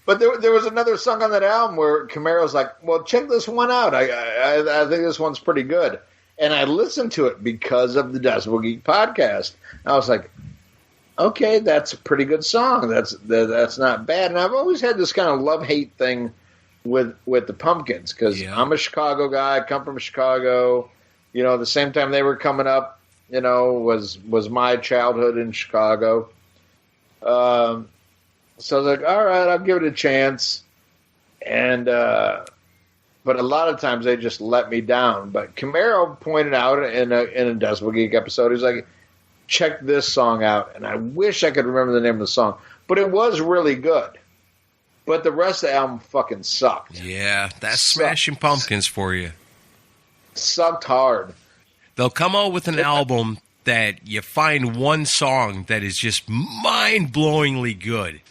But there was another song on that album where Camaro's like, well, check this one out. I think this one's pretty good. And I listened to it because of the Decibel Geek podcast. I was like, okay, that's a pretty good song. That's not bad. And I've always had this kind of love-hate thing with the Pumpkins because I'm a Chicago guy. I come from Chicago. You know, the same time they were coming up, you know, was my childhood in Chicago. So I was like, all right, I'll give it a chance. And but a lot of times they just let me down. But Camaro pointed out in a Decibel Geek episode, he's like, check this song out. And I wish I could remember the name of the song. But it was really good. But the rest of the album fucking sucked. Yeah, that's Smashing Pumpkins for you. Sucked hard. They'll come out with an album that you find one song that is just mind-blowingly good.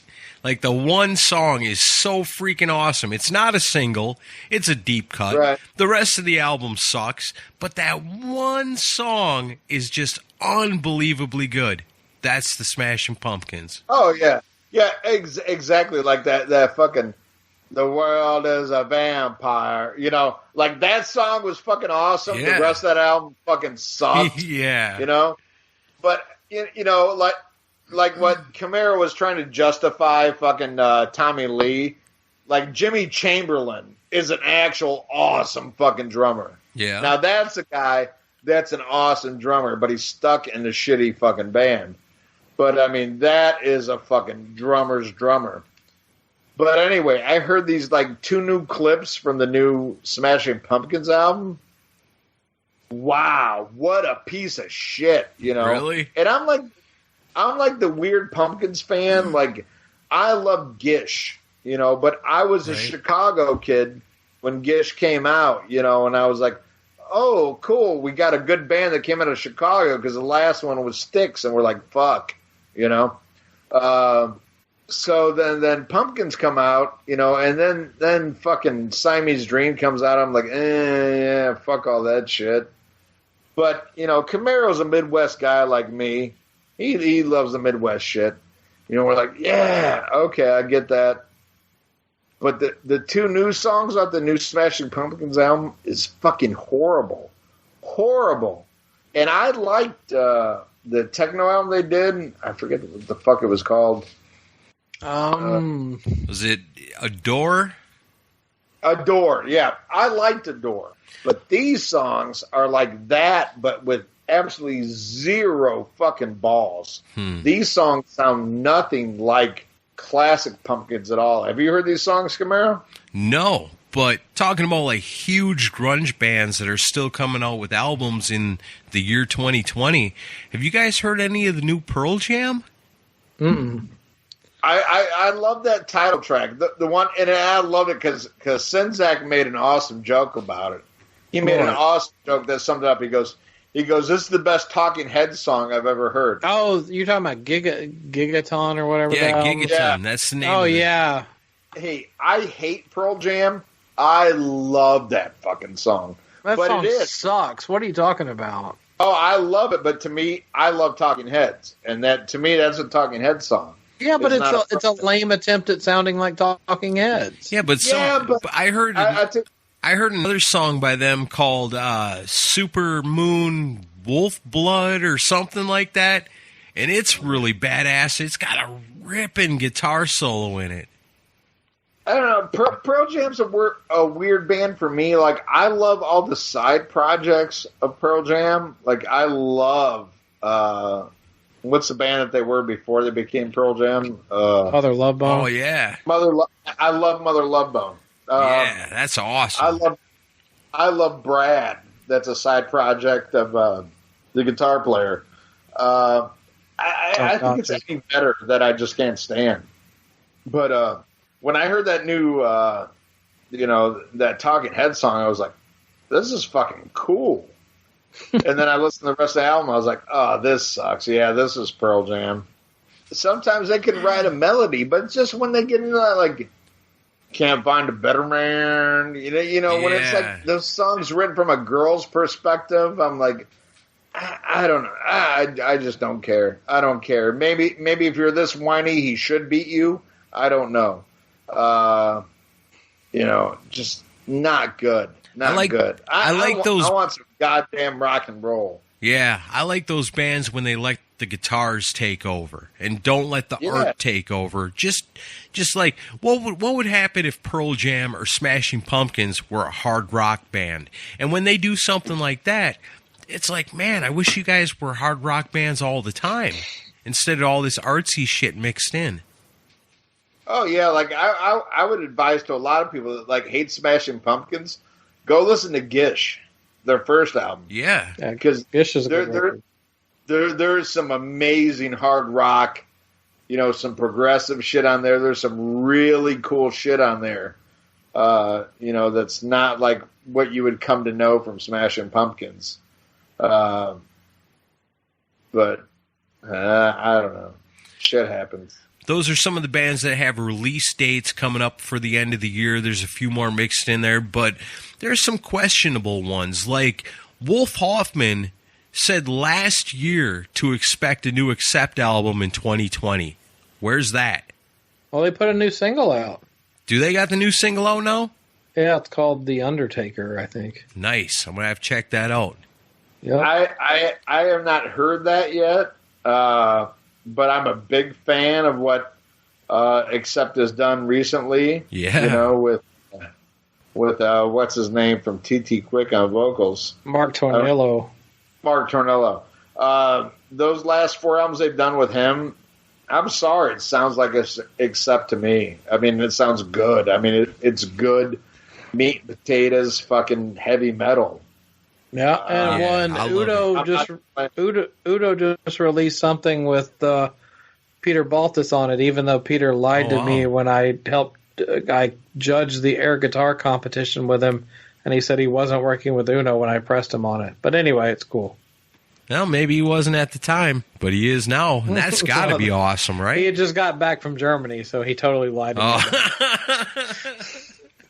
Like, the one song is so freaking awesome. It's not a single. It's a deep cut. Right. The rest of the album sucks. But that one song is just unbelievably good. That's the Smashing Pumpkins. Oh, yeah. Yeah, exactly. Like that fucking, the world is a vampire. You know, like that song was fucking awesome. Yeah. The rest of that album fucking sucked. Yeah. You know? But, you know, like what Camaro was trying to justify fucking Tommy Lee, like Jimmy Chamberlain is an actual awesome fucking drummer. Yeah. Now that's a guy that's an awesome drummer, but he's stuck in the shitty fucking band. But I mean, that is a fucking drummer's drummer. But anyway, I heard these like 2 new clips from the new Smashing Pumpkins album. Wow, what a piece of shit, you know? Really? And I'm like the weird Pumpkins fan. Like, I love Gish, you know, but I was a Chicago kid when Gish came out, you know, and I was like, oh, cool, we got a good band that came out of Chicago because the last one was Styx, and we're like, fuck, you know. So then Pumpkins come out, you know, and then fucking Siamese Dream comes out. I'm like, yeah, fuck all that shit. But, you know, Camaro's a Midwest guy like me. He loves the Midwest shit. You know, we're like, yeah, okay, I get that. But the 2 new songs off the new Smashing Pumpkins album is fucking horrible. Horrible. And I liked the techno album they did. I forget what the fuck it was called. Was it Adore? Adore, yeah. I liked Adore. But these songs are like that, but with absolutely zero fucking balls. These songs sound nothing like classic Pumpkins at all. Have you heard these songs, Camaro? No, but talking about like huge grunge bands that are still coming out with albums in the year 2020, have you guys heard any of the new Pearl Jam? Mm-mm. I love that title track. The one, and I love it because Sinzak made an awesome joke about it. He made an awesome joke that summed it up. He goes, this is the best Talking Heads song I've ever heard. Oh, you're talking about Gigaton or whatever? Yeah, Gigaton. Yeah. That's the name. Oh, of it. yeah. Hey, I hate Pearl Jam. I love that fucking song. That but song it is. sucks. What are you talking about? Oh, I love it, but to me, I love Talking Heads. And to me, that's a Talking Heads song. Yeah, but it's a a lame attempt at sounding like Talking Heads. Yeah, but I heard I heard another song by them called Super Moon Wolf Blood or something like that, and it's really badass. It's got a ripping guitar solo in it. I don't know. Pearl Jam's a weird band for me. Like, I love all the side projects of Pearl Jam. Like, I love what's the band that they were before they became Pearl Jam? Mother Love Bone. Oh yeah, I love Mother Love Bone. Yeah, that's awesome. I love Brad. That's a side project of the guitar player. I think it's anything better that I just can't stand. But when I heard that new, that Talking Head song, I was like, this is fucking cool. And then I listened to the rest of the album. I was like, oh, this sucks. Yeah, this is Pearl Jam. sometimes they can write a melody, but it's just when they get into that, like, can't find a better man, when it's like those songs written from a girl's perspective, I'm like, I don't know. I just don't care. I don't care. Maybe if you're this whiny, he should beat you. I don't know. Just not good. Not good. I want some goddamn rock and roll. Yeah, I like those bands when they let the guitars take over and don't let the art take over. Just like what would happen if Pearl Jam or Smashing Pumpkins were a hard rock band? And when they do something like that, it's like, man, I wish you guys were hard rock bands all the time instead of all this artsy shit mixed in. Oh yeah, like I would advise to a lot of people that like hate Smashing Pumpkins, go listen to Gish, their first album. Yeah, because Gish is there's some amazing hard rock, some progressive shit on there. There's some really cool shit on there, that's not like what you would come to know from Smashing Pumpkins. But I don't know. Shit happens. Those are some of the bands that have release dates coming up for the end of the year. There's a few more mixed in there, but there's some questionable ones. Like Wolf Hoffman said last year to expect a new Accept album in 2020. Where's that? Well, they put a new single out. Do they got the new single out now? Yeah, it's called The Undertaker, I think. Nice. I'm going to have to check that out. Yep. I have not heard that yet, but I'm a big fan of what Accept has done recently. Yeah. With what's his name from TT Quick on vocals. Mark Tornillo. Those last 4 albums they've done with him, I'm sorry, it sounds like Accept to me. I mean, it sounds good. I mean, it's good meat and potatoes, fucking heavy metal. Yeah, and Udo just released something with Peter Baltus on it, even though Peter lied to me when I judged the air guitar competition with him, and he said he wasn't working with Uno when I pressed him on it. But anyway, it's cool. Well, maybe he wasn't at the time, but he is now, and that's got to be awesome, right? He had just got back from Germany, so he totally lied to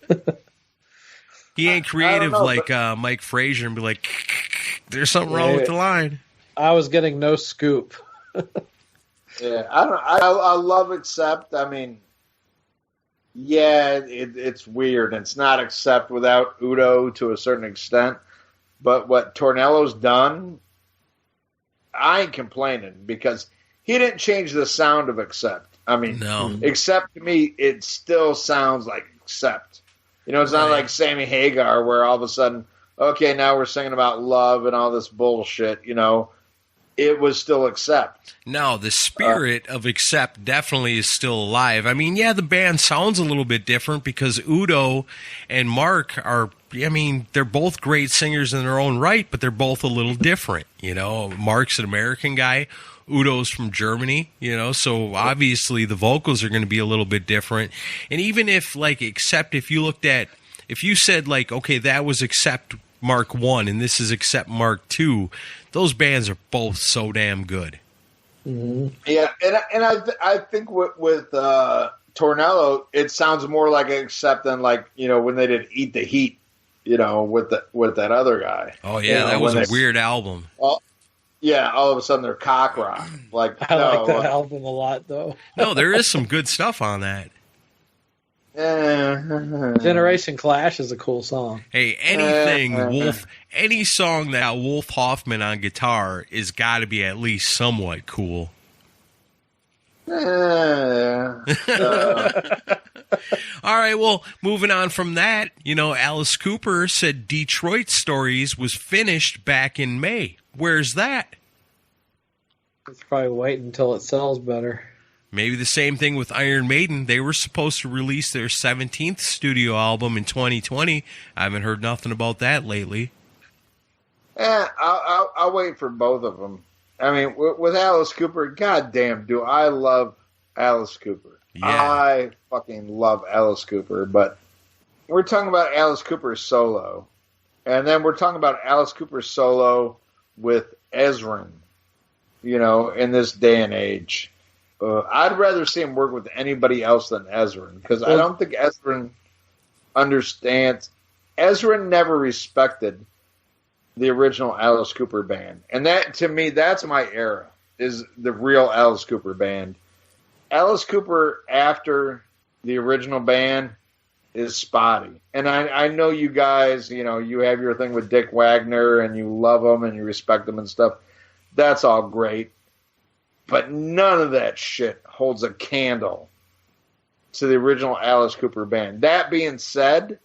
me. He ain't creative like Mike Frazier and be like, there's something wrong with the line. I was getting no scoop. Yeah, I love Accept. I mean, yeah, it's weird. It's not Accept without Udo to a certain extent. But what Tornillo's done, I ain't complaining because he didn't change the sound of Accept. I mean, no. Accept to me, it still sounds like Accept. It's not like Sammy Hagar where all of a sudden, okay, now we're singing about love and all this bullshit, It was still Accept. No, the spirit of Accept definitely is still alive. I mean, yeah, the band sounds a little bit different because Udo and Mark are, they're both great singers in their own right, but they're both a little different. Mark's an American guy. Udo's from Germany, so obviously the vocals are going to be a little bit different. And even if, like, Accept, if you said, like, okay, that was Accept Mark 1 and this is Accept Mark 2, those bands are both so damn good. Mm-hmm. Yeah, and I think with Tornillo, it sounds more like Accept than, like, when they did Eat the Heat, with that other guy. Oh, yeah, that was a weird album. Yeah, all of a sudden they're cock rock. Like, I like that album a lot, though. No, there is some good stuff on that. Generation Clash is a cool song. Hey, any song that Wolf Hoffman on guitar is got to be at least somewhat cool. Yeah. All right, well, moving on from that, Alice Cooper said Detroit Stories was finished back in May. Where's that? It's probably waiting until it sells better. Maybe the same thing with Iron Maiden. They were supposed to release their 17th studio album in 2020. I haven't heard nothing about that lately. I'll wait for both of them. I mean, with Alice Cooper, goddamn, do I love Alice Cooper. Yeah. I fucking love Alice Cooper, but we're talking about Alice Cooper solo. And then we're talking about Alice Cooper solo with Ezrin, in this day and age. I'd rather see him work with anybody else than Ezrin, because I don't think Ezrin understands. Ezrin never respected the original Alice Cooper band, and that, to me, that's my era, is the real Alice Cooper band. Alice Cooper after the original band is spotty. And I know you guys, you have your thing with Dick Wagner and you love him and you respect him and stuff. That's all great. But none of that shit holds a candle to the original Alice Cooper band. That being said,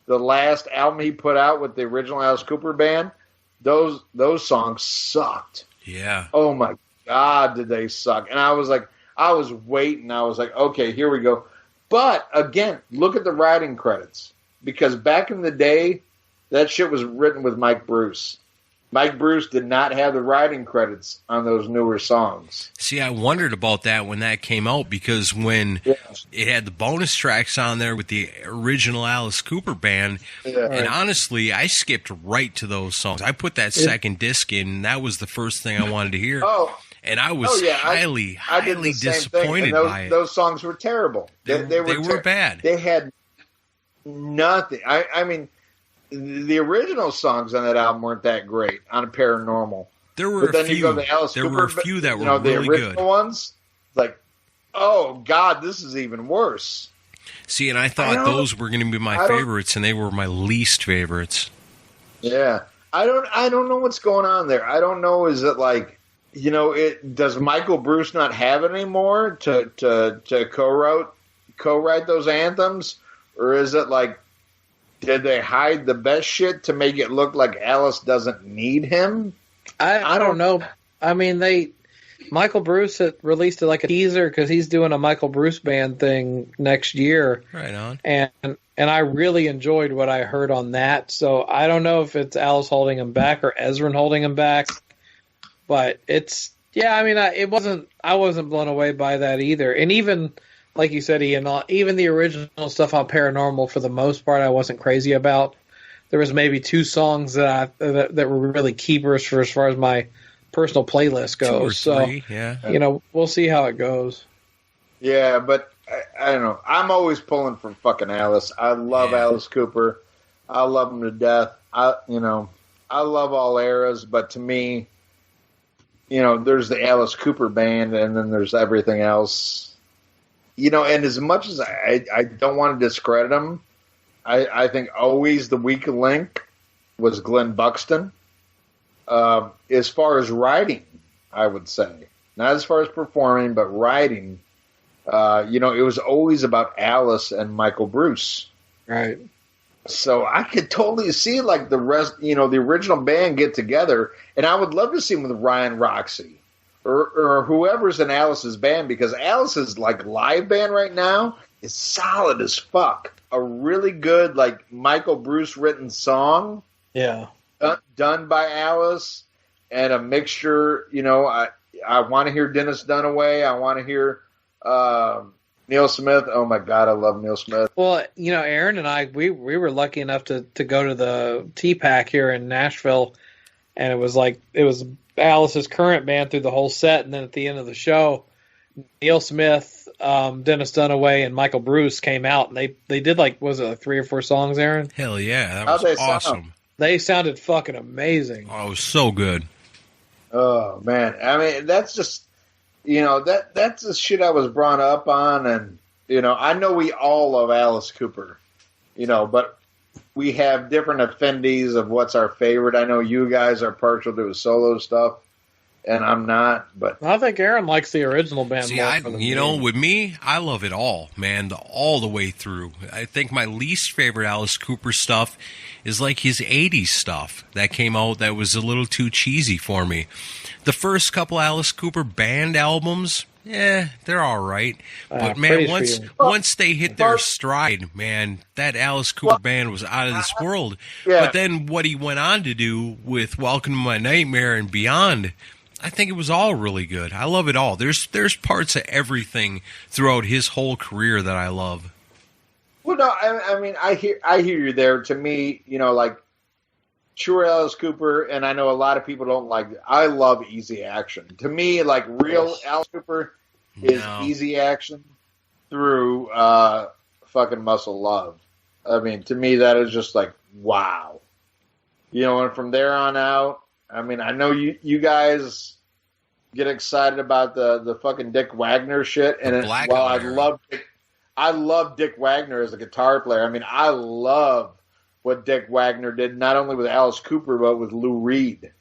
the last album he put out with the original Alice Cooper band, those songs sucked. Yeah. Oh my God, did they suck. And I was waiting. I was like, okay, here we go. But, again, look at the writing credits. Because back in the day, that shit was written with Mike Bruce. Mike Bruce did not have the writing credits on those newer songs. See, I wondered about that when that came out, because when it had the bonus tracks on there with the original Alice Cooper band, and honestly, I skipped right to those songs. I put that second disc in, and that was the first thing I wanted to hear. And I was highly disappointed by it. Those songs were terrible. They were bad. They had nothing. I mean, the original songs on that album weren't that great on Paranormal. There were a few. There were a few that were really good. The original ones, like, oh God, this is even worse. See, and I thought those were going to be my favorites, and they were my least favorites. Yeah, I don't know what's going on there. I don't know. Is it like, does Michael Bruce not have it anymore to co-write those anthems, or is it like, did they hide the best shit to make it look like Alice doesn't need him? I don't know. I mean, Michael Bruce had released like a teaser because he's doing a Michael Bruce band thing next year. Right on. And I really enjoyed what I heard on that. So I don't know if it's Alice holding him back or Ezrin holding him back. But I wasn't blown away by that either. And even, like you said, Ian, even the original stuff on Paranormal, for the most part, I wasn't crazy about. There was maybe 2 songs that were really keepers for as far as my personal playlist goes. 2 or 3, yeah. We'll see how it goes. Yeah, but I don't know. I'm always pulling for fucking Alice. I love Alice Cooper. I love him to death. I love all eras, but to me, there's the Alice Cooper band, and then there's everything else. And as much as I don't want to discredit him, I think always the weak link was Glenn Buxton. As far as writing, I would say. Not as far as performing, but writing. It was always about Alice and Michael Bruce. Right. So I could totally see like the rest, the original band get together, and I would love to see them with Ryan Roxy or whoever's in Alice's band, because Alice's like live band right now is solid as fuck. A really good like Michael Bruce written song, done by Alice, and a mixture. I want to hear Dennis Dunaway. I want to hear Neil Smith. Oh my God, I love Neil Smith. Well, Aaron and I, we were lucky enough to go to the T-Pack here in Nashville, and it was Alice's current band through the whole set, and then at the end of the show, Neil Smith, Dennis Dunaway, and Michael Bruce came out, and they did was it 3 or 4 songs, Aaron? Hell yeah, that was awesome. They sounded fucking amazing. Oh, it was so good. Oh man, I mean that's just. That's the shit I was brought up on, and I know we all love Alice Cooper, but we have different affinities of what's our favorite. I know you guys are partial to his solo stuff, and I'm not. But I think Aaron likes the original band. See, with me, I love it all, man, all the way through. I think my least favorite Alice Cooper stuff is like his 80s stuff that came out that was a little too cheesy for me. The first couple Alice Cooper band albums, they're all right. But, man, once they hit their stride, man, that Alice Cooper band was out of this world. Yeah. But then what he went on to do with Welcome to My Nightmare and Beyond, I think it was all really good. I love it all. There's parts of everything throughout his whole career that I love. Well, no, I mean, I hear you there. To me, like, true Alice Cooper, and I know a lot of people don't like it. I love Easy Action. To me, like real Alice Cooper is Easy Action through fucking Muscle Love. I mean, to me, that is just like, wow. You know, and from there on out, I mean, I know you guys get excited about the fucking Dick Wagner shit, and I love Dick Wagner as a guitar player. I mean, I love what Dick Wagner did, not only with Alice Cooper, but with Lou Reed.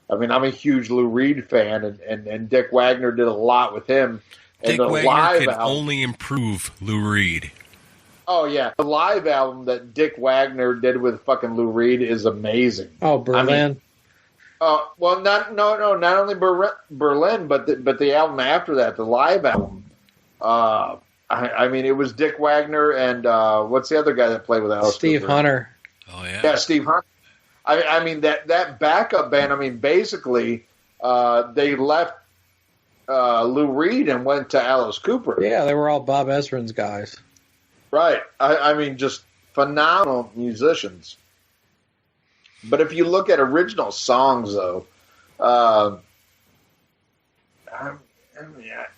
I mean, I'm a huge Lou Reed fan, and Dick Wagner did a lot with him. And Dick Wagner can only improve Lou Reed. Oh, yeah. The live album that Dick Wagner did with fucking Lou Reed is amazing. Oh, Berlin. Well, not only Berlin, but the album after that, the live album. I mean, it was Dick Wagner and what's the other guy that played with Alice Steve Cooper? Hunter. Oh, yeah. Yeah, Steve Hunter. I mean, that backup band, I mean, basically, they left Lou Reed and went to Alice Cooper. Yeah, they were all Bob Ezrin's guys. Right. I mean, just phenomenal musicians. But if you look at original songs, though,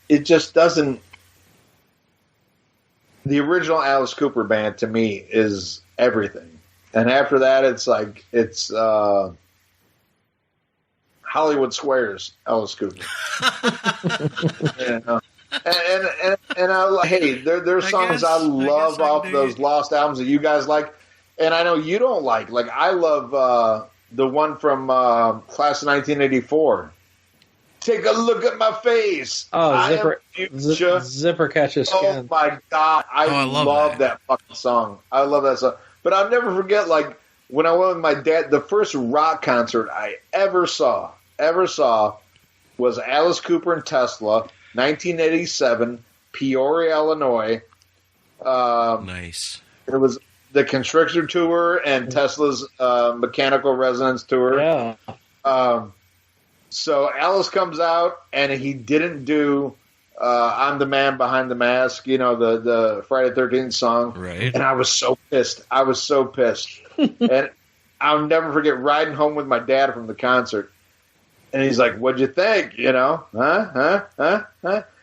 it just doesn't. The original Alice Cooper band, to me, is everything. And after that, it's like, it's Hollywood Squares, Alice Cooper. Hey, there's songs I love off those lost albums that you guys like, and I know you don't like. Like, I love the one from Class of 1984. Take a look at my face. Oh, Zipper Catches Skin. Oh, my God. I love that fucking song. I love that song. But I'll never forget, like, when I went with my dad, the first rock concert I ever saw was Alice Cooper and Tesla, 1987, Peoria, Illinois. Nice. It was the Constrictor Tour and Tesla's Mechanical Resonance Tour. Yeah. So Alice comes out, and he didn't do I'm the Man Behind the Mask, you know, the Friday the 13th song. Right. And I was so pissed. And I'll never forget riding home with my dad from the concert. And he's like, what'd you think? You know? Huh?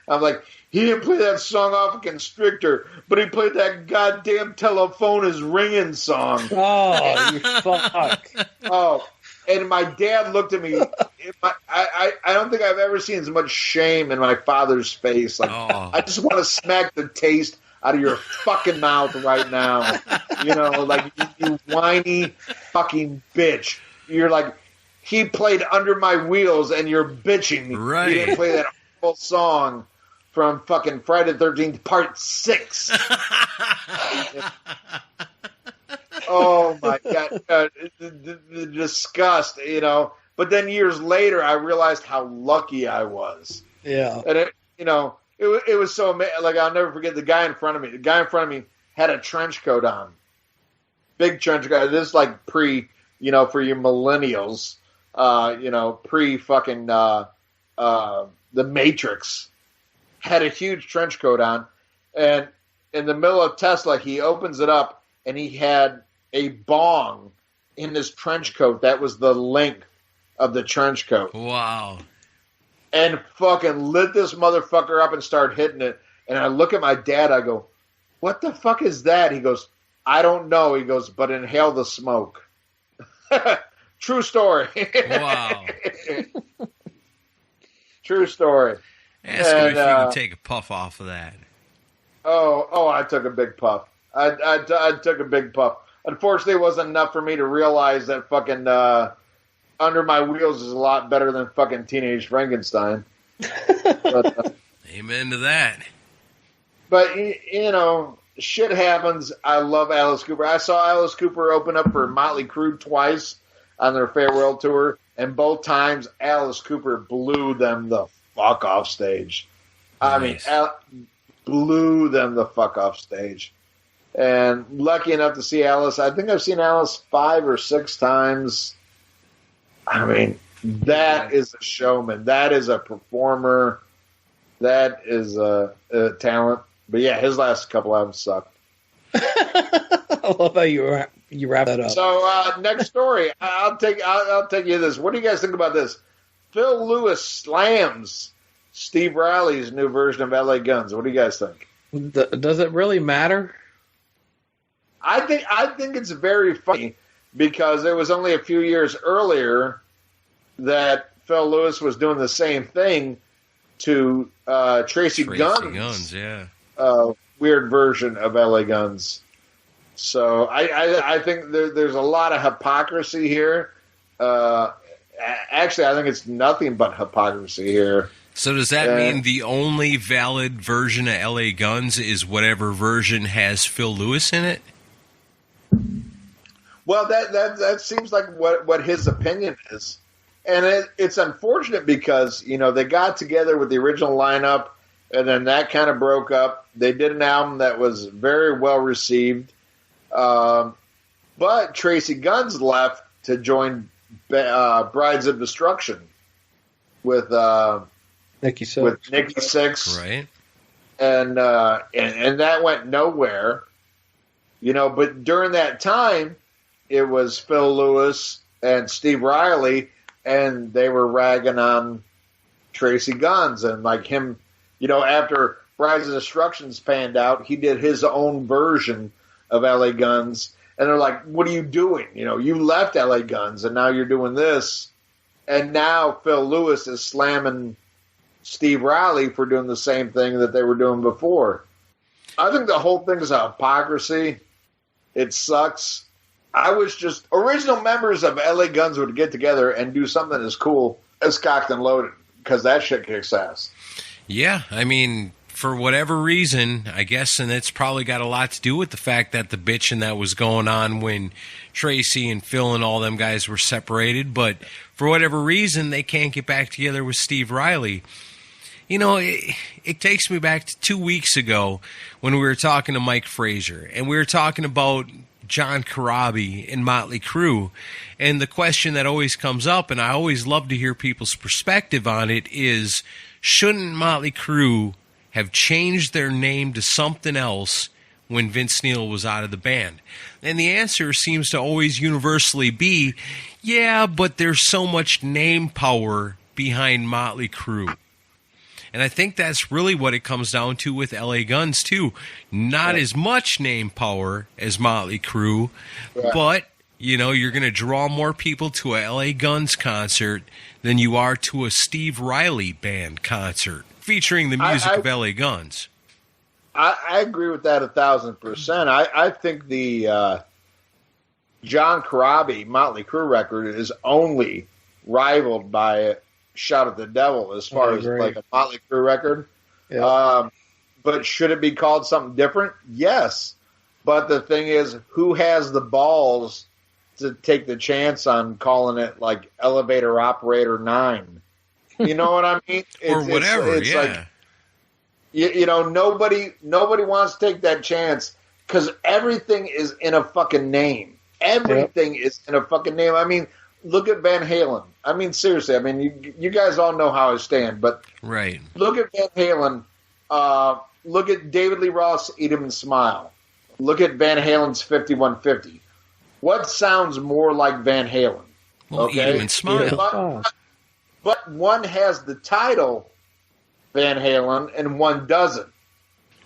I'm like, he didn't play that song off of Constrictor, but he played that goddamn Telephone is Ringing song. Oh, you fuck. Oh, and my dad looked at me. I don't think I've ever seen as much shame in my father's face. Like, I just want to smack the taste out of your fucking mouth right now. You know, like, you whiny fucking bitch. You're like, he played Under My Wheels and you're bitching. Right. He didn't play that whole song from fucking Friday the 13th Part 6. Oh, my God. The disgust, you know. But then years later, I realized how lucky I was. Yeah. And, it was so amazing. Like, I'll never forget the guy in front of me. The guy in front of me had a trench coat on. Big trench coat. This is like for you millennials, pre-fucking The Matrix. Had a huge trench coat on. And in the middle of Tesla, he opens it up, and he had a bong in his trench coat that was the length of the trench coat. Wow. And fucking lit this motherfucker up and started hitting it. And I look at my dad, I go, what the fuck is that? He goes, I don't know. He goes, but inhale the smoke. True story. Wow. True story. Ask him if you can take a puff off of that. Oh, I took a big puff. I took a big puff. Unfortunately, it wasn't enough for me to realize that fucking Under My Wheels is a lot better than fucking Teenage Frankenstein. But, amen to that. But, shit happens. I love Alice Cooper. I saw Alice Cooper open up for Motley Crue twice on their farewell tour, and both times Alice Cooper blew them the fuck off stage. Nice. I mean, blew them the fuck off stage. And lucky enough to see Alice. I think I've seen Alice 5 or 6 times. I mean, that is a showman. That is a performer. That is a talent. But yeah, his last couple albums sucked. I love how you wrap that up. So next story, I'll take you this. What do you guys think about this? Phil Lewis slams Steve Riley's new version of LA Guns. What do you guys think? Does it really matter? I think it's very funny because it was only a few years earlier that Phil Lewis was doing the same thing to Tracy Gunn's weird version of LA Guns. So I think there's a lot of hypocrisy here. Actually, I think it's nothing but hypocrisy here. So does that mean the only valid version of LA Guns is whatever version has Phil Lewis in it? Well, that seems like what his opinion is. And it's unfortunate because, they got together with the original lineup, and then that kind of broke up. They did an album that was very well received. But Tracy Guns left to join Brides of Destruction with Nikki Sixx. With Nikki Sixx. Right. And that went nowhere. But during that time, it was Phil Lewis and Steve Riley, and they were ragging on Tracy Guns. And like him, after Brides of Destruction's panned out, he did his own version of LA Guns. And they're like, what are you doing? You left LA Guns, and now you're doing this. And now Phil Lewis is slamming Steve Riley for doing the same thing that they were doing before. I think the whole thing is a hypocrisy. It sucks. I wish just original members of LA Guns would get together and do something as cool as Cocked and Loaded, because that shit kicks ass. Yeah, I mean, for whatever reason, I guess, and it's probably got a lot to do with the fact that the bitching that was going on when Tracy and Phil and all them guys were separated, but for whatever reason, they can't get back together with Steve Riley. It takes me back to 2 weeks ago when we were talking to Mike Frazier, and we were talking about John Corabi and Motley Crue, and the question that always comes up, and I always love to hear people's perspective on it, is shouldn't Motley Crue have changed their name to something else when Vince Neil was out of the band? And the answer seems to always universally be, yeah, but there's so much name power behind Motley Crue. And I think that's really what it comes down to with LA Guns, too. Not as much name power as Motley Crue, but, you're going to draw more people to a LA Guns concert than you are to a Steve Riley band concert featuring the music of LA Guns. I agree with that 1,000%. I think the John Corabi Motley Crue record is only rivaled by Shout at the Devil as far as like a Motley Crue record. Yeah. But should it be called something different? Yes. But the thing is, who has the balls to take the chance on calling it like Elevator Operator 9? You know what I mean? Or whatever, it's like, nobody wants to take that chance because everything is in a fucking name. Everything is in a fucking name. I mean, look at Van Halen. I mean, seriously. I mean, you guys all know how I stand, but right. Look at Van Halen. Look at David Lee Roth's Eat 'Em and Smile. Look at Van Halen's 5150. What sounds more like Van Halen? Well, okay? Eat 'Em and Smile. But one has the title Van Halen and one doesn't.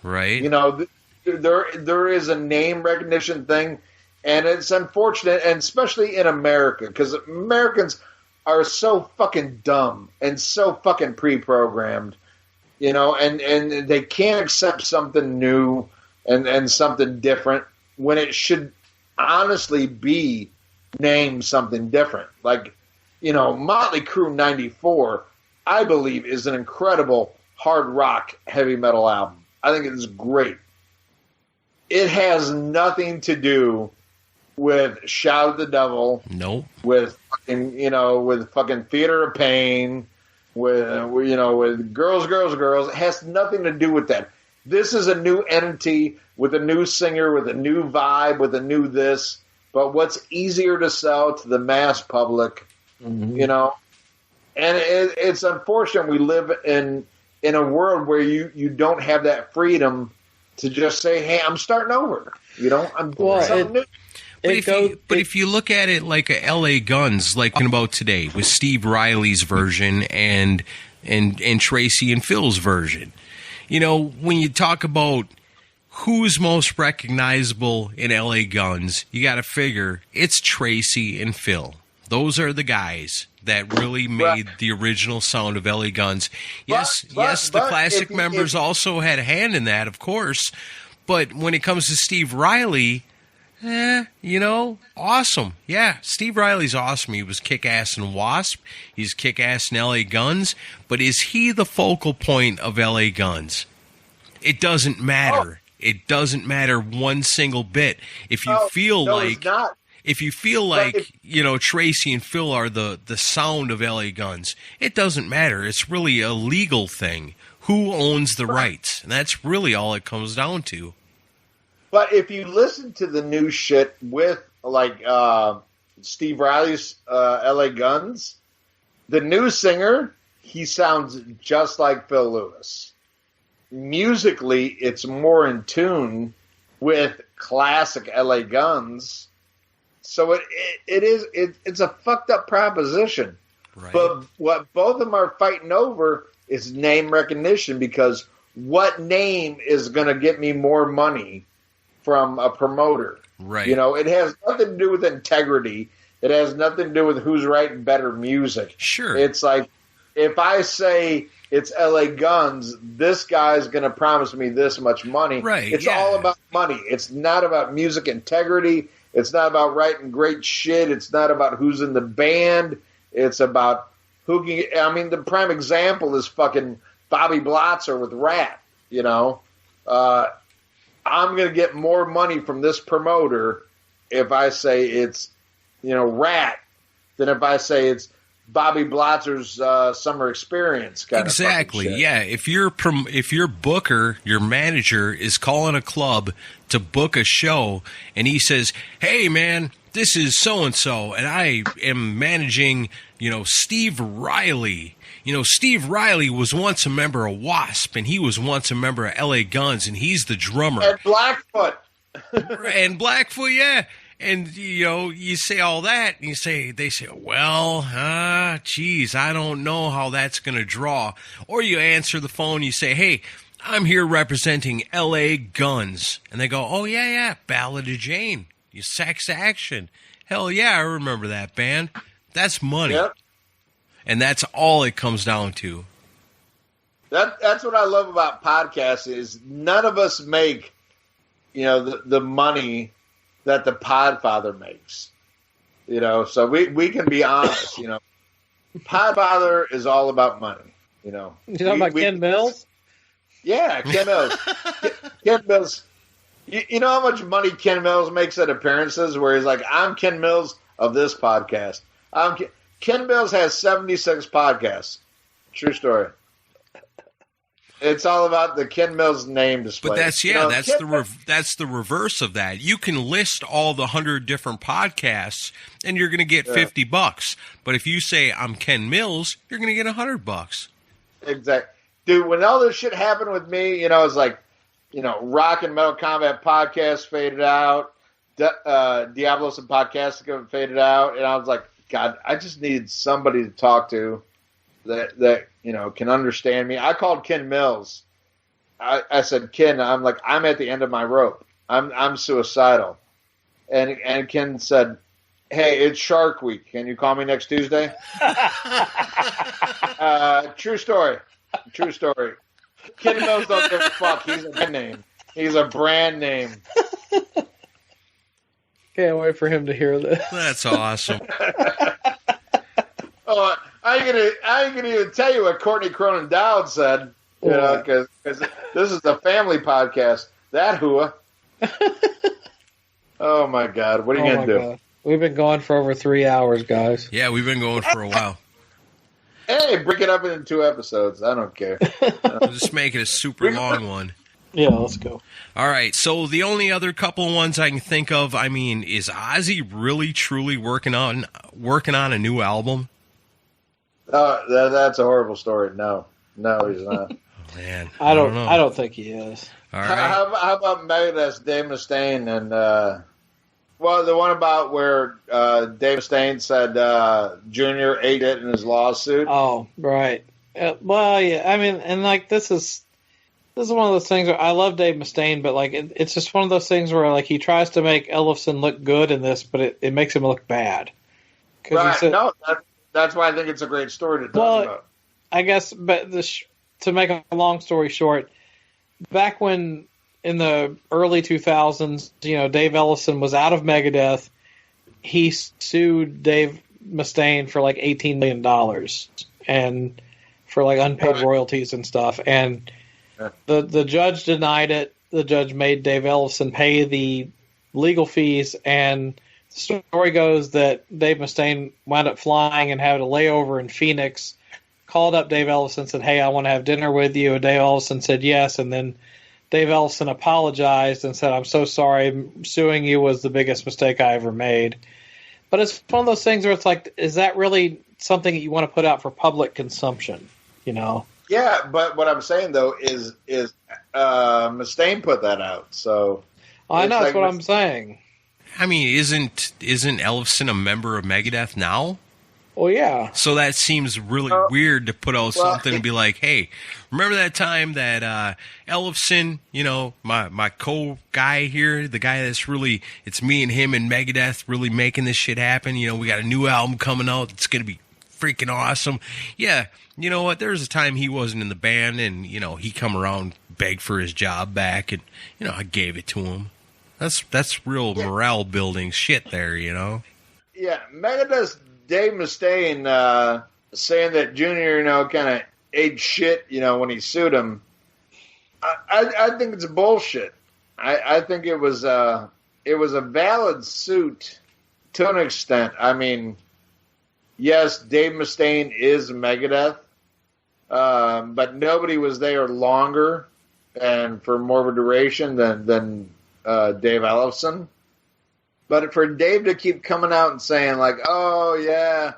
Right. There is a name recognition thing. And it's unfortunate, and especially in America, because Americans are so fucking dumb and so fucking pre-programmed, and they can't accept something new and something different when it should honestly be named something different. Like, Motley Crue 94, I believe, is an incredible hard rock heavy metal album. I think it is great. It has nothing to do with Shout at the Devil. Nope. With fucking, with fucking Theater of Pain, with Girls. It has nothing to do with that. This is a new entity with a new singer, with a new vibe, with a new this. But what's easier to sell to the mass public, And it's unfortunate we live in a world where you don't have that freedom to just say, hey, I'm starting over. I'm doing something new. But if you look at it like a LA Guns, like about today, with Steve Riley's version and and Tracy and Phil's version. You know, when you talk about who's most recognizable in LA Guns, you got to figure it's Tracy and Phil. Those are the guys that really made the original sound of LA Guns. Yes, the classic members also had a hand in that, of course. But when it comes to Steve Riley, you know, awesome. Yeah, Steve Riley's awesome. He was kick-ass in Wasp. He's kick-ass in LA Guns. But is he the focal point of LA Guns? It doesn't matter. It doesn't matter one single bit. If you feel like, you know, Tracy and Phil are the sound of LA Guns, it doesn't matter. It's really a legal thing. Who owns the rights? And that's really all it comes down to. But if you listen to the new shit with, like, Steve Riley's LA Guns, the new singer, he sounds just like Phil Lewis. Musically, it's more in tune with classic LA Guns. So it's a fucked up proposition. Right. But what both of them are fighting over is name recognition, because what name is going to get me more money from a promoter? Right. You know, it has nothing to do with integrity. It has nothing to do with who's writing better music. Sure. It's like, if I say it's LA Guns, this guy's going to promise me this much money. Right. It's all about money. It's not about music integrity. It's not about writing great shit. It's not about who's in the band. It's about who can. I mean, the prime example is fucking Bobby Blotzer with Rat. You know, I'm going to get more money from this promoter if I say it's, you know, Rat than if I say it's Bobby Blotzer's Summer Experience kind exactly. of shit. Yeah, if your booker, your manager is calling a club to book a show, and he says, "Hey, man, this is so and so, and I am managing, you know, Steve Riley. You know, Steve Riley was once a member of Wasp, and he was once a member of LA Guns, and he's the drummer." And Blackfoot. And Blackfoot, yeah. And, you know, you say all that, and they say, well, geez, I don't know how that's going to draw. Or you answer the phone, you say, hey, I'm here representing LA Guns. And they go, oh, yeah, Ballad of Jane. You Sex Action. Hell yeah, I remember that band. That's money. Yep. And that's all it comes down to. That's what I love about podcasts is none of us make, you know, the money that the Podfather makes, you know, so we can be honest, you know. Podfather is all about money, you know. You talking about Ken Mills? Yeah, Ken Mills. Ken Mills. You know how much money Ken Mills makes at appearances where he's like, I'm Ken Mills of this podcast. Ken Mills has 76 podcasts. True story. It's all about the Ken Mills name display. But that's that's the reverse of that. You can list all the 100 different podcasts, and you're going to get $50. But if you say I'm Ken Mills, you're going to get $100. Exactly, dude. When all this shit happened with me, you know, it's like, you know, Rock and Metal Combat podcast faded out, Diabolus and Podcastica faded out, and I was like, God, I just needed somebody to talk to that you know, can understand me. I called Ken Mills. I said, Ken, I'm at the end of my rope. I'm suicidal. And Ken said, hey, it's Shark Week. Can you call me next Tuesday? True story. True story. Ken Mills don't give a fuck. He's a brand name. He's a brand name. Can't wait for him to hear this. That's awesome. Oh, I ain't gonna even tell you what Courtney Cronin Dowd said, you know, because this is a family podcast. That hua. Oh my God, what are you gonna do? God. We've been going for over 3 hours, guys. Yeah, we've been going for a while. Hey, break it up into 2 episodes. I don't care. We'll just make it a super long one. Yeah, let's go. All right, so the only other couple of ones I can think of, I mean, is Ozzy really truly working on a new album? That's a horrible story. No, he's not. Oh, man, I don't think he is. All right. How about Megadeth's Dave Mustaine and well, the one about where Dave Mustaine said Junior ate it in his lawsuit. Oh, right. Well, yeah, I mean, and like this is one of those things where I love Dave Mustaine, but like it's just one of those things where like he tries to make Ellefson look good in this, but it makes him look bad. Right? That's why I think it's a great story to talk about. I guess, but to make a long story short, back when in the early 2000s, Dave Ellefson was out of Megadeth. He sued Dave Mustaine for like $18 million and for like unpaid royalties and stuff. And the judge denied it. The judge made Dave Ellefson pay the legal fees. And the story goes that Dave Mustaine wound up flying and had a layover in Phoenix, called up Dave Ellefson and said, "Hey, I want to have dinner with you." And Dave Ellefson said yes. And then Dave Ellefson apologized and said, "I'm so sorry. Suing you was the biggest mistake I ever made." But it's one of those things where it's like, is that really something that you want to put out for public consumption? Yeah, but what I'm saying though is Mustaine put that out. So I know that's what I'm saying. I mean, isn't Ellefson a member of Megadeth now? Well, yeah. So that seems really weird to put out something and be like, "Hey, remember that time that Ellefson, my co-guy here, the guy that's really, it's me and him and Megadeth really making this shit happen. We got a new album coming out. It's going to be freaking awesome. Yeah, you know what? There was a time he wasn't in the band and, he come around, begged for his job back and, I gave it to him. That's real morale building shit there, Yeah, Megadeth's Dave Mustaine saying that Junior, kind of ate shit, when he sued him. I think it's bullshit. I think it was a valid suit to an extent. I mean, yes, Dave Mustaine is Megadeth, but nobody was there longer and for more of a duration than Dave Ellefson. But for Dave to keep coming out and saying like, "Oh yeah,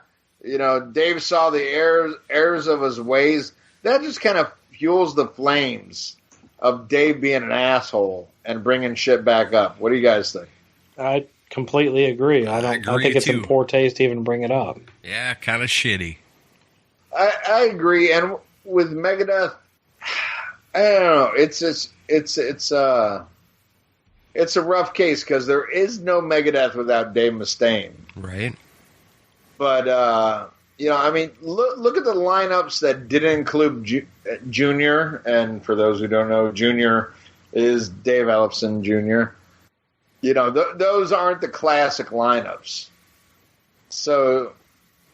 Dave saw the errors of his ways," that just kind of fuels the flames of Dave being an asshole and bringing shit back up. What do you guys think? I completely agree. I think it's in poor taste to even bring it up. Yeah, kind of shitty. I agree. And with Megadeth, I don't know. It's a rough case because there is no Megadeth without Dave Mustaine. Right. But, I mean, look at the lineups that didn't include Junior. And for those who don't know, Junior is Dave Ellefson Jr. Those aren't the classic lineups. So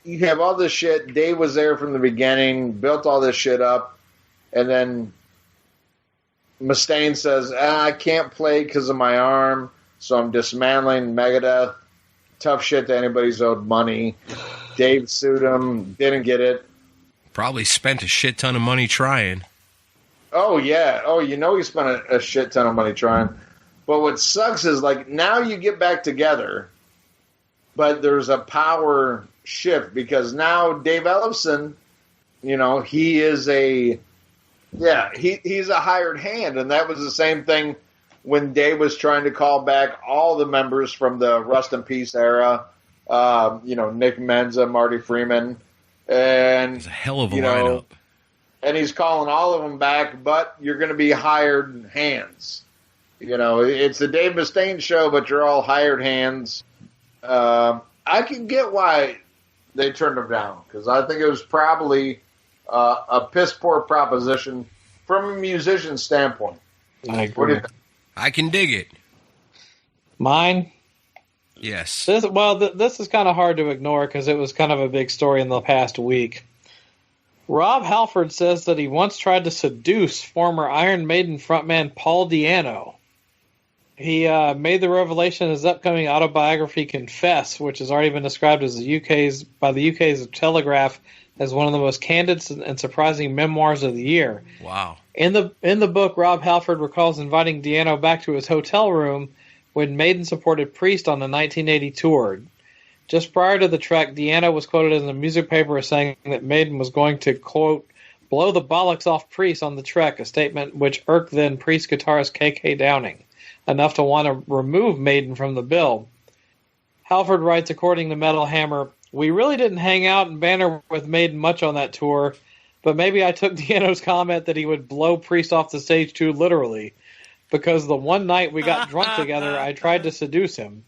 you have all this shit. Dave was there from the beginning, built all this shit up. And then Mustaine says, "I can't play because of my arm, so I'm dismantling Megadeth." Tough shit to anybody's owed money. Dave sued him, didn't get it. Probably spent a shit ton of money trying. Oh, yeah. Oh, he spent a shit ton of money trying. But what sucks is, like, now you get back together, but there's a power shift because now Dave Ellefson, he is he's a hired hand, and that was the same thing when Dave was trying to call back all the members from the Rust in Peace era, Nick Menza, Marty Freeman, and it's a hell of a lineup. And he's calling all of them back, but you're going to be hired hands. It's the Dave Mustaine show, but you're all hired hands. I can get why they turned him down because I think it was probably a piss poor proposition from a musician standpoint. I agree. I can dig it. Mine? Yes. This is kind of hard to ignore because it was kind of a big story in the past week. Rob Halford says that he once tried to seduce former Iron Maiden frontman Paul Di'Anno. He made the revelation in his upcoming autobiography, Confess, which has already been described by the UK's Telegraph as one of the most candid and surprising memoirs of the year. Wow. In the book, Rob Halford recalls inviting Di'Anno back to his hotel room when Maiden supported Priest on the 1980 tour. Just prior to the trek, Di'Anno was quoted in the music paper as saying that Maiden was going to, quote, blow the bollocks off Priest on the trek, a statement which irked then Priest guitarist K.K. Downing, enough to want to remove Maiden from the bill. Halford writes, according to Metal Hammer, "We really didn't hang out and banter with Maiden much on that tour. But maybe I took Deano's comment that he would blow Priest off the stage too literally, because the one night we got drunk together, I tried to seduce him.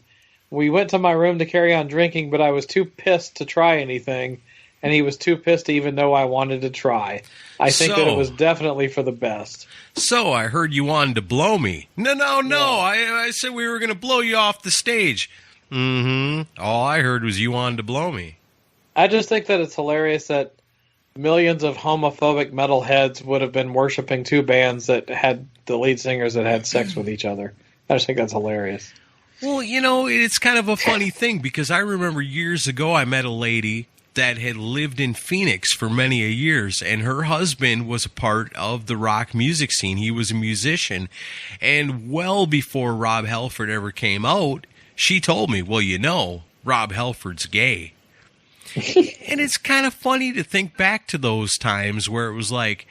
We went to my room to carry on drinking, but I was too pissed to try anything, and he was too pissed to even know I wanted to try. I think that it was definitely for the best. So I heard you wanted to blow me. No. Yeah. I said we were going to blow you off the stage. Mm-hmm. All I heard was you wanted to blow me. I just think that it's hilarious that millions of homophobic metalheads would have been worshiping two bands that had the lead singers that had sex with each other. I just think that's hilarious. Well, it's kind of a funny thing because I remember years ago I met a lady that had lived in Phoenix for many a years, and her husband was a part of the rock music scene. He was a musician, and well before Rob Halford ever came out, she told me, well, Rob Halford's gay. And it's kind of funny to think back to those times where it was like,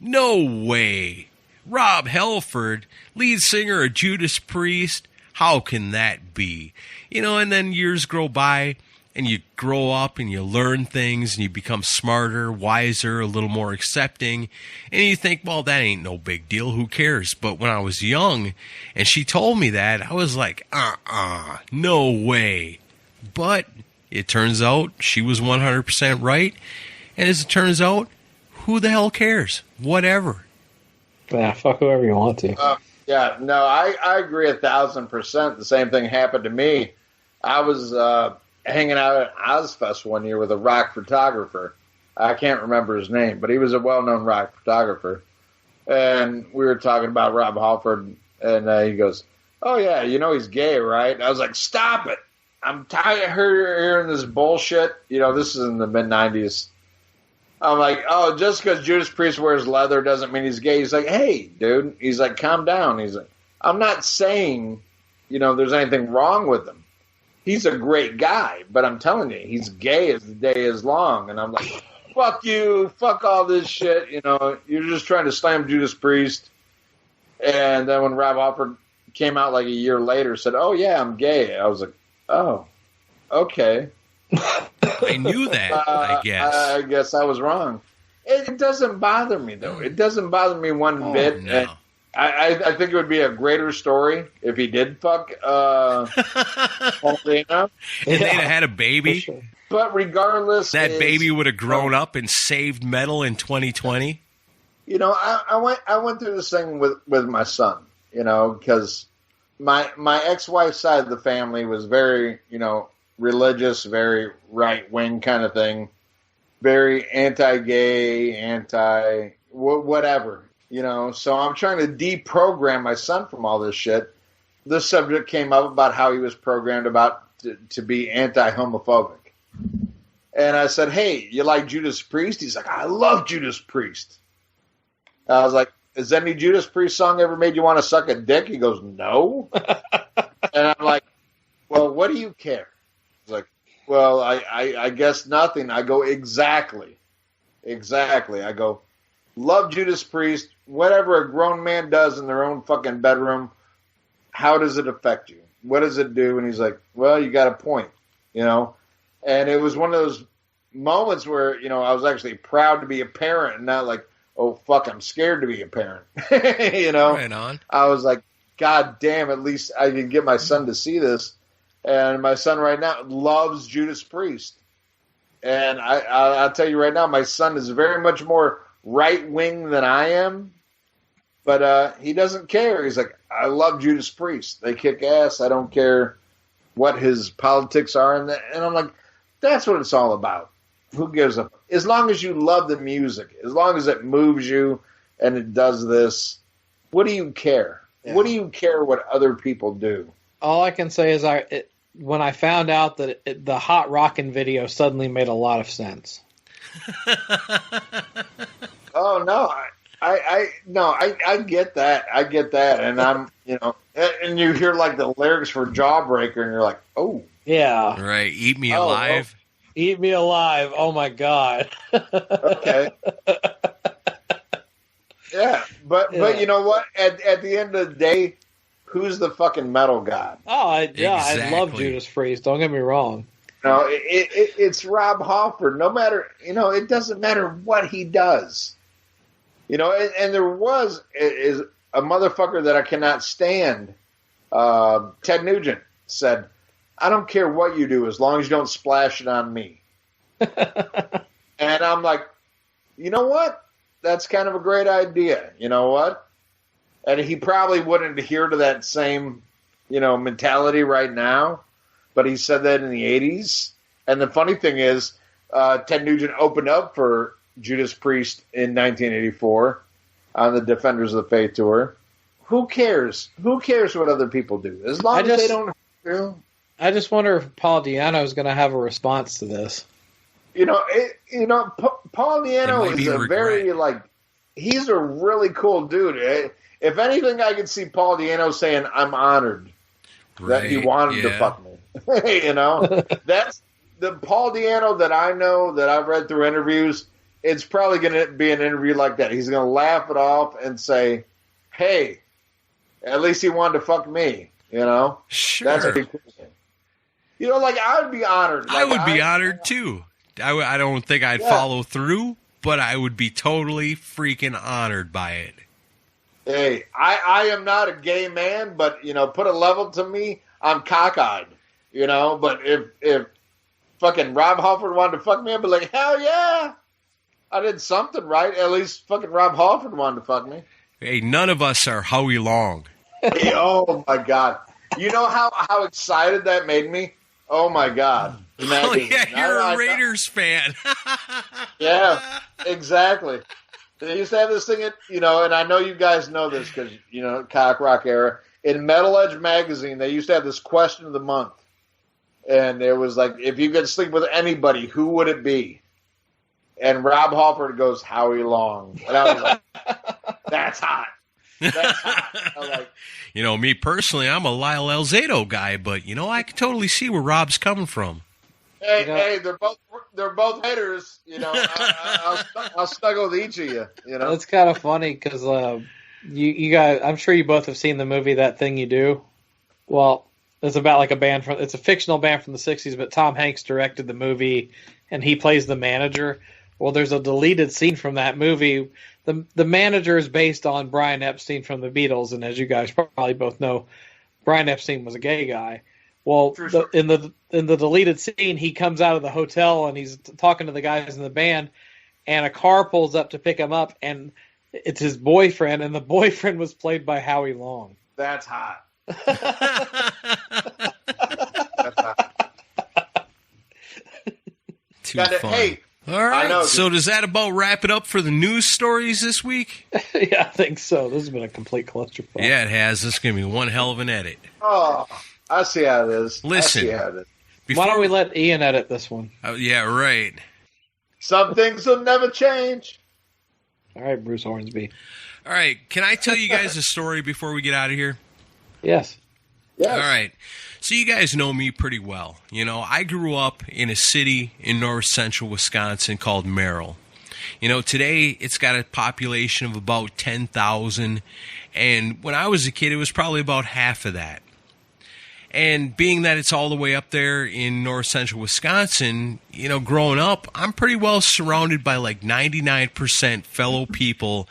no way. Rob Halford, lead singer of Judas Priest, how can that be? And then years go by, and you grow up and you learn things and you become smarter, wiser, a little more accepting. And you think, well, that ain't no big deal. Who cares? But when I was young and she told me that, I was like, no way. But it turns out she was 100% right. And as it turns out, who the hell cares? Whatever. Yeah, fuck whoever you want to. I agree 1,000%. The same thing happened to me. I was hanging out at Ozfest one year with a rock photographer. I can't remember his name, but he was a well-known rock photographer. And we were talking about Rob Halford, and he goes, oh, yeah, he's gay, right? And I was like, stop it. I'm tired of hearing this bullshit. This is in the mid-'90s. I'm like, oh, just because Judas Priest wears leather doesn't mean he's gay. He's like, hey, dude. He's like, calm down. He's like, I'm not saying, there's anything wrong with him. He's a great guy, but I'm telling you, he's gay as the day is long. And I'm like, fuck you, fuck all this shit. You're just trying to slam Judas Priest. And then when Rob Halford came out like a year later, said, oh, yeah, I'm gay. I was like, oh, okay. I knew that, I guess. I guess I was wrong. It doesn't bother me, though. It doesn't bother me one bit. No. I think it would be a greater story if he did fuck Paulina. And they'd have had a baby. Sure. But regardless, That baby would have grown up and saved metal in 2020. I went through this thing with my son, because my ex-wife's side of the family was very, religious, very right-wing kind of thing, very anti-gay, whatever. So I'm trying to deprogram my son from all this shit. This subject came up about how he was programmed to be anti-homophobic. And I said, hey, you like Judas Priest? He's like, I love Judas Priest. I was like, has any Judas Priest song ever made you want to suck a dick? He goes, no. And I'm like, well, what do you care? He's like, well, I guess nothing. I go, exactly. I go, love Judas Priest. Whatever a grown man does in their own fucking bedroom, how does it affect you? What does it do? And he's like, well, you got a point, And it was one of those moments where, I was actually proud to be a parent and not like, oh, fuck, I'm scared to be a parent. Right on. I was like, God damn, at least I can get my son to see this. And my son right now loves Judas Priest. And I'll tell you right now, my son is very much more right-wing than I am. But he doesn't care. He's like, I love Judas Priest. They kick ass. I don't care what his politics are. And I'm like, that's what it's all about. Who gives a... As long as you love the music, as long as it moves you and it does this, what do you care? Yeah. What do you care what other people do? All I can say is when I found out that the Hot Rockin' video suddenly made a lot of sense. Oh, no. I get that. I get that. And I'm, and you hear like the lyrics for Jawbreaker and you're like, oh. Yeah. Right. Eat Me Alive. Oh. Eat Me Alive. Oh, my God. Okay. Yeah. But you know what? At the end of the day, who's the fucking metal god? Oh, Exactly. I love Judas Priest. Don't get me wrong. It's Rob Halford. No matter, it doesn't matter what he does. And there was is a motherfucker that I cannot stand. Ted Nugent said, "I don't care what you do as long as you don't splash it on me." And I'm like, you know what? That's kind of a great idea. You know what? And he probably wouldn't adhere to that same, mentality right now. But he said that in the 80s. And the funny thing is, Ted Nugent opened up for Judas Priest in 1984 on the Defenders of the Faith tour. Who cares? Who cares what other people do? As long as they don't. I just wonder if Paul Di'Anno is going to have a response to this. Paul Di'Anno is he's a really cool dude. If anything, I could see Paul Di'Anno saying, "I'm honored that he wanted to fuck me." That's the Paul Di'Anno that I know, that I've read through interviews. It's probably going to be an interview like that. He's going to laugh it off and say, "Hey, at least he wanted to fuck me." Sure. That's pretty cool. I would be honored. I would be honored too. I don't think I'd follow through, but I would be totally freaking honored by it. Hey, I am not a gay man, but, put a level to me, I'm cockeyed, But if fucking Rob Halford wanted to fuck me, I'd be like, hell yeah, I did something right. At least fucking Rob Halford wanted to fuck me. Hey, none of us are Howie Long. Hey, oh, my God. You know how excited that made me? Oh, my God. Oh, yeah, you're a Raiders fan. Yeah, exactly. They used to have this thing, and I know you guys know this because, cock rock era. In Metal Edge magazine, they used to have this question of the month. And it was like, if you could sleep with anybody, who would it be? And Rob Halford goes, Howie Long. And I was like, that's hot. That's hot. I was like, me personally, I'm a Lyle Alzado guy, but, I can totally see where Rob's coming from. Hey, they're both haters. I'll snuggle with each of you. It's kind of funny because you guys, I'm sure you both have seen the movie That Thing You Do. Well, it's about like it's a fictional band from the '60s, but Tom Hanks directed the movie, and he plays the manager. Well, there's a deleted scene from that movie. The manager is based on Brian Epstein from the Beatles, and as you guys probably both know, Brian Epstein was a gay guy. Well, in the deleted scene, he comes out of the hotel and he's talking to the guys in the band, and a car pulls up to pick him up, and it's his boyfriend, and the boyfriend was played by Howie Long. That's hot. Too fun. Hey, all right. So does that about wrap it up for the news stories this week? Yeah, I think so. This has been a complete clusterfuck. Yeah, it has. This is going to be one hell of an edit. Oh, I see how it is. Listen. Why don't we let Ian edit this one? Yeah, right. Some things will never change. All right, Bruce Hornsby. All right, can I tell you guys a story before we get out of here? Yes. Yes. All right. So you guys know me pretty well. I grew up in a city in north central Wisconsin called Merrill. Today it's got a population of about 10,000, and when I was a kid it was probably about half of that. And being that it's all the way up there in north central Wisconsin, growing up, I'm pretty well surrounded by like 99% fellow people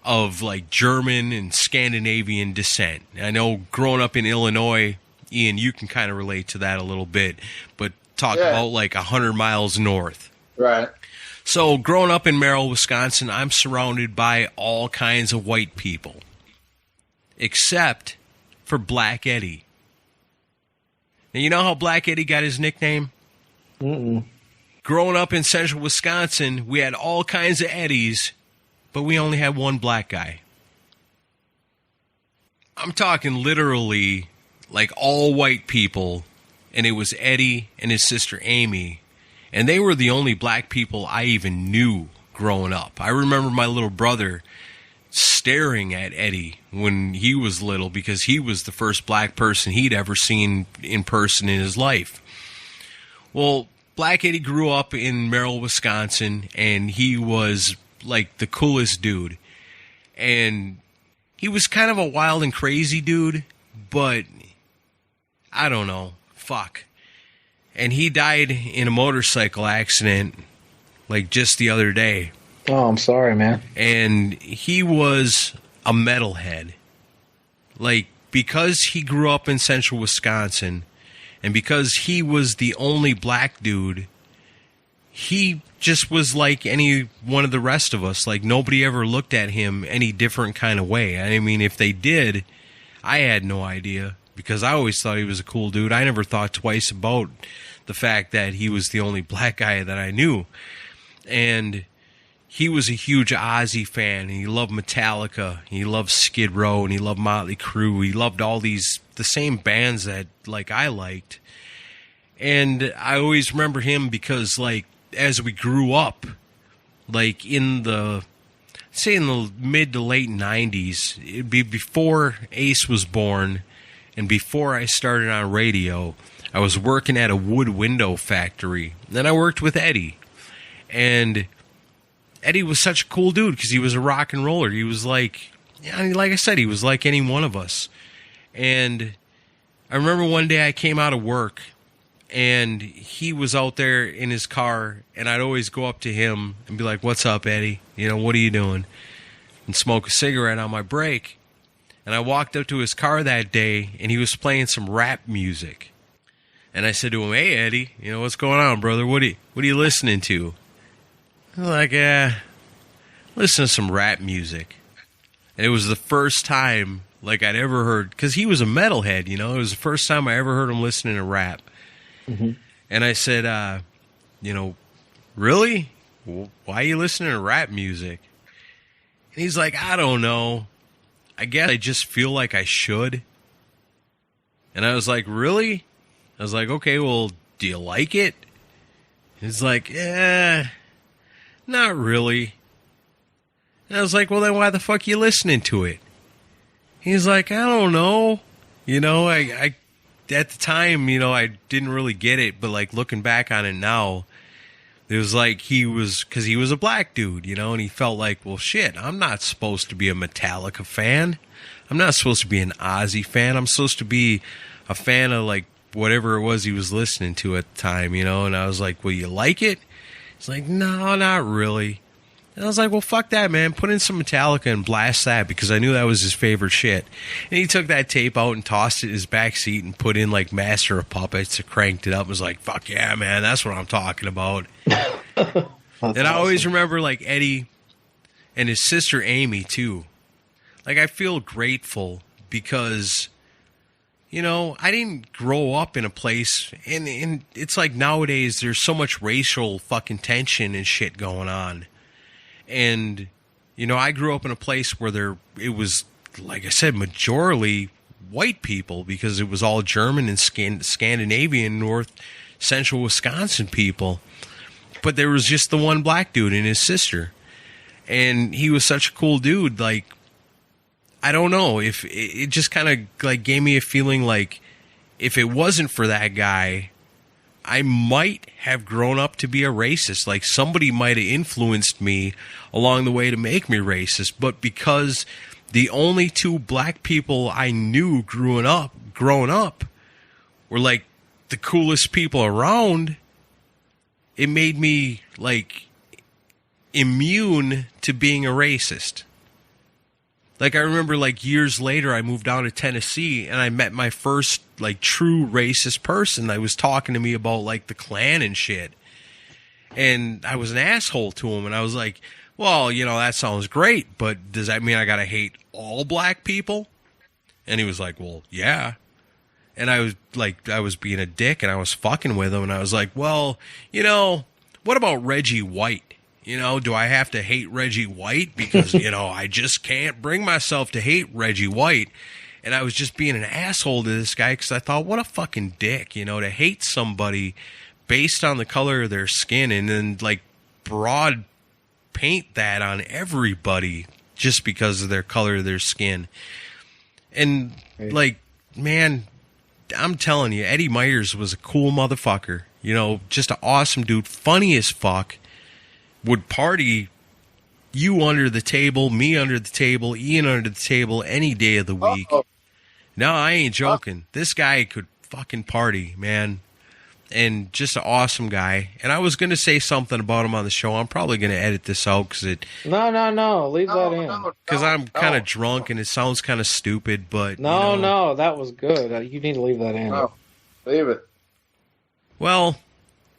of like German and Scandinavian descent. I know growing up in Illinois, Ian, you can kind of relate to that a little bit, but talk about like 100 miles north. Right. So growing up in Merrill, Wisconsin, I'm surrounded by all kinds of white people, except for Black Eddie. Now, you know how Black Eddie got his nickname? Mm-mm. Growing up in central Wisconsin, we had all kinds of Eddies, but we only had one black guy. I'm talking literally like all white people, and it was Eddie and his sister Amy, and they were the only black people I even knew growing up. I remember my little brother staring at Eddie when he was little because he was the first black person he'd ever seen in person in his life. Well, Black Eddie grew up in Merrill, Wisconsin, and he was like the coolest dude. And he was kind of a wild and crazy dude, but I don't know. Fuck. And he died in a motorcycle accident, like, just the other day. Oh, I'm sorry, man. And he was a metalhead. Like, because he grew up in central Wisconsin, and because he was the only black dude, he just was like any one of the rest of us. Like, nobody ever looked at him any different kind of way. I mean, if they did, I had no idea, because I always thought he was a cool dude. I never thought twice about the fact that he was the only black guy that I knew. And he was a huge Ozzy fan, and he loved Metallica, and he loved Skid Row, and he loved Motley Crue. He loved all the same bands that, like, I liked. And I always remember him because, like, as we grew up, like, in the mid to late 90s, it'd be before Ace was born, and before I started on radio, I was working at a wood window factory. Then I worked with Eddie. And Eddie was such a cool dude because he was a rock and roller. He was like, like I said, he was like any one of us. And I remember one day I came out of work, and he was out there in his car, and I'd always go up to him and be like, "What's up, Eddie? You know, what are you doing?" And smoke a cigarette on my break. And I walked up to his car that day, and he was playing some rap music. And I said to him, "Hey, Eddie, you know, what's going on, brother? What are you listening to?" I'm like, listen to some rap music. And it was the first time, like, I'd ever heard, because he was a metalhead, you know, it was the first time I ever heard him listening to rap. Mm-hmm. And I said, you know, really? Why are you listening to rap music? And he's like, I don't know. I guess I just feel like I should. And I was like, really? I was like, okay, well, do you like it? He's like, not really. And I was like, well, then why the fuck are you listening to it? He's like, I don't know. You know, I at the time, you know, I didn't really get it, but, like, looking back on it now, it was like because he was a black dude, you know, and he felt like, well, shit, I'm not supposed to be a Metallica fan. I'm not supposed to be an Ozzy fan. I'm supposed to be a fan of, like, whatever it was he was listening to at the time, you know, and I was like, well, you like it? He's like, no, not really. And I was like, well, fuck that, man. Put in some Metallica and blast that, because I knew that was his favorite shit. And he took that tape out and tossed it in his back seat and put in, like, Master of Puppets and cranked it up and was like, fuck yeah, man, that's what I'm talking about. And I always remember, like, Eddie and his sister Amy, too. Like, I feel grateful because, you know, I didn't grow up in a place, and it's like nowadays there's so much racial fucking tension and shit going on. And, you know, I grew up in a place where it was, like I said, majorly white people, because it was all German and Scandinavian, North Central Wisconsin people. But there was just the one black dude and his sister. And he was such a cool dude. Like, I don't know, if it just kind of, like, gave me a feeling like if it wasn't for that guy, I might have grown up to be a racist. Like, somebody might have influenced me along the way to make me racist. But because the only two black people I knew growing up were, like, the coolest people around, it made me, like, immune to being a racist. Like, I remember, like, years later, I moved down to Tennessee, and I met my first, like, true racist person that was talking to me about, like, the Klan and shit. And I was an asshole to him, and I was like, well, you know, that sounds great, but does that mean I gotta hate all black people? And he was like, well, yeah. And I was like, I was being a dick, and I was fucking with him, and I was like, well, you know, what about Reggie White? You know, do I have to hate Reggie White? Because, you know, I just can't bring myself to hate Reggie White. And I was just being an asshole to this guy because I thought, what a fucking dick, you know, to hate somebody based on the color of their skin and then, like, broad paint that on everybody just because of their color of their skin. And, like, man, I'm telling you, Eddie Myers was a cool motherfucker. You know, just an awesome dude, funny as fuck. Would party you under the table, me under the table, Ian under the table any day of the week. No, I ain't joking. This guy could fucking party, man. and just an awesome guy. And I was going to say something about him on the show. I'm probably going to edit this out because No. Leave that in. Because I'm kind of drunk and it sounds kind of stupid. But No, that was good. You need to leave that in. No, leave it. Well,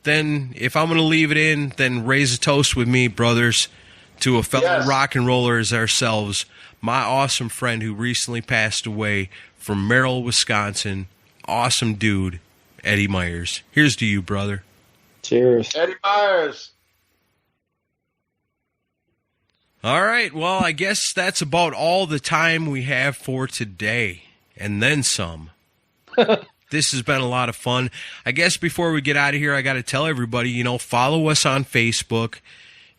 then if I'm going to leave it in, then raise a toast with me, brothers, to a fellow rock and roller as ourselves, my awesome friend who recently passed away from Merrill, Wisconsin. Awesome dude, Eddie Myers. Here's to you, brother. Cheers. Eddie Myers. All right, well, I guess that's about all the time we have for today, and then some. This has been a lot of fun. I guess before we get out of here, I got to tell everybody, follow us on Facebook.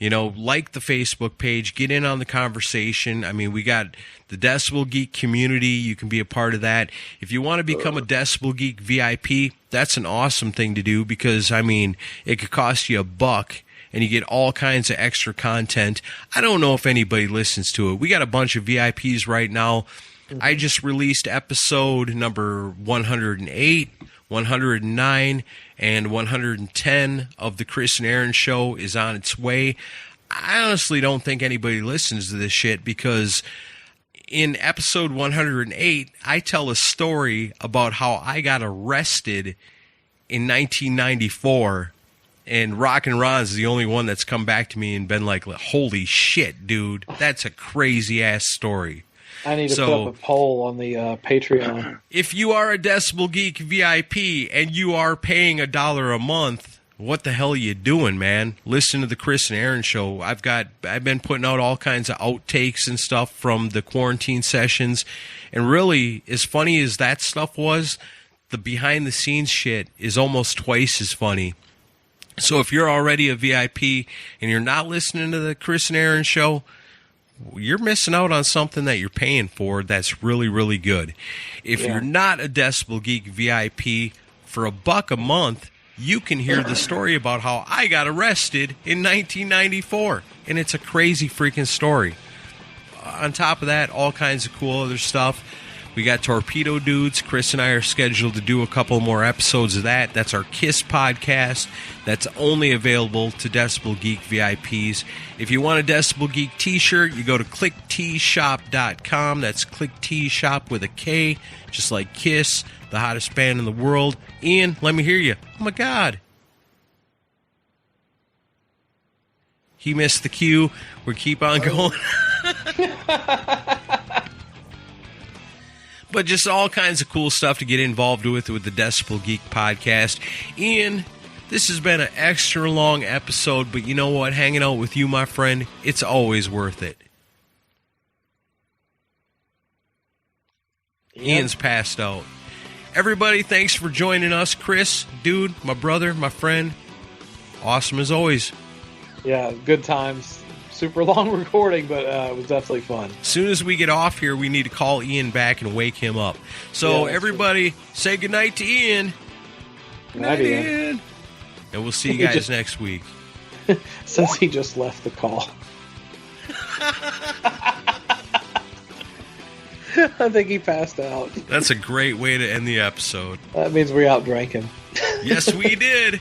Like the Facebook page, get in on the conversation. I mean, we got the Decibel Geek community. You can be a part of that. If you want to become a Decibel Geek VIP, that's an awesome thing to do because, it could cost you $1 and you get all kinds of extra content. I don't know if anybody listens to it. We got a bunch of VIPs right now. I just released episode number 108, 109, and 110 of the Chris and Aaron show is on its way. I honestly don't think anybody listens to this shit because in episode 108, I tell a story about how I got arrested in 1994, and Rock and Ron's the only one that's come back to me and been like, holy shit, dude, that's a crazy-ass story. I need to put up a poll on the Patreon. If you are a Decibel Geek VIP and you are paying $1 a month, what the hell are you doing, man? Listen to the Chris and Aaron show. I've been putting out all kinds of outtakes and stuff from the quarantine sessions. And really, as funny as that stuff was, the behind the scenes shit is almost twice as funny. So if you're already a VIP and you're not listening to the Chris and Aaron show, you're missing out on something that you're paying for that's really, really good. If you're not a Decibel Geek VIP, for $1 a month, you can hear the story about how I got arrested in 1994. And it's a crazy freaking story. On top of that, all kinds of cool other stuff. We got Torpedo Dudes. Chris and I are scheduled to do a couple more episodes of that. That's our KISS podcast. That's only available to Decibel Geek VIPs. If you want a Decibel Geek t-shirt, you go to clickteeshop.com. That's clickteeshop with a K, just like KISS, the hottest band in the world. Ian, let me hear you. Oh, my God. He missed the cue. We keep on going. But just all kinds of cool stuff to get involved with the Decibel Geek podcast. Ian, this has been an extra long episode, but you know what? Hanging out with you, my friend, it's always worth it. Yep. Ian's passed out. Everybody, thanks for joining us. Chris, dude, my brother, my friend, awesome as always. Yeah, good times. Super long recording, but it was definitely fun. As soon as we get off here, we need to call Ian back and wake him up. So everybody, say goodnight to Ian. Good night, Ian. And we'll see you guys next week. Since he just left the call. I think he passed out. That's a great way to end the episode. That means we out drank him. Yes, we did.